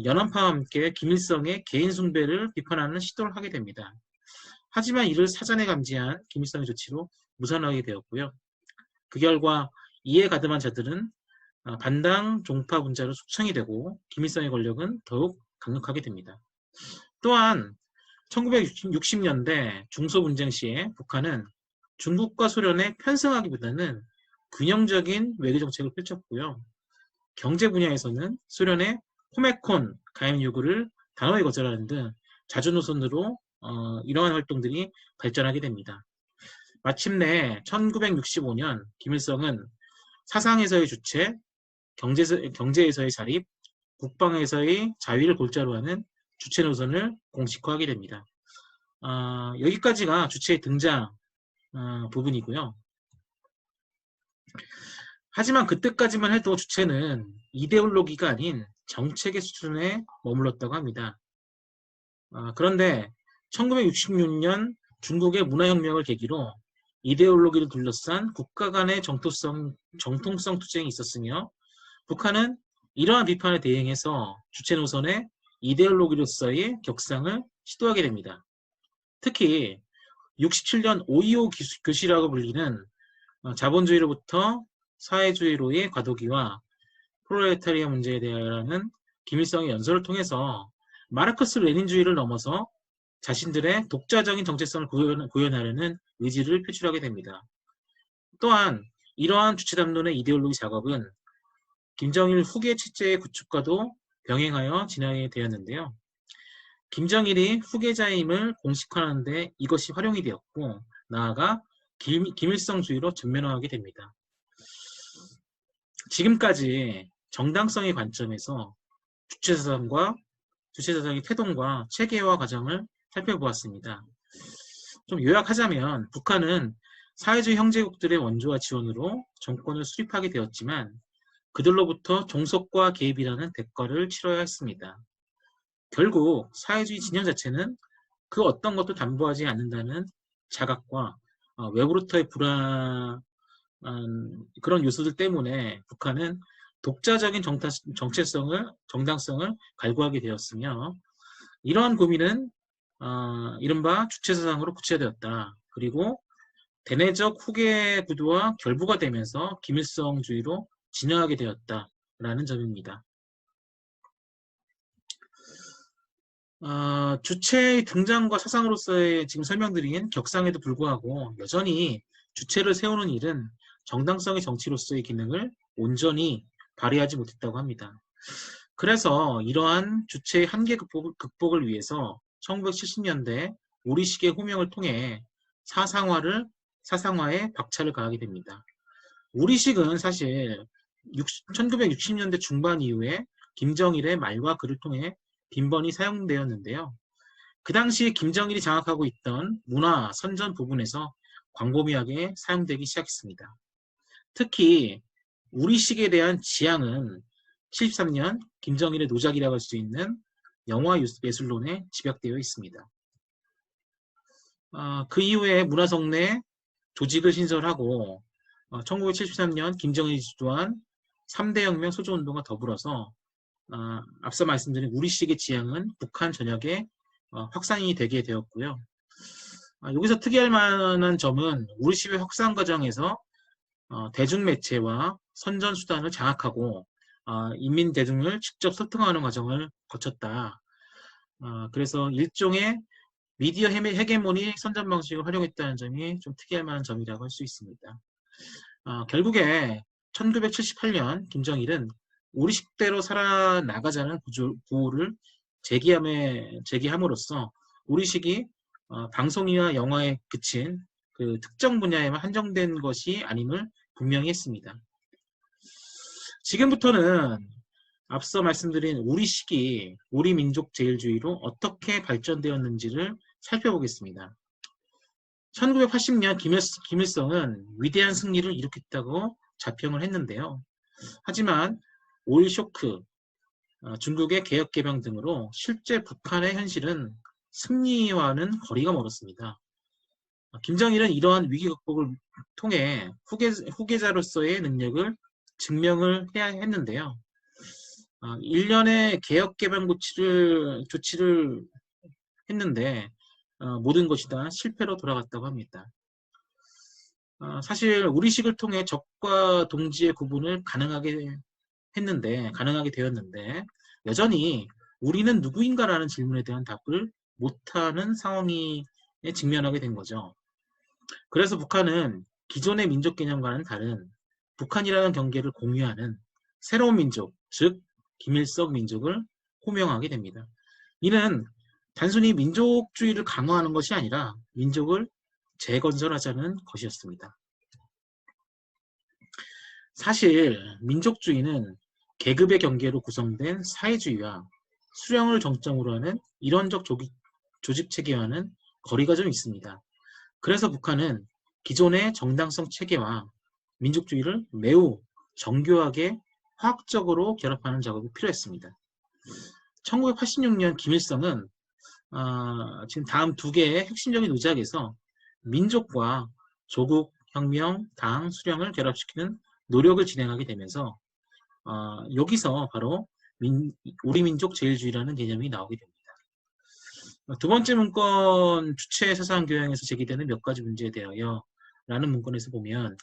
연합파와 함께 김일성의 개인 숭배를 비판하는 시도를 하게 됩니다. 하지만 이를 사전에 감지한 김일성의 조치로 무산하게 되었고요. 그 결과 이에 가담한 자들은 반당 종파 분자로 숙청이 되고 김일성의 권력은 더욱 강력하게 됩니다. 또한 1960년대 중소분쟁 시에 북한은 중국과 소련에 편승하기보다는 균형적인 외교 정책을 펼쳤고요. 경제 분야에서는 소련의 포메콘 가입 요구를 단호히 거절하는 등 자주 노선으로 이러한 활동들이 발전하게 됩니다. 마침내 1965년 김일성은 사상에서의 주체, 경제에서의 자립, 국방에서의 자위를 골자로 하는 주체 노선을 공식화하게 됩니다. 여기까지가 주체의 등장 부분이고요. 하지만 그때까지만 해도 주체는 이데올로기가 아닌 정책의 수준에 머물렀다고 합니다. 그런데 1966년 중국의 문화혁명을 계기로 이데올로기를 둘러싼 국가 간의 정통성 투쟁이 있었으며, 북한은 이러한 비판에 대응해서 주체 노선의 이데올로기로서의 격상을 시도하게 됩니다. 특히 67년 5.25 교시라고 불리는 자본주의로부터 사회주의로의 과도기와 프롤레타리아 문제에 대한 김일성의 연설을 통해서 마르크스 레닌주의를 넘어서 자신들의 독자적인 정체성을 구현하려는 의지를 표출하게 됩니다. 또한 이러한 주체담론의 이데올로기 작업은 김정일 후계 체제의 구축과도 병행하여 진행이 되었는데요. 김정일이 후계자임을 공식화하는 데 이것이 활용이 되었고, 나아가 김일성주의로 전면화하게 됩니다. 지금까지 정당성의 관점에서 주체사상의 태동과 체계화 과정을 살펴보았습니다. 좀 요약하자면 북한은 사회주의 형제국들의 원조와 지원으로 정권을 수립하게 되었지만 그들로부터 종속과 개입이라는 대가를 치러야 했습니다. 결국 사회주의 진영 자체는 그 어떤 것도 담보하지 않는다는 자각과 외부로부터의 불안한 그런 요소들 때문에 북한은 독자적인 정당성을 갈구하게 되었으며, 이러한 고민은 이른바 주체사상으로 구체되었다. 그리고 대내적 후계 구도와 결부가 되면서 김일성주의로 진화하게 되었다라는 점입니다. 주체의 등장과 사상으로서의 지금 설명드린 격상에도 불구하고 여전히 주체를 세우는 일은 정당성의 정치로서의 기능을 온전히 발휘하지 못했다고 합니다. 그래서 이러한 주체의 한계 극복을 위해서 1970년대 우리식의 호명을 통해 사상화에 박차를 가하게 됩니다. 우리식은 사실 1960년대 중반 이후에 김정일의 말과 글을 통해 빈번히 사용되었는데요. 그 당시 김정일이 장악하고 있던 문화, 선전 부분에서 광범위하게 사용되기 시작했습니다. 특히 우리식에 대한 지향은 73년 김정일의 노작이라고 할 수 있는 영화 예술론에 집약되어 있습니다. 그 이후에 문화성내 조직을 신설하고 1973년 김정일이 주도한 3대 혁명 소조운동과 더불어서 앞서 말씀드린 우리식의 지향은 북한 전역에 확산이 되게 되었고요. 여기서 특이할 만한 점은 우리식의 확산 과정에서 대중매체와 선전수단을 장악하고 인민 대중을 직접 설득하는 과정을 거쳤다. 그래서 일종의 미디어 헤게모니 선전 방식을 활용했다는 점이 좀 특이할 만한 점이라고 할 수 있습니다. 결국에 1978년 김정일은 우리식대로 살아나가자는 구호를 제기함으로써 우리식이 방송이나 영화에 그친 그 특정 분야에만 한정된 것이 아님을 분명히 했습니다. 지금부터는 앞서 말씀드린 우리식이 우리 민족 제일주의로 어떻게 발전되었는지를 살펴보겠습니다. 1980년 김일성은 위대한 승리를 일으켰다고 자평을 했는데요. 하지만 오일 쇼크, 중국의 개혁 개방 등으로 실제 북한의 현실은 승리와는 거리가 멀었습니다. 김정일은 이러한 위기 극복을 통해 후계자로서의 능력을 증명을 해야 했는데요. 일련의 개혁 개방 조치를 했는데 모든 것이 다 실패로 돌아갔다고 합니다. 사실 우리식을 통해 적과 동지의 구분을 가능하게 되었는데 여전히 우리는 누구인가라는 질문에 대한 답을 못하는 상황에 직면하게 된 거죠. 그래서 북한은 기존의 민족 개념과는 다른 북한이라는 경계를 공유하는 새로운 민족, 즉 김일성 민족을 호명하게 됩니다. 이는 단순히 민족주의를 강화하는 것이 아니라 민족을 재건설하자는 것이었습니다. 사실 민족주의는 계급의 경계로 구성된 사회주의와 수령을 정점으로 하는 이론적 조직 체계와는 거리가 좀 있습니다. 그래서 북한은 기존의 정당성 체계와 민족주의를 매우 정교하게 화학적으로 결합하는 작업이 필요했습니다. 1986년 김일성은 지금 다음 두 개의 핵심적인 의작에서 민족과 조국, 혁명, 당, 수령을 결합시키는 노력을 진행하게 되면서 여기서 바로 우리 민족 제일주의라는 개념이 나오게 됩니다. 두 번째 문건 주체 사상 교양에서 제기되는 몇 가지 문제에 대하여 라는 문건에서 보면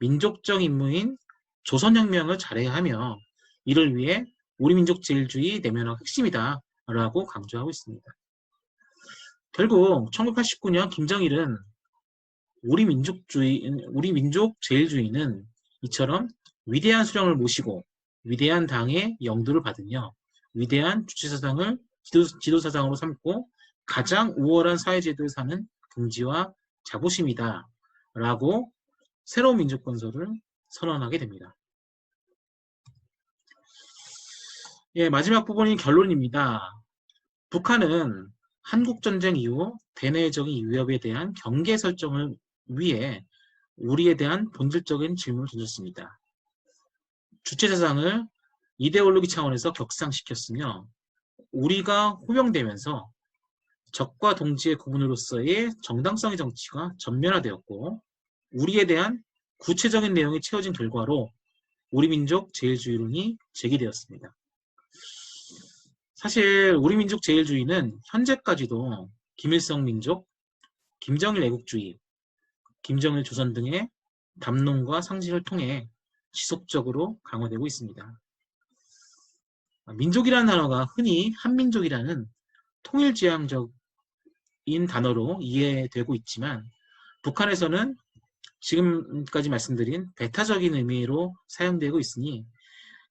민족적 임무인 조선혁명을 잘해야 하며 이를 위해 우리 민족 제일주의 내면화가 핵심이다 라고 강조하고 있습니다. 결국 1989년 김정일은 우리 민족 제일주의는 이처럼 위대한 수령을 모시고 위대한 당의 영도를 받으며 위대한 주체사상을 지도사상으로 삼고 가장 우월한 사회제도에 사는 긍지와 자부심이다 라고 새로운 민족 건설을 선언하게 됩니다. 예, 마지막 부분이 결론입니다. 북한은 한국전쟁 이후 대내적인 위협에 대한 경계 설정을 위해 우리에 대한 본질적인 질문을 던졌습니다. 주체사상을 이데올로기 차원에서 격상시켰으며 우리가 호명되면서 적과 동지의 구분으로서의 정당성의 정치가 전면화되었고 우리에 대한 구체적인 내용이 채워진 결과로 우리 민족 제일주의론이 제기되었습니다. 사실 우리 민족 제일주의는 현재까지도 김일성 민족, 김정일 애국주의, 김정일 조선 등의 담론과 상식을 통해 지속적으로 강화되고 있습니다. 민족이라는 단어가 흔히 한민족이라는 통일지향적인 단어로 이해되고 있지만 북한에서는 지금까지 말씀드린 배타적인 의미로 사용되고 있으니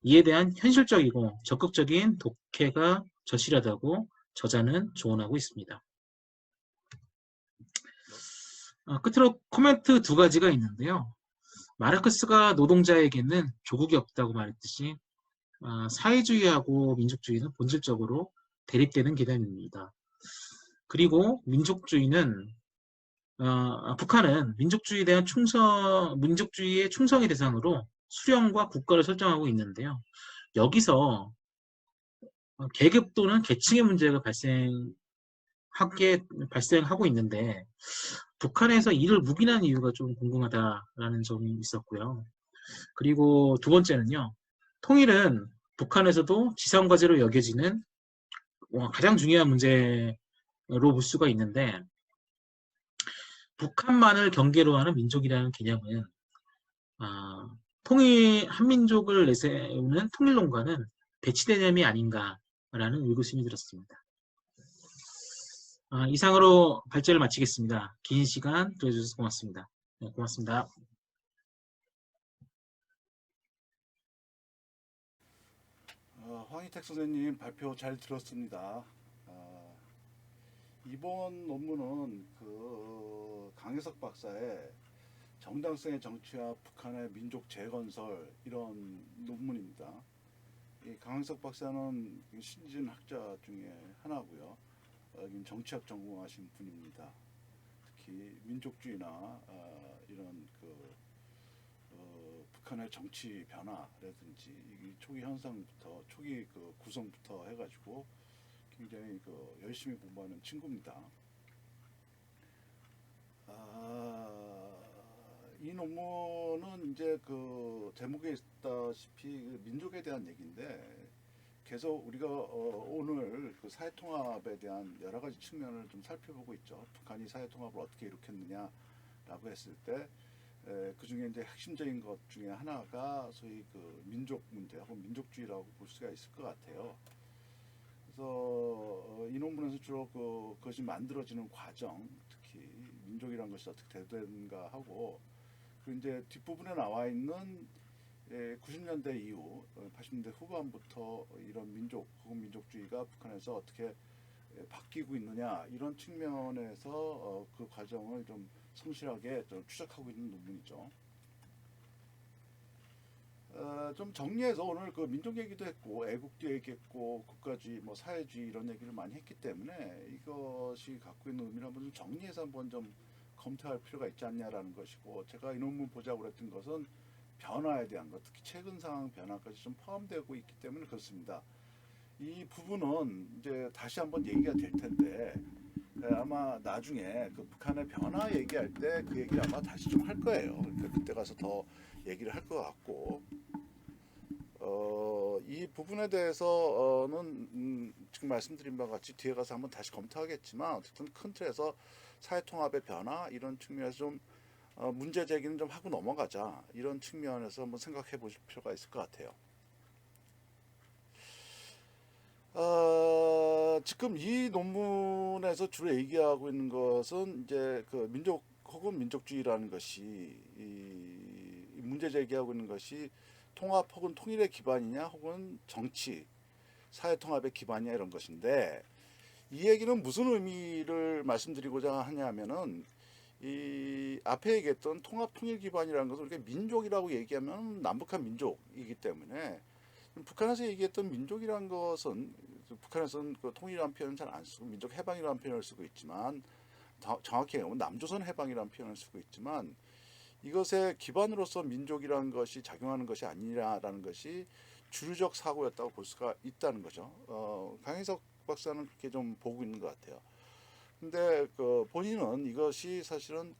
이에 대한 현실적이고 적극적인 독해가 절실하다고 저자는 조언하고 있습니다. 끝으로 코멘트 두 가지가 있는데요. 마르크스가 노동자에게는 조국이 없다고 말했듯이 사회주의하고 민족주의는 본질적으로 대립되는 개념입니다. 그리고 북한은 민족주의의 충성의 대상으로 수령과 국가를 설정하고 있는데요. 여기서 계급 또는 계층의 문제가 발생하고 있는데 북한에서 이를 묵인한 이유가 좀 궁금하다라는 점이 있었고요. 그리고 두 번째는요. 통일은 북한에서도 지상과제로 여겨지는 가장 중요한 문제로 볼 수가 있는데 북한만을 경계로 하는 민족이라는 개념은 한민족을 내세우는 통일론과는 배치개념이 아닌가라는 의구심이 들었습니다. 이상으로 발제를 마치겠습니다. 긴 시간 들어주셔서 고맙습니다. 네, 고맙습니다. 황희택 선생님 발표 잘 들었습니다. 이번 논문은 강혜석 박사의 정당성의 정치와 북한의 민족 재건설 이런 논문입니다. 이 강혜석 박사는 신진 학자 중에 하나고요. 정치학 전공하신 분입니다. 특히 민족주의나 이런 북한의 정치 변화라든지 이 초기 현상부터 초기 그 구성부터 해가지고 굉장히 그 열심히 공부하는 친구입니다. 이 논문은 이제 그 제목에 있다시피 그 민족에 대한 얘기인데 계속 우리가 오늘 그 사회통합에 대한 여러 가지 측면을 좀 살펴보고 있죠. 북한이 사회통합을 어떻게 일으켰느냐라고 했을 때 그 중에 이제 핵심적인 것 중에 하나가 소위 그 민족 문제 혹은 민족주의라고 볼 수가 있을 것 같아요. 그래서 이 논문에서 주로 그것이 만들어지는 과정, 특히 민족이라는 것이 어떻게 되는가 하고, 그리고 이제 뒷부분에 나와 있는 90년대 이후 80년대 후반부터 이런 민족 혹은 민족주의가 북한에서 어떻게 바뀌고 있느냐 이런 측면에서 그 과정을 좀 성실하게 좀 추적하고 있는 논문이죠. 좀 정리해서 오늘 그 민족 얘기도 했고 애국도 얘기했고 국가주의, 뭐 사회주의 이런 얘기를 많이 했기 때문에 이것이 갖고 있는 의미를 한번 좀 정리해서 한번 좀 검토할 필요가 있지 않냐라는 것이고, 제가 이 논문 보자고 그랬던 것은 변화에 대한 것, 특히 최근 상황 변화까지 좀 포함되고 있기 때문에 그렇습니다. 이 부분은 이제 다시 한번 얘기가 될 텐데 아마 나중에 그 북한의 변화 얘기할 때 그 얘기를 아마 다시 좀 할 거예요. 그러니까 그때 가서 더 얘기를 할 것 같고, 이 부분에 대해서는 지금 말씀드린 바와 같이 뒤에 가서 한번 다시 검토하겠지만 어쨌든 큰 틀에서 사회통합의 변화 이런 측면에서 좀 문제 제기는 좀 하고 넘어가자 이런 측면에서 한번 생각해 보실 필요가 있을 것 같아요. 지금 이 논문에서 주로 얘기하고 있는 것은 이제 그 민족 혹은 민족주의라는 것이 이 문제 제기하고 있는 것이 통합 혹은 통일의 기반이냐 혹은 정치 사회 통합의 기반이냐 이런 것인데, 이 얘기는 무슨 의미를 말씀드리고자 하냐면은 이 앞에 얘기했던 통합 통일 기반이라는 것은 우리가 민족이라고 얘기하면 남북한 민족이기 때문에 북한에서 얘기했던 민족이란 것은 북한에서는 그 통일이라는 표현을 잘 안 쓰고 민족 해방이라는 표현을 쓰고 있지만, 정확히 얘기하면 남조선 해방이라는 표현을 쓰고 있지만 이것의 기반으로서 민족이라는 것이 작용하는 것이 아니라는 것이 주류적 사고였다고 볼 수가 있다는 거죠. 강희석 박사는 그렇게 좀 보고 있는 것 같아요. 근데 그 본인은 이것이 사실은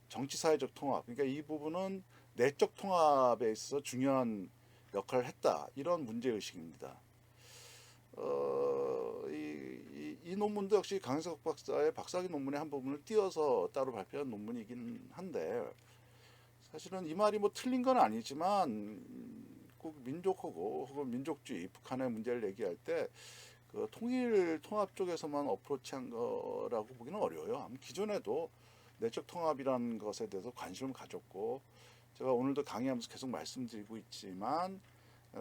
정치사회적 통합, 그러니까 이 부분은 내적 통합에 있어서 중요한 역할을 했다 이런 문제의식입니다. 이 논문도 역시 강희석 박사의 박사학위 논문의 한 부분을 띄어서 따로 발표한 논문이긴 한데, 사실은 이 말이 뭐 틀린 건 아니지만 꼭 민족하고 혹은 민족주의 북한의 문제를 얘기할 때 그 통일 통합 쪽에서만 어프로치한 거라고 보기는 어려워요. 기존에도 내적 통합이라는 것에 대해서 관심을 가졌고, 제가 오늘도 강의하면서 계속 말씀드리고 있지만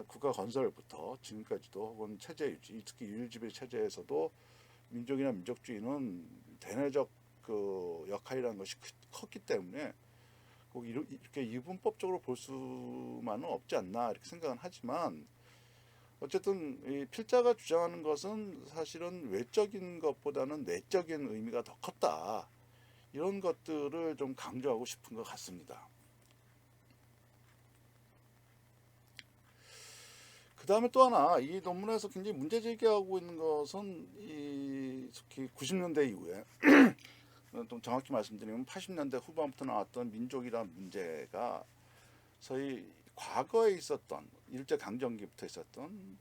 국가 건설부터 지금까지도 혹은 체제 유지, 특히 유일지배 체제에서도 민족이나 민족주의는 대내적 그 역할이라는 것이 컸기 때문에 꼭 이렇게 이분법적으로 볼 수만은 없지 않나 이렇게 생각은 하지만, 어쨌든 이 필자가 주장하는 것은 사실은 외적인 것보다는 내적인 의미가 더 컸다 이런 것들을 좀 강조하고 싶은 것 같습니다. 그 다음에 또 하나 이 논문에서 굉장히 문제 제기하고 있는 것은 이 특히 90년대 이후에 좀 정확히 말씀드리면 80년대 후반부터 나왔던 민족이라는 문제가 소위 과거에 있었던 일제강점기부터 있었던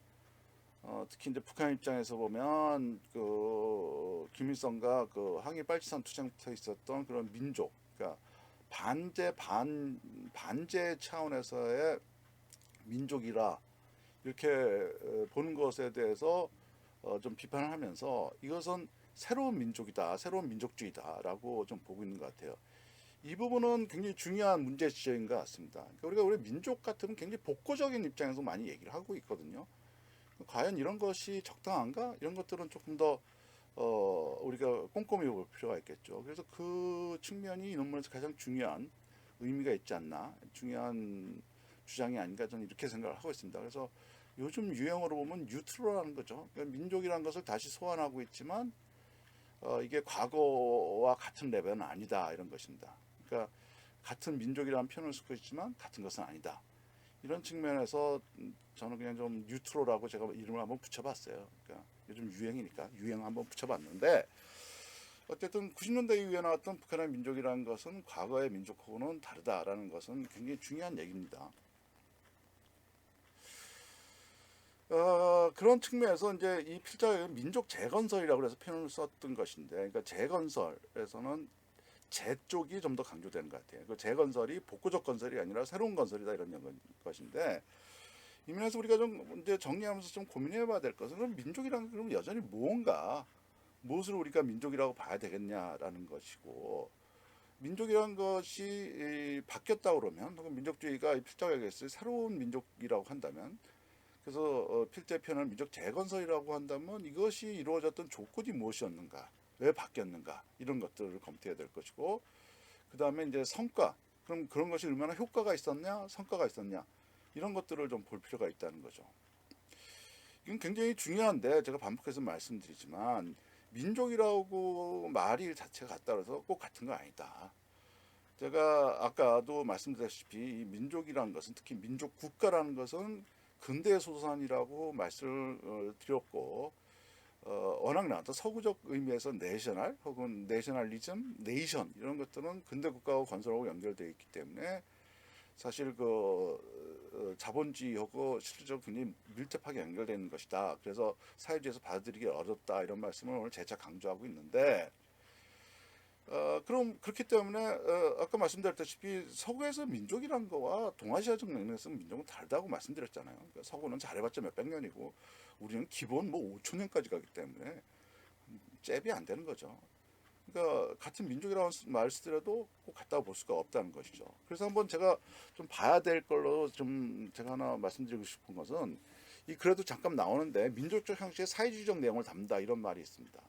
특히 이제 북한 입장에서 보면 그 김일성과 그 항일 빨치산 투쟁부터 있었던 그런 민족, 그러니까 반제 차원에서의 민족이라 이렇게 보는 것에 대해서 좀 비판을 하면서 이것은 새로운 민족이다, 새로운 민족주의다라고 좀 보고 있는 것 같아요. 이 부분은 굉장히 중요한 문제 지적인 것 같습니다. 그러니까 우리 민족 같으면 굉장히 복고적인 입장에서 많이 얘기를 하고 있거든요. 과연 이런 것이 적당한가? 이런 것들은 조금 더 우리가 꼼꼼히 볼 필요가 있겠죠. 그래서 그 측면이 이 논문에서 가장 중요한 의미가 있지 않나, 중요한 주장이 아닌가 저는 이렇게 생각을 하고 있습니다. 그래서 요즘 유행어로 보면 뉴트럴라는 거죠. 그러니까 민족이라는 것을 다시 소환하고 있지만 이게 과거와 같은 레벨은 아니다 이런 것입니다. 그러니까 같은 민족이라는 표현을 쓰고 있지만 같은 것은 아니다. 이런 측면에서 저는 그냥 좀 뉴트로라고 제가 이름을 한번 붙여봤어요. 그러니까 요즘 유행이니까 유행 한번 붙여봤는데 어쨌든 90년대 이후에 나왔던 북한의 민족이라는 것은 과거의 민족하고는 다르다라는 것은 굉장히 중요한 얘기입니다. 그런 측면에서 이제 이 필자의 민족 재건설이라고 해서 표현을 썼던 것인데, 그러니까 재건설에서는 재 쪽이 좀 더 강조되는 것 같아요. 그 재건설이 복구적 건설이 아니라 새로운 건설이다 이런 것인데, 이 면에서 우리가 좀 이제 정리하면서 좀 고민해봐야 될 것은 그럼 민족이란 그럼 여전히 무엇인가, 무엇을 우리가 민족이라고 봐야 되겠냐라는 것이고, 민족이란 것이 바뀌었다 그러면, 민족주의가 필자가 얘기했어요. 새로운 민족이라고 한다면. 그래서 필제 표현을 민족 재건설이라고 한다면 이것이 이루어졌던 조건이 무엇이었는가, 왜 바뀌었는가 이런 것들을 검토해야 될 것이고, 그 다음에 이제 성과, 그럼 그런 것이 얼마나 효과가 있었냐, 성과가 있었냐 이런 것들을 좀 볼 필요가 있다는 거죠. 이건 굉장히 중요한데 제가 반복해서 말씀드리지만 민족이라고 말이 자체가 같다 그래서 꼭 같은 거 아니다. 제가 아까도 말씀드렸다시피 이 민족이라는 것은 특히 민족 국가라는 것은 근대 소산이라고 말씀을 드렸고 워낙 나왔던 서구적 의미에서 내셔널 혹은 내셔널리즘, 네이션 이런 것들은 근대 국가와 건설하고 연결되어 있기 때문에 사실 자본주의하고 실질적으로 굉장히 밀접하게 연결되는 것이다. 그래서 사회주의에서 받아들이기 어렵다 이런 말씀을 오늘 재차 강조하고 있는데 그럼 그렇기 때문에 아까 말씀드렸다시피 서구에서 민족이란 거와 동아시아적 맥락에서 민족은 다르다고 말씀드렸잖아요. 그러니까 서구는 잘해봤자 몇백 년이고 우리는 기본 뭐 5천 년까지 가기 때문에 잽이 안 되는 거죠. 그러니까 같은 민족이라고 말 쓰더라도 꼭 같다고 볼 수가 없다는 것이죠. 그래서 한번 제가 좀 봐야 될 걸로 좀 제가 하나 말씀드리고 싶은 것은 이 그래도 잠깐 나오는데 민족적 형식의 사회주의적 내용을 담는다 이런 말이 있습니다.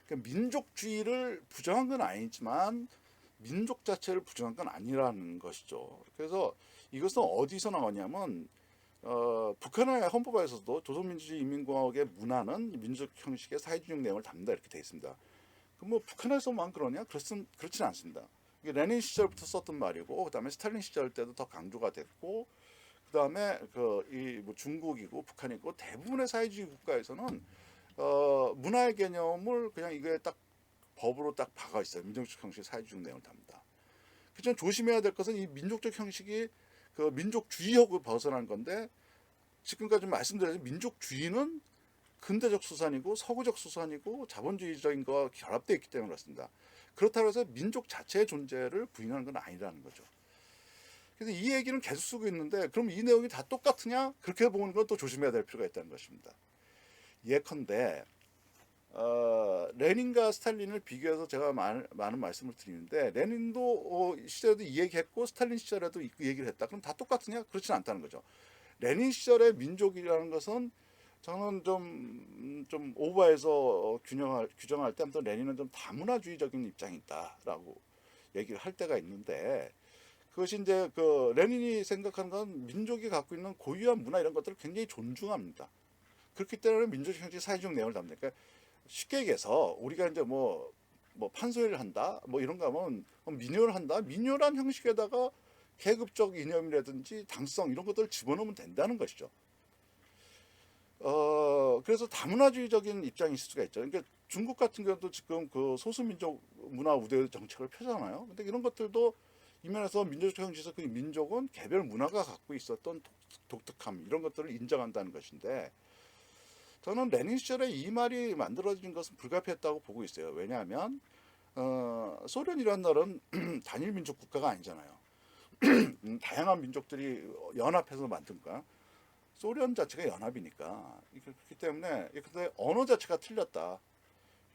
그러니까 민족주의를 부정한 건 아니지만 민족 자체를 부정한 건 아니라는 것이죠. 그래서 이것은 어디서 나오냐면 북한의 헌법에서도 조선민주주의 인민공화국의 문화는 민족 형식의 사회주의적 내용을 담는다 이렇게 되어 있습니다. 그럼 뭐 북한에서만 그러냐? 그렇진 않습니다. 이게 레닌 시절부터 썼던 말이고, 그 다음에 스탈린 시절 때도 더 강조가 됐고, 그 다음에 뭐 중국이고 북한이고 대부분의 사회주의 국가에서는 문화의 개념을 그냥 이거에 딱 법으로 딱 박아 있어요. 민족적 형식 사회주의 내용을 담다. 그렇지만 조심해야 될 것은 이 민족적 형식이 민족주의하고 벗어난 건데 지금까지 말씀드린 민족주의는 근대적 수산이고 서구적 수산이고 자본주의적인 거와 결합되어 있기 때문에 그렇습니다. 그렇다고 해서 민족 자체의 존재를 부인하는 건 아니라는 거죠. 그래서 이 얘기는 계속 쓰고 있는데 그럼 이 내용이 다 똑같으냐? 그렇게 보는 건 또 조심해야 될 필요가 있다는 것입니다. 예컨대 레닌과 스탈린을 비교해서 제가 많은 말씀을 드리는데 레닌도 시절에도 이 얘기했고 스탈린 시절에도 이 얘기를 했다. 그럼 다 똑같으냐? 그렇지는 않다는 거죠. 레닌 시절의 민족이라는 것은 저는 좀 오버해서 규정할 때 아무튼 레닌은 좀 다문화주의적인 입장이 있다라고 얘기를 할 때가 있는데 그것이 이제 레닌이 생각하는 건 민족이 갖고 있는 고유한 문화 이런 것들을 굉장히 존중합니다. 그렇기 때문에 민족적 형식 사회적 내용을 담는 그러니까 쉽게 얘기해서 우리가 이제 뭐 판소리를 한다 뭐 이런 거 하면 민요를 한다 민요란 형식에다가 계급적 이념이라든지 당성 이런 것들을 집어넣으면 된다는 것이죠. 그래서 다문화주의적인 입장이 있을 수가 있죠. 그러니까 중국 같은 경우도 지금 소수민족 문화 우대 정책을 펴잖아요. 근데 이런 것들도 이면에서 민족적 형식에서 그 민족은 개별 문화가 갖고 있었던 독특함 이런 것들을 인정한다는 것인데 저는 레닌 시절에 이 말이 만들어진 것은 불가피했다고 보고 있어요. 왜냐하면 소련이라는 나라는 단일 민족 국가가 아니잖아요. 다양한 민족들이 연합해서 만든 거야. 소련 자체가 연합이니까 그렇기 때문에 근데 언어 자체가 틀렸다.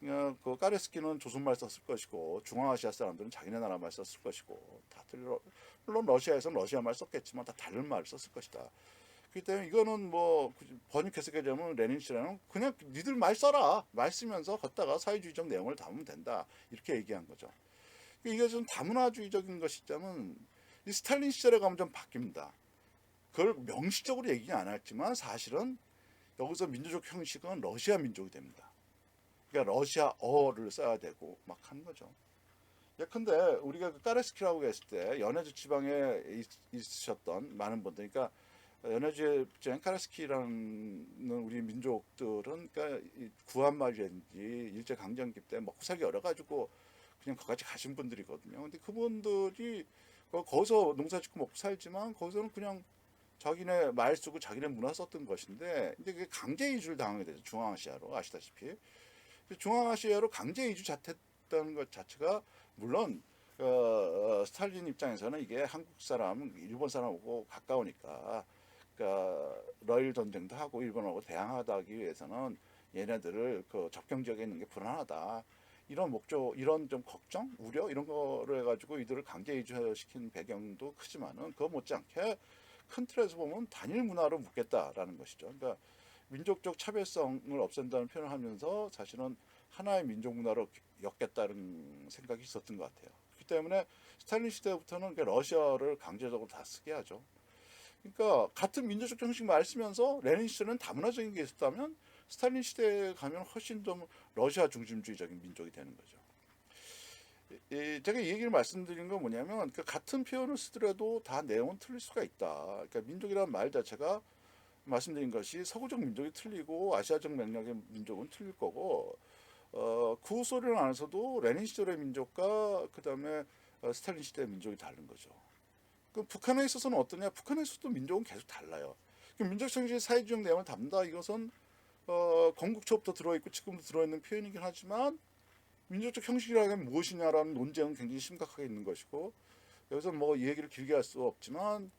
그냥 까레스키는 조선말 썼을 것이고 중앙아시아 사람들은 자기네 나라 말 썼을 것이고 다 틀려. 물론 러시아에서는 러시아 말 썼겠지만 다 다른 말을 썼을 것이다. 그렇기 때문에 이거는 뭐 번역해서 얘기하면 레닌 시절에는 그냥 니들 말 써라. 말 쓰면서 걷다가 사회주의적 내용을 담으면 된다. 이렇게 얘기한 거죠. 이게 좀 다문화주의적인 것이자면 이 스탈린 시절에 가면 좀 바뀝니다. 그걸 명시적으로 얘기 안 했지만 사실은 여기서 민족적 형식은 러시아 민족이 됩니다. 그러니까 러시아어를 써야 되고 막 하는 거죠. 예컨대 우리가 그 까레스키라고 했을 때 연해주 지방에 있으셨던 많은 분들, 그러니까 연해주 지방 까레스키라는 우리 민족들은 그러니까 이 구한말이라든지 일제 강점기 때 먹고 살기 어려가지고 그냥 거기까지 가신 분들이거든요. 근데 그분들이 거기서 농사짓고 먹고 살지만 거기서는 그냥 자기네 말 쓰고 자기네 문화 썼던 것인데 이제 그게 강제 이주를 당하게 되죠. 중앙아시아로 아시다시피 중앙아시아로 강제 이주 자택했다는 것 자체가 물론 스탈린 입장에서는 이게 한국 사람, 일본 사람하고 가까우니까 그러니까 러일 전쟁도 하고 일본하고 대항하기 위해서는 얘네들을 그 접경 지역에 있는 게 불안하다. 이런 목적, 이런 좀 걱정, 우려 이런 거를 해가지고 이들을 강제 이주시킨 배경도 크지만은 그거 못지않게 큰 틀에서 보면 단일 문화로 묶겠다라는 것이죠. 그러니까 민족적 차별성을 없앤다는 표현을 하면서 사실은 하나의 민족 문화로 엮겠다는 생각이 있었던 것 같아요. 그렇기 때문에 스탈린 시대부터는 러시아를 강제적으로 다 쓰게 하죠. 그러니까 같은 민족적 정식 말 쓰면서 레닌 시대는 다문화적인 게 있었다면 스탈린 시대에 가면 훨씬 좀 러시아 중심주의적인 민족이 되는 거죠. 제가 이 얘기를 말씀드린 건 뭐냐면 그러니까 같은 표현을 쓰더라도 다 내용은 틀릴 수가 있다. 그러니까 민족이라는 말 자체가 말씀드린 것이 서구적 민족이 틀리고 아시아적 맥락의 민족은 틀릴 거고 구소련 안에서도 레닌 시절의 민족과 그다음에 스탈린 시대의 민족이 다른 거죠. 그 북한에 있어서는 어떠냐? 북한에 있어서도 민족은 계속 달라요. 민족 정신의 사회주의 내용을 담다 이것은 건국초부터 들어있고 지금도 들어있는 표현이긴 하지만 민족적 형식이라는 게 무엇이냐라는 논쟁은 굉장히 심각하게 있는 것이고 여기서 뭐 이 얘기를 길게 할 수 없지만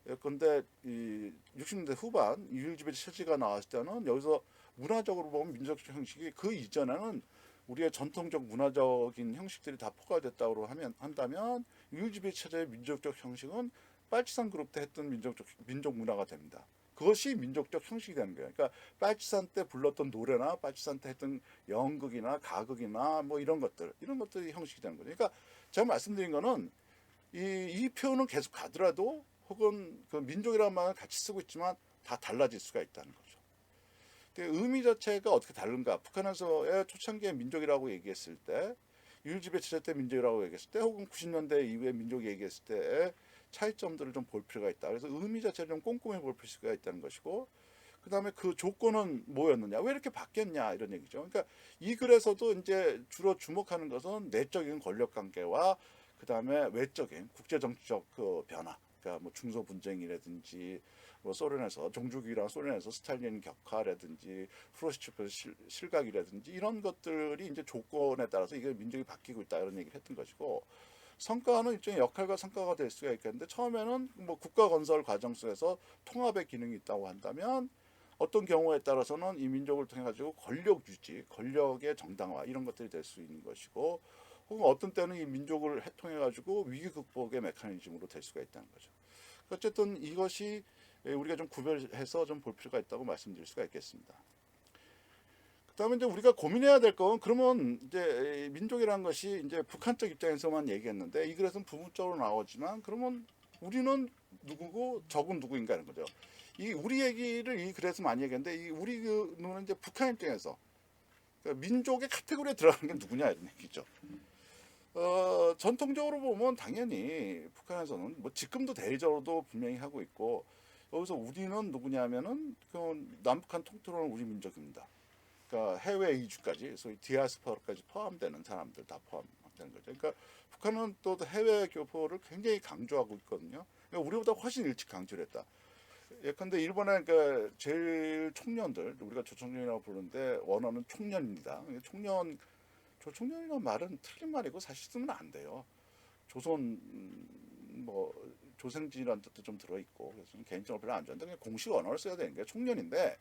예컨대 이 60년대 후반 이율집의 체제가 나왔을 때는 여기서 문화적으로 보면 민족적 형식이 그 이전에는 우리의 전통적 문화적인 형식들이 다 포괄됐다고 한다면 이율집의 체제의 민족적 형식은 빨치산 그룹 때 했던 민족 문화가 됩니다. 그것이 민족적 형식이 되는 거예요. 그러니까 빨치산 때 불렀던 노래나 빨치산 때 했던 연극이나 가극이나 뭐 이런 것들이 형식이 되는 거죠. 그러니까 제가 말씀드린 거는 이 표현은 계속 가더라도 혹은 그 민족이라는 말을 같이 쓰고 있지만 다 달라질 수가 있다는 거죠. 의미 자체가 어떻게 다른가? 북한에서의 초창기의 민족이라고 얘기했을 때, 유일지배 체제 때 민족이라고 얘기했을 때, 혹은 90년대 이후에 민족이 얘기했을 때의 차이점들을 좀 볼 필요가 있다. 그래서 의미 자체를 좀 꼼꼼히 볼 필요가 있다는 것이고, 그 다음에 그 조건은 뭐였느냐? 왜 이렇게 바뀌었냐? 이런 얘기죠. 그러니까 이 글에서도 이제 주로 주목하는 것은 내적인 권력 관계와 그 다음에 외적인 국제정치적 그 변화. 그러니까 뭐 중소 분쟁이라든지 뭐 소련에서 종주국이랑 소련에서 스탈린 격화라든지 프로시초프 실각이라든지 이런 것들이 이제 조건에 따라서 이게 민족이 바뀌고 있다 이런 얘기를 했던 것이고 성과는 일종의 역할과 성과가 될 수가 있겠는데 처음에는 뭐 국가 건설 과정 속에서 통합의 기능이 있다고 한다면 어떤 경우에 따라서는 이 민족을 통해 가지고 권력 유지, 권력의 정당화 이런 것들이 될 수 있는 것이고 혹은 어떤 때는 이 민족을 통해 가지고 위기 극복의 메커니즘으로 될 수가 있다는 거죠. 어쨌든 이것이 우리가 좀 구별해서 좀 볼 필요가 있다고 말씀드릴 수가 있겠습니다. 그다음에 이제 우리가 고민해야 될 건 그러면 이제 민족이라는 것이 이제 북한적 입장에서만 얘기했는데 이 글에서는 부분적으로 나오지만 그러면 우리는 누구고 적은 누구인가 하는 거죠. 이 우리 얘기를 이 글에서 많이 얘기했는데 이 우리는 이제 북한 입장에서 그러니까 민족의 카테고리에 들어가는 게 누구냐 이런 얘기죠. 전통적으로 보면 당연히 북한에서는 뭐 지금도 대리적으로도 분명히 하고 있고 여기서 우리는 누구냐면은 그 남북한 통틀어는 우리 민족입니다. 그러니까 해외 이주까지 소위 디아스포라까지 포함되는 사람들 다 포함되는 거죠. 그러니까 북한은 또 해외 교포를 굉장히 강조하고 있거든요. 그러니까 우리보다 훨씬 일찍 강조를 했다. 예컨대 일본의 그러니까 제일 청년들 우리가 조청년이라고 부르는데 원어는 총년입니다. 조총년이라는 말은 틀린 말이고 사실 쓰면 안 돼요. 조선 뭐 조생진이라는 뜻도 좀 들어있고 그래서 개인적으로 별로 안 좋아하는데 그냥 공식 언어를 써야 되는 게 총년인데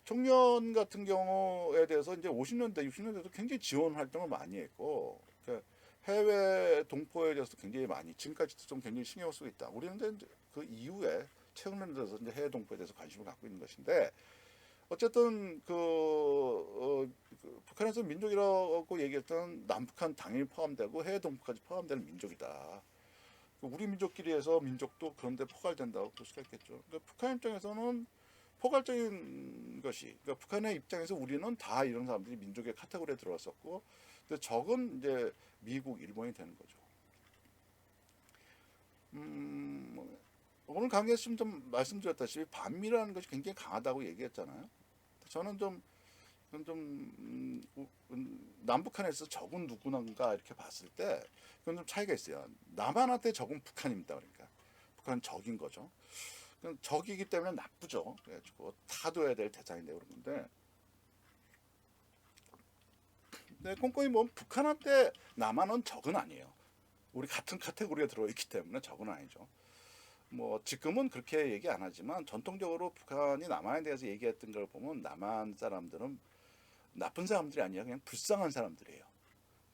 청년 같은 경우에 대해서 이제 50년대, 60년대도 굉장히 지원 활동을 많이 했고, 그러니까 해외 동포에 대해서 굉장히 많이, 지금까지도 좀 굉장히 신경을 쓰고 있다. 우리는 이제 그 이후에 최근에 들어서 이제 해외 동포에 대해서 관심을 갖고 있는 것인데, 어쨌든 그 북한에서 민족이라고 얘기했던 남북한 당연히 포함되고 해외 동포까지 포함되는 민족이다. 우리 민족끼리 해서 민족도 그런데 포괄된다고 볼 수가 있겠죠. 그러니까 북한 입장에서는 포괄적인 것이 그러니까 북한의 입장에서 우리는 다 이런 사람들이 민족의 카테고리에 들어왔었고 근데 적은 이제 미국, 일본이 되는 거죠. 오늘 강의에서 좀 말씀드렸다시피 반미라는 것이 굉장히 강하다고 얘기했잖아요. 저는 남북한에서 적은 누구인가 이렇게 봤을 때 그건 좀 차이가 있어요. 남한한테 적은 북한입니다. 그러니까 북한은 적인 거죠. 적이기 때문에 나쁘죠. 그래가지고 타도해야 될 대상인데 그런 건데. 근데 꼼꼼히 보면 북한한테 남한은 적은 아니에요. 우리 같은 카테고리에 들어있기 때문에 적은 아니죠. 뭐 지금은 그렇게 얘기 안 하지만 전통적으로 북한이 남한에 대해서 얘기했던 걸 보면 남한 사람들은 나쁜 사람들이 아니라 그냥 불쌍한 사람들이에요.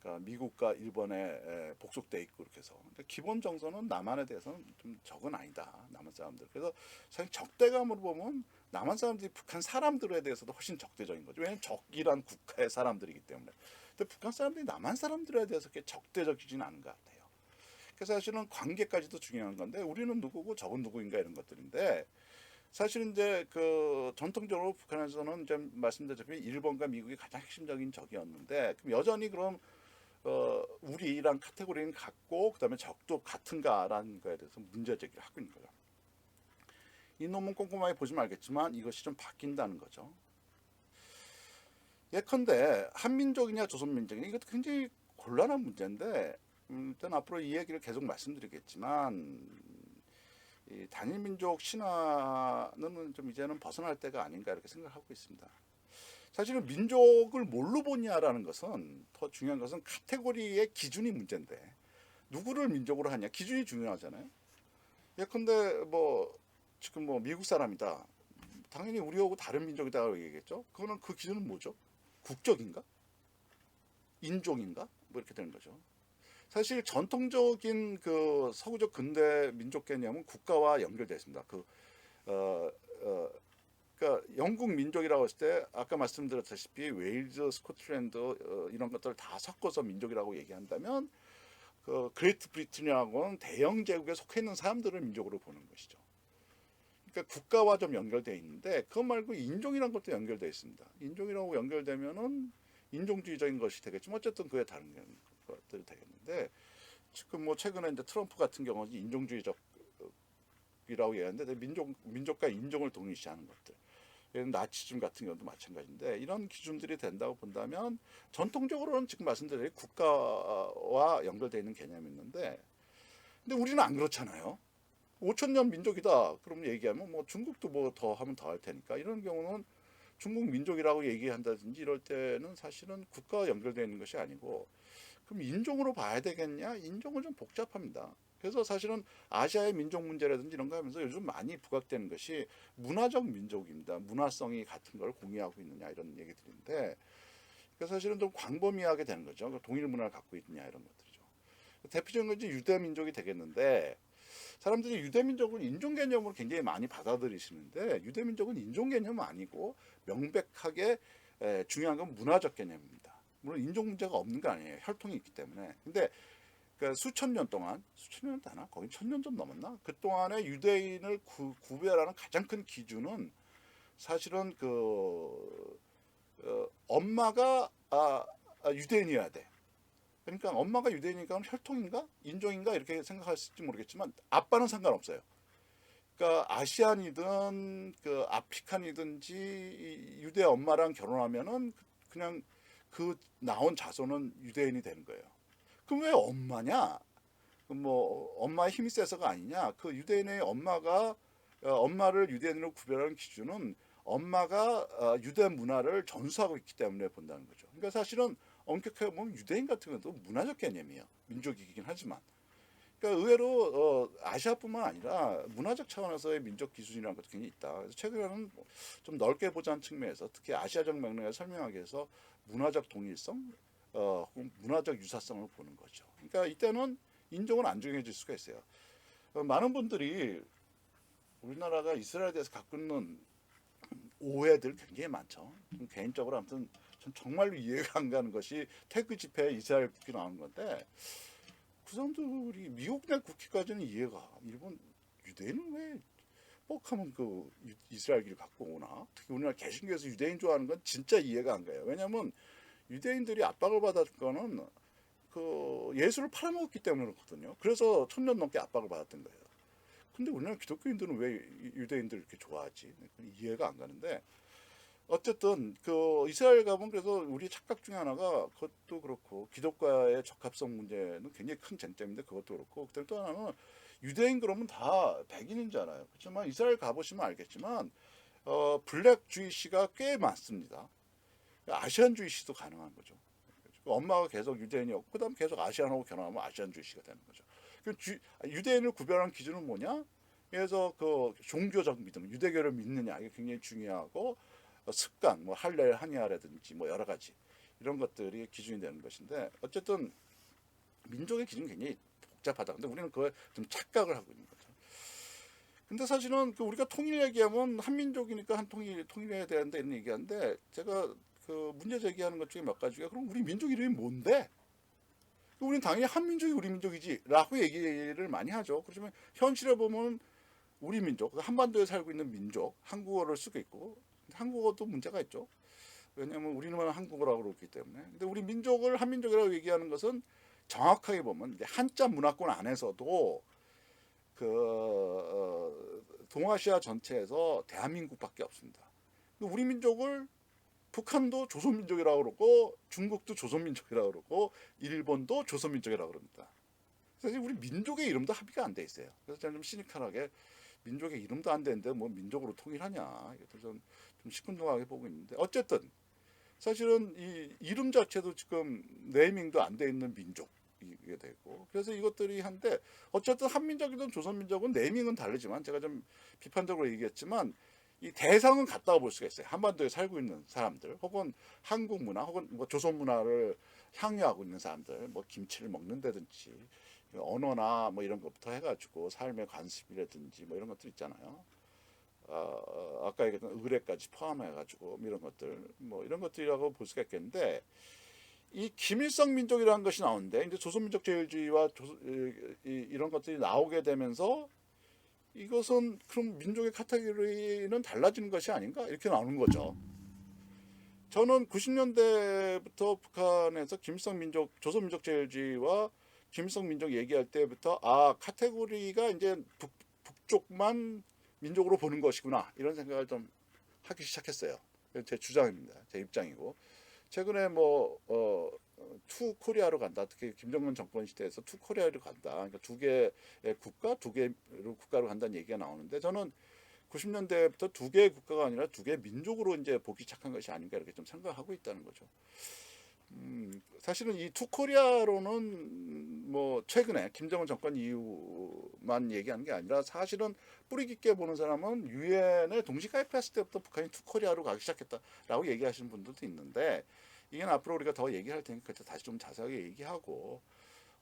그러니까 미국과 일본에 복속돼 있고 이렇게 해서. 근데 기본 정서는 남한에 대해서는 좀 적은 아니다. 남한 사람들. 그래서 사실 적대감으로 보면 남한 사람들이 북한 사람들에 대해서도 훨씬 적대적인 거죠. 왜냐하면 적이란 국가의 사람들이기 때문에. 근데 북한 사람들이 남한 사람들에 대해서 그렇게 적대적이지는 않은 것 같아요. 그래서 사실은 관계까지도 중요한 건데 우리는 누구고 적은 누구인가 이런 것들인데 사실은 이제 그 전통적으로 북한에서는 이제 말씀드렸다시피 일본과 미국이 가장 핵심적인 적이었는데 그럼 여전히 그럼 우리랑 카테고리는 같고 그다음에 적도 같은가라는 거에 대해서 문제 제기를 하고 있는 거죠. 이 논문 꼼꼼하게 보시면 알겠지만 이것이 좀 바뀐다는 거죠. 예컨대 한민족이냐 조선민족이냐 이것도 굉장히 곤란한 문제인데 일단 앞으로 이 얘기를 계속 말씀드리겠지만 이 단일민족 신화는 좀 이제는 벗어날 때가 아닌가 이렇게 생각하고 있습니다. 사실은 민족을 뭘로 보냐라는 것은 더 중요한 것은 카테고리의 기준이 문제인데 누구를 민족으로 하냐 기준이 중요하잖아요. 예컨대 뭐 지금 뭐 미국 사람이다. 당연히 우리하고 다른 민족이다라고 얘기했죠. 그거는 그 기준은 뭐죠? 국적인가? 인종인가? 뭐 이렇게 되는 거죠. 사실 전통적인 그 서구적 근대 민족 개념은 국가와 연결되어 있습니다. 그러니까 영국 민족이라고 했을 때 아까 말씀드렸다시피 웨일즈, 스코틀랜드 이런 것들을 다 섞어서 민족이라고 얘기한다면 그 그레이트 브리튼이라고는 대영 제국에 속해 있는 사람들을 민족으로 보는 것이죠. 그러니까 국가와 좀 연결되어 있는데 그것 말고 인종이라는 것도 연결되어 있습니다. 인종이라고 연결되면은 인종주의적인 것이 되겠지만 어쨌든 그에 다른 것들이 되겠는데 지금 뭐 최근에 이제 트럼프 같은 경우는 인종주의적이라고 얘기하는데 민족과 인종을 동일시하는 것들. 나치즘 같은 경우도 마찬가지인데 이런 기준들이 된다고 본다면 전통적으로는 지금 말씀드린 국가와 연결되어 있는 개념이 있는데 근데 우리는 안 그렇잖아요. 5천년 민족이다. 그럼 얘기하면 뭐 중국도 뭐 더 하면 더 할 테니까 이런 경우는 중국 민족이라고 얘기한다든지 이럴 때는 사실은 국가와 연결되어 있는 것이 아니고 그럼 인종으로 봐야 되겠냐? 인종은 좀 복잡합니다. 그래서 사실은 아시아의 민족 문제라든지 이런 거 하면서 요즘 많이 부각되는 것이 문화적 민족입니다. 문화성이 같은 걸 공유하고 있느냐 이런 얘기들인데 그래서 사실은 좀 광범위하게 되는 거죠. 동일 문화를 갖고 있느냐 이런 것들이죠. 대표적인 건 이제 유대 민족이 되겠는데 사람들이 유대 민족은 인종 개념으로 굉장히 많이 받아들이시는데 유대 민족은 인종 개념은 아니고 명백하게 중요한 건 문화적 개념입니다. 물론 인종 문제가 없는 거 아니에요. 혈통이 있기 때문에. 근데 그 수천 년 동안 수천 년 되나? 거의 1,000년 좀 넘었나? 그 동안에 유대인을 구별하는 가장 큰 기준은 사실은 엄마가 유대인이어야 돼. 그러니까 엄마가 유대인이니까 혈통인가 인종인가 이렇게 생각하실지 모르겠지만 아빠는 상관없어요. 그러니까 아시안이든 그 아프리칸이든지 유대 엄마랑 결혼하면은 그냥 그 나온 자손은 유대인이 되는 거예요. 그럼 왜 엄마냐? 뭐 엄마의 힘이 세서가 아니냐? 그 유대인의 엄마를 유대인으로 구별하는 기준은 엄마가 유대 문화를 전수하고 있기 때문에 본다는 거죠. 그러니까 사실은 엄격하게 보면 유대인 같은 것도 문화적 개념이에요. 민족이긴 하지만. 그러니까 의외로 아시아뿐만 아니라 문화적 차원에서의 민족 기준이라는 것도 굉장히 있다. 그래서 최근에는 좀 넓게 보자는 측면에서 특히 아시아적 맥락을 설명하기 위해서 문화적 동일성, 문화적 유사성을 보는 거죠. 그러니까 이때는 인종은 안 정해질 수가 있어요. 많은 분들이 우리나라가 이스라엘에 대해서 갖고 있는 오해들 굉장히 많죠. 개인적으로 아무튼 전 정말로 이해가 안 가는 것이 태그 집회에 이스라엘 국기 나오는 건데 그 사람들이 미국 내 국기까지는 이해가 일본 유대인은 왜 뻑하면 그 이스라엘기를 갖고 오나 특히 우리나라 개신교에서 유대인 좋아하는 건 진짜 이해가 안 가요. 왜냐하면 유대인들이 압박을 받았던 거는 그 예수를 팔아먹었기 때문에 그렇거든요. 그래서 1000년 넘게 압박을 받았던 거예요. 근데 우리나라 기독교인들은 왜 유대인들을 이렇게 좋아하지? 이해가 안 가는데 어쨌든 그 이스라엘 가면 그래서 우리 착각 중에 하나가 그것도 그렇고 기독과의 적합성 문제는 굉장히 큰 쟁점인데 그것도 그렇고 그다음에 또 하나는 유대인 그러면 다 백인인 줄 알아요. 그렇지만 이스라엘 가보시면 알겠지만 블랙 주이시가 꽤 많습니다. 아시안 주이시도 가능한 거죠. 엄마가 계속 유대인이었고 그다음 계속 아시안하고 결혼하면 아시안 주이시가 되는 거죠. 유대인을 구별하는 기준은 뭐냐? 그래서 그 종교적 믿음, 유대교를 믿느냐 이게 굉장히 중요하고 습관, 뭐 할렐 하냐라든지 뭐 여러 가지 이런 것들이 기준이 되는 것인데 어쨌든 민족의 기준이 굉장히 복잡하다. 근데 우리는 그거에 좀 착각을 하고 있는 거죠. 근데 사실은 그 우리가 통일 얘기하면 한민족이니까 통일해야 되는데 이런 얘기하는데 제가 그 문제 제기하는 것 중에 몇 가지가 그럼 우리 민족 이름이 뭔데? 우리는 당연히 한민족이 우리 민족이지라고 얘기를 많이 하죠. 그렇지만 현실에 보면 우리 민족, 한반도에 살고 있는 민족, 한국어를 쓰고 있고 한국어도 문제가 있죠. 왜냐하면 우리는 한국어라고 그러기 때문에. 근데 우리 민족을 한민족이라고 얘기하는 것은 정확하게 보면 이제 한자 문화권 안에서도 그 동아시아 전체에서 대한민국밖에 없습니다. 우리 민족을 북한도 조선민족이라고 그러고 중국도 조선민족이라고 그러고 일본도 조선민족이라고 그럽니다. 그래서 우리 민족의 이름도 합의가 안 돼 있어요. 그래서 저는 좀 시니컬하게 민족의 이름도 안 되는데 뭐 민족으로 통일하냐 이것도 좀 시큰둥하게 보고 있는데 어쨌든 사실은 이 이름 자체도 지금 네이밍도 안 돼 있는 민족이게 되고 그래서 이것들이 한데 어쨌든 한민족이든 조선민족은 네이밍은 다르지만 제가 좀 비판적으로 얘기했지만 이 대상은 같다고 볼 수가 있어요. 한반도에 살고 있는 사람들, 혹은 한국 문화, 혹은 뭐 조선 문화를 향유하고 있는 사람들, 뭐 김치를 먹는다든지 언어나 뭐 이런 것부터 해가지고 삶의 관습이라든지 뭐 이런 것들 있잖아요. 아까 얘기했던 의례까지 포함해가지고 이런 것들, 뭐 이런 것들이라고 볼 수가 있겠는데 이 김일성 민족이라는 것이 나오는데 이제 조선민족 제일주의와 이런 것들이 나오게 되면서 이것은 그럼 민족의 카테고리는 달라지는 것이 아닌가 이렇게 나오는 거죠. 저는 90년대부터 북한에서 김일성 민족, 조선민족 제일주의와 김일성 민족 얘기할 때부터 카테고리가 이제 북쪽만 민족으로 보는 것이구나 이런 생각을 좀 하기 시작했어요. 제 주장입니다. 제 입장이고 최근에 투 코리아로 간다. 특히 김정은 정권 시대에서 투 코리아로 간다. 그러니까 두 개의 국가, 두 개의 국가로 간다는 얘기가 나오는데 저는 90년대부터 두 개의 국가가 아니라 두 개의 민족으로 이제 보기 시작한 것이 아닌가 이렇게 좀 생각하고 있다는 거죠. 사실은 이 투 코리아로는 뭐 최근에 김정은 정권 이후만 얘기하는 게 아니라 사실은 뿌리 깊게 보는 사람은 유엔에 동시 가입했을 때부터 북한이 투 코리아로 가기 시작했다라고 얘기하시는 분들도 있는데 이건 앞으로 우리가 더 얘기할 테니까 다시 좀 자세하게 얘기하고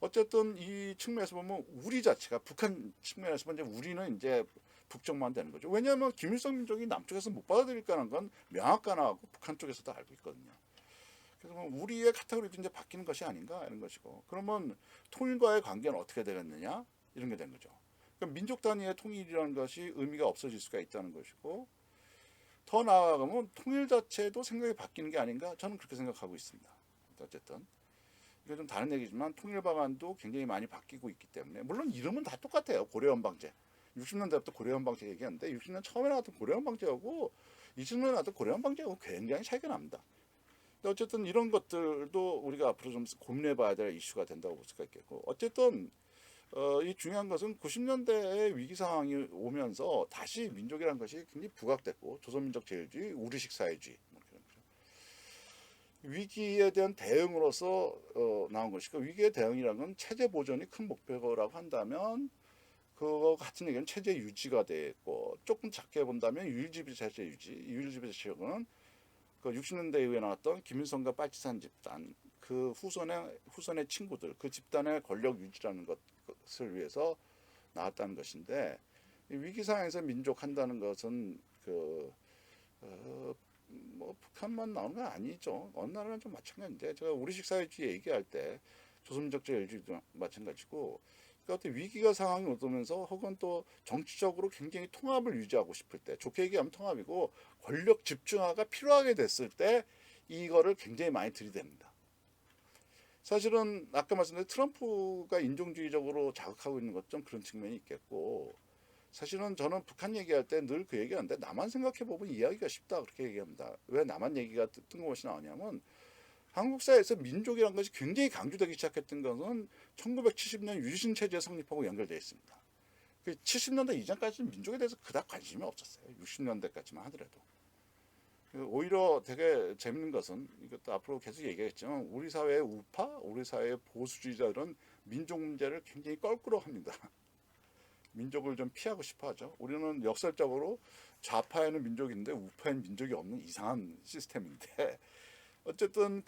어쨌든 이 측면에서 보면 우리 자체가 북한 측면에서 보면 우리는 이제 북쪽만 되는 거죠. 왜냐하면 김일성 민족이 남쪽에서 못 받아들일까는 건 명확하고 북한 쪽에서도 알고 있거든요. 그래서 우리의 카테고리도 이제 바뀌는 것이 아닌가 이런 것이고 그러면 통일과의 관계는 어떻게 되겠느냐 이런 게 된 거죠. 그러니까 민족 단위의 통일이라는 것이 의미가 없어질 수가 있다는 것이고 더 나아가면 통일 자체도 생각이 바뀌는 게 아닌가 저는 그렇게 생각하고 있습니다. 어쨌든 이게 좀 다른 얘기지만 통일 방안도 굉장히 많이 바뀌고 있기 때문에 물론 이름은 다 똑같아요. 고려연방제 60년대부터 고려연방제 얘기하는데 60년 처음에 나왔던 고려연방제하고 20년 나왔던 고려연방제하고 굉장히 차이가 납니다. 어쨌든 이런 것들도 우리가 앞으로 좀 고민해 봐야 될 이슈가 된다고 볼 수가 있겠고 어쨌든 이 중요한 것은 90년대에 위기 상황이 오면서 다시 민족이라는 것이 굉장히 부각됐고 조선민족 제일주의, 우리식 사회주의 위기에 대한 대응으로서 나온 것이고 위기의 대응이라는 건 체제 보존이 큰 목표라고 한다면 그거 같은 얘기는 체제 유지가 되고 조금 작게 본다면 유일지배 체제 유지, 유일지배 체제는 그 60년대 이후에 나왔던 김일성과 빨치산 집단 그 후손의 친구들 그 집단의 권력 유지라는 것을 위해서 나왔다는 것인데 위기 상황에서 민족한다는 것은 뭐 북한만 나오는 건 아니죠. 어느 나라는 좀 마찬가지인데 제가 우리식 사회주의 얘기할 때 조선민족 제일주의도 마찬가지고 그러니까 어떤 위기가 상황이 오면서 혹은 또 정치적으로 굉장히 통합을 유지하고 싶을 때 좋게 얘기하면 통합이고 권력 집중화가 필요하게 됐을 때 이거를 굉장히 많이 들이댑니다. 사실은 아까 말씀드린 트럼프가 인종주의적으로 자극하고 있는 것 좀 그런 측면이 있겠고, 사실은 저는 북한 얘기할 때 늘 그 얘기하는데 나만 생각해보면 이해하기가 쉽다 그렇게 얘기합니다. 왜 나만 얘기가 뜬금없이 나오냐면 한국 사회에서 민족이라는 것이 굉장히 강조되기 시작했던 것은 1970년 유신 체제 성립하고 연결되어 있습니다. 그 70년대 이전까지는 민족에 대해서 그닥 관심이 없었어요. 60년대까지만 하더라도. 오히려 되게 재밌는 것은 이것도 앞으로 계속 얘기하겠지만 우리 사회의 우파, 우리 사회의 보수주의자들은 민족 문제를 굉장히 껄끄러워합니다. 민족을 좀 피하고 싶어하죠. 우리는 역설적으로 좌파에는 민족이 있는데 우파에는 민족이 없는 이상한 시스템인데 어쨌든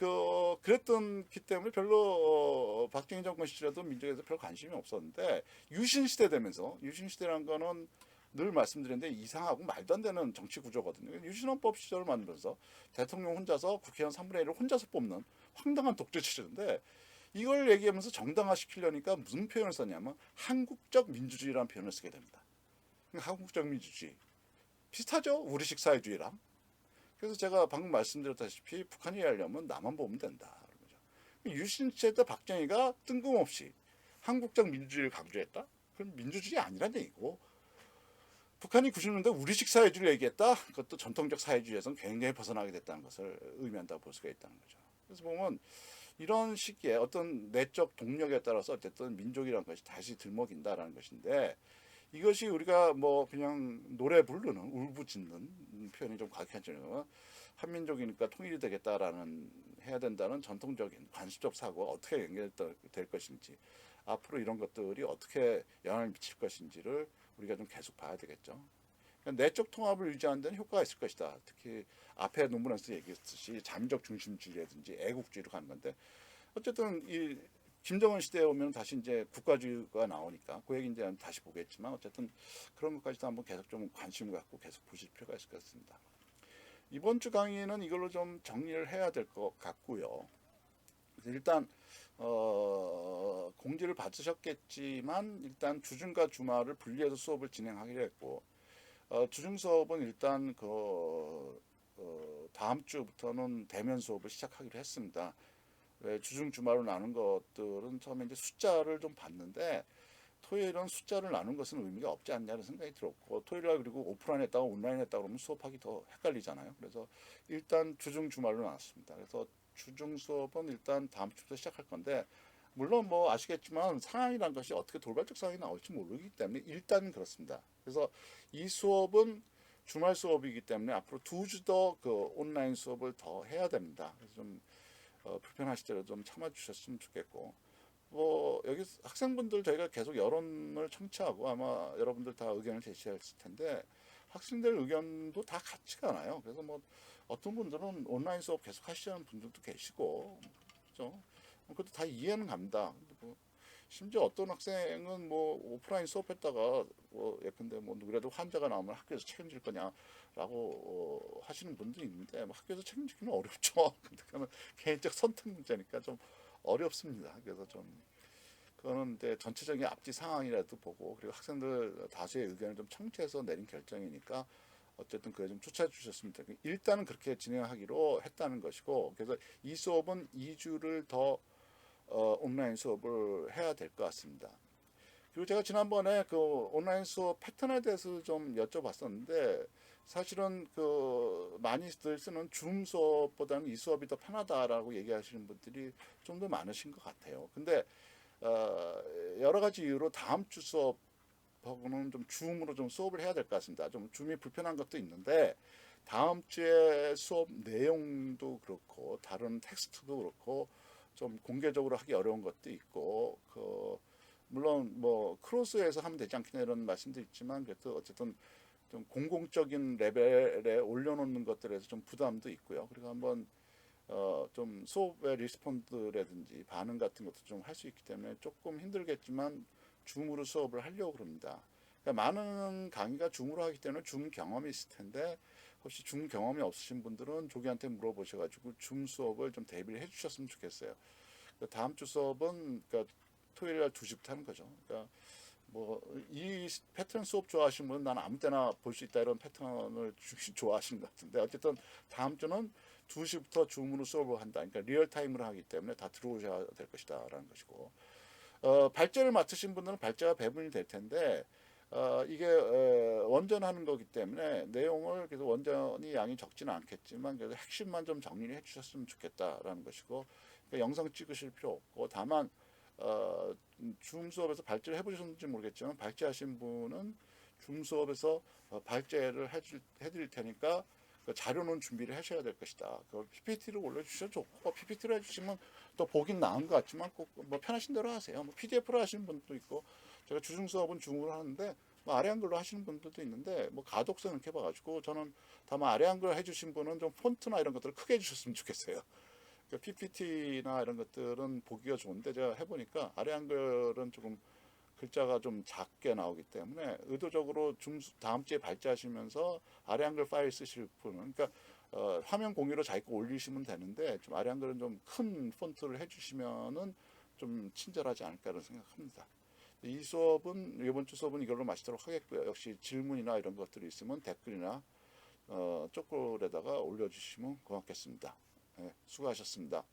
그랬던 기 때문에 별로 박정희 정권 시절에도 민족에서 별 관심이 없었는데 유신 시대 되면서 유신 시대라는 거는 늘 말씀드렸는데 이상하고 말도 안 되는 정치 구조거든요. 유신헌법 시절을 만들면서 대통령 혼자서 국회의원 3분의 1을 혼자서 뽑는 황당한 독재 체제인데 이걸 얘기하면서 정당화시키려니까 무슨 표현을 썼냐면 한국적 민주주의라는 표현을 쓰게 됩니다. 한국적 민주주의 비슷하죠? 우리식 사회주의랑. 그래서 제가 방금 말씀드렸다시피 북한이 하려면 나만 보면 된다. 유신 시대 때 박정희가 뜬금없이 한국적 민주주의를 강조했다? 그건 민주주의 아니란 얘기고 북한이 90년대 우리식 사회주의를 얘기했다? 그것도 전통적 사회주의에서는 굉장히 벗어나게 됐다는 것을 의미한다고 볼 수가 있다는 거죠. 그래서 보면 이런 시기에 어떤 내적 동력에 따라서 어쨌든 민족이라는 것이 다시 들먹인다라는 것인데 이것이 우리가 뭐 그냥 노래 부르는 울부짖는 표현이 좀 과격하지만 한민족이니까 통일이 되겠다라는 해야 된다는 전통적인 관습적 사고가 어떻게 연결될 것인지 앞으로 이런 것들이 어떻게 영향을 미칠 것인지를 우리가 좀 계속 봐야 되겠죠. 그러니까 내적 통합을 유지하는 데는 효과가 있을 것이다. 특히 앞에 논문에서 얘기했듯이 자민적 중심주의라든지 애국주의로 가는 건데 어쨌든 이 김정은 시대에 오면 다시 이제 국가주의가 나오니까 그 얘기 이제 다시 보겠지만 어쨌든 그런 것까지도 한번 계속 좀 관심 갖고 계속 보실 필요가 있을 것 같습니다. 이번 주 강의는 이걸로 좀 정리를 해야 될 것 같고요. 일단 공지를 받으셨겠지만 일단 주중과 주말을 분리해서 수업을 진행하기로 했고 주중 수업은 일단 다음 주부터는 대면 수업을 시작하기로 했습니다. 주중 주말로 나눈 것들은 처음에 이제 숫자를 좀 봤는데 토요일은 숫자를 나눈 것은 의미가 없지 않냐는 생각이 들었고 토요일날 그리고 오프라인 했다가 온라인 했다가 그러면 수업하기 더 헷갈리잖아요. 그래서 일단 주중 주말로 나눴습니다. 그래서 주중 수업은 일단 다음 주부터 시작할 건데 물론 뭐 아시겠지만 상황이란 것이 어떻게 돌발적 상황이 나올지 모르기 때문에 일단 그렇습니다. 그래서 이 수업은 주말 수업이기 때문에 앞으로 2주 더 그 온라인 수업을 더 해야 됩니다. 그래서 좀 불편하시더라도 좀 참아주셨으면 좋겠고 뭐 여기 학생분들 저희가 계속 여론을 청취하고 아마 여러분들 다 의견을 제시했을 텐데 학생들 의견도 다 같지가 않아요. 그래서 뭐 어떤 분들은 온라인 수업 계속 하시는 분들도 계시고 그렇죠? 그것도 다 이해는 갑니다. 뭐 심지어 어떤 학생은 뭐 오프라인 수업했다가 뭐 예컨대 뭐 누구라도 환자가 나오면 학교에서 책임질 거냐라고 하시는 분도 있는데 뭐 학교에서 책임지기는 어렵죠. 근데 그거는 개인적 선택 문제니까 좀 어렵습니다. 그래서 좀 그거는 이제 전체적인 앞뒤 상황이라도 보고 그리고 학생들 다수의 의견을 좀 청취해서 내린 결정이니까 어쨌든 그에 좀 쫓아 주셨으면 좋겠고 일단은 그렇게 진행하기로 했다는 것이고 그래서 이 수업은 2주를 더 온라인 수업을 해야 될 것 같습니다. 그리고 제가 지난번에 그 온라인 수업 패턴에 대해서 좀 여쭤봤었는데 사실은 그 많이들 쓰는 줌 수업보다는 이 수업이 더 편하다라고 얘기하시는 분들이 좀 더 많으신 것 같아요. 근데 여러 가지 이유로 다음 주 수업하고는 좀 줌으로 좀 수업을 해야 될 것 같습니다. 좀 줌이 불편한 것도 있는데 다음 주에 수업 내용도 그렇고 다른 텍스트도 그렇고 좀 공개적으로 하기 어려운 것도 있고 물론 뭐 크로스에서 하면 되지 않겠냐 이런 말씀도 있지만 그래도 어쨌든 좀 공공적인 레벨에 올려놓는 것들에서 좀 부담도 있고요. 그리고 한번 좀 수업의 리스폰드라든지 반응 같은 것도 좀 할 수 있기 때문에 조금 힘들겠지만 줌으로 수업을 하려고 그럽니다. 그러니까 많은 강의가 줌으로 하기 때문에 줌 경험이 있을 텐데 혹시 줌 경험이 없으신 분들은 조기한테 물어보셔가지고 줌 수업을 좀 대비를 해주셨으면 좋겠어요. 다음 주 수업은 그러니까 토요일 날 2시부터 하는 거죠. 그러니까 뭐 이 패턴 수업 좋아하시는 분은 나는 아무 때나 볼 수 있다 이런 패턴을 좋아하시는 것 같은데 어쨌든 다음 주는 2시부터 줌으로 수업을 한다. 그러니까 리얼타임으로 하기 때문에 다 들어오셔야 될 것이다 라는 것이고, 발제를 맡으신 분들은 발제가 배분이 될 텐데 이게 원전하는 거기 때문에 내용을 그래도 원전이 양이 적지는 않겠지만 그래도 핵심만 좀 정리를 해주셨으면 좋겠다라는 것이고, 그러니까 영상 찍으실 필요 없고, 다만 줌 수업에서 발제를 해보셨는지 모르겠지만 발제하신 분은 줌 수업에서 발제를 해드릴 테니까 그 자료는 준비를 하셔야 될 것이다. 그걸 PPT로 올려주셔도 좋고, PPT로 해주시면 또 보긴 나은 것 같지만 꼭 뭐 편하신 대로 하세요. 뭐 PDF로 하시는 분도 있고, 제가 주중 수업은 줌으로 하는데 뭐 아래 한글로 하시는 분들도 있는데 뭐 가독성 이렇게 봐가지고, 저는 다만 아래 한글 해주신 분은 좀 폰트나 이런 것들을 크게 해주셨으면 좋겠어요. 그러니까 PPT나 이런 것들은 보기가 좋은데 제가 해보니까 아래 한글은 조금 글자가 좀 작게 나오기 때문에 의도적으로 다음 주에 발제하시면서 아래 한글 파일 쓰실 분은, 그러니까 화면 공유로 자기 거 올리시면 되는데 좀 아래 한글은 좀 큰 폰트를 해주시면은 좀 친절하지 않을까라는 생각합니다. 이 수업은, 이번 주 수업은 이걸로 마치도록 하겠고요. 역시 질문이나 이런 것들이 있으면 댓글이나 쪼글에다가 올려주시면 고맙겠습니다. 네, 수고하셨습니다.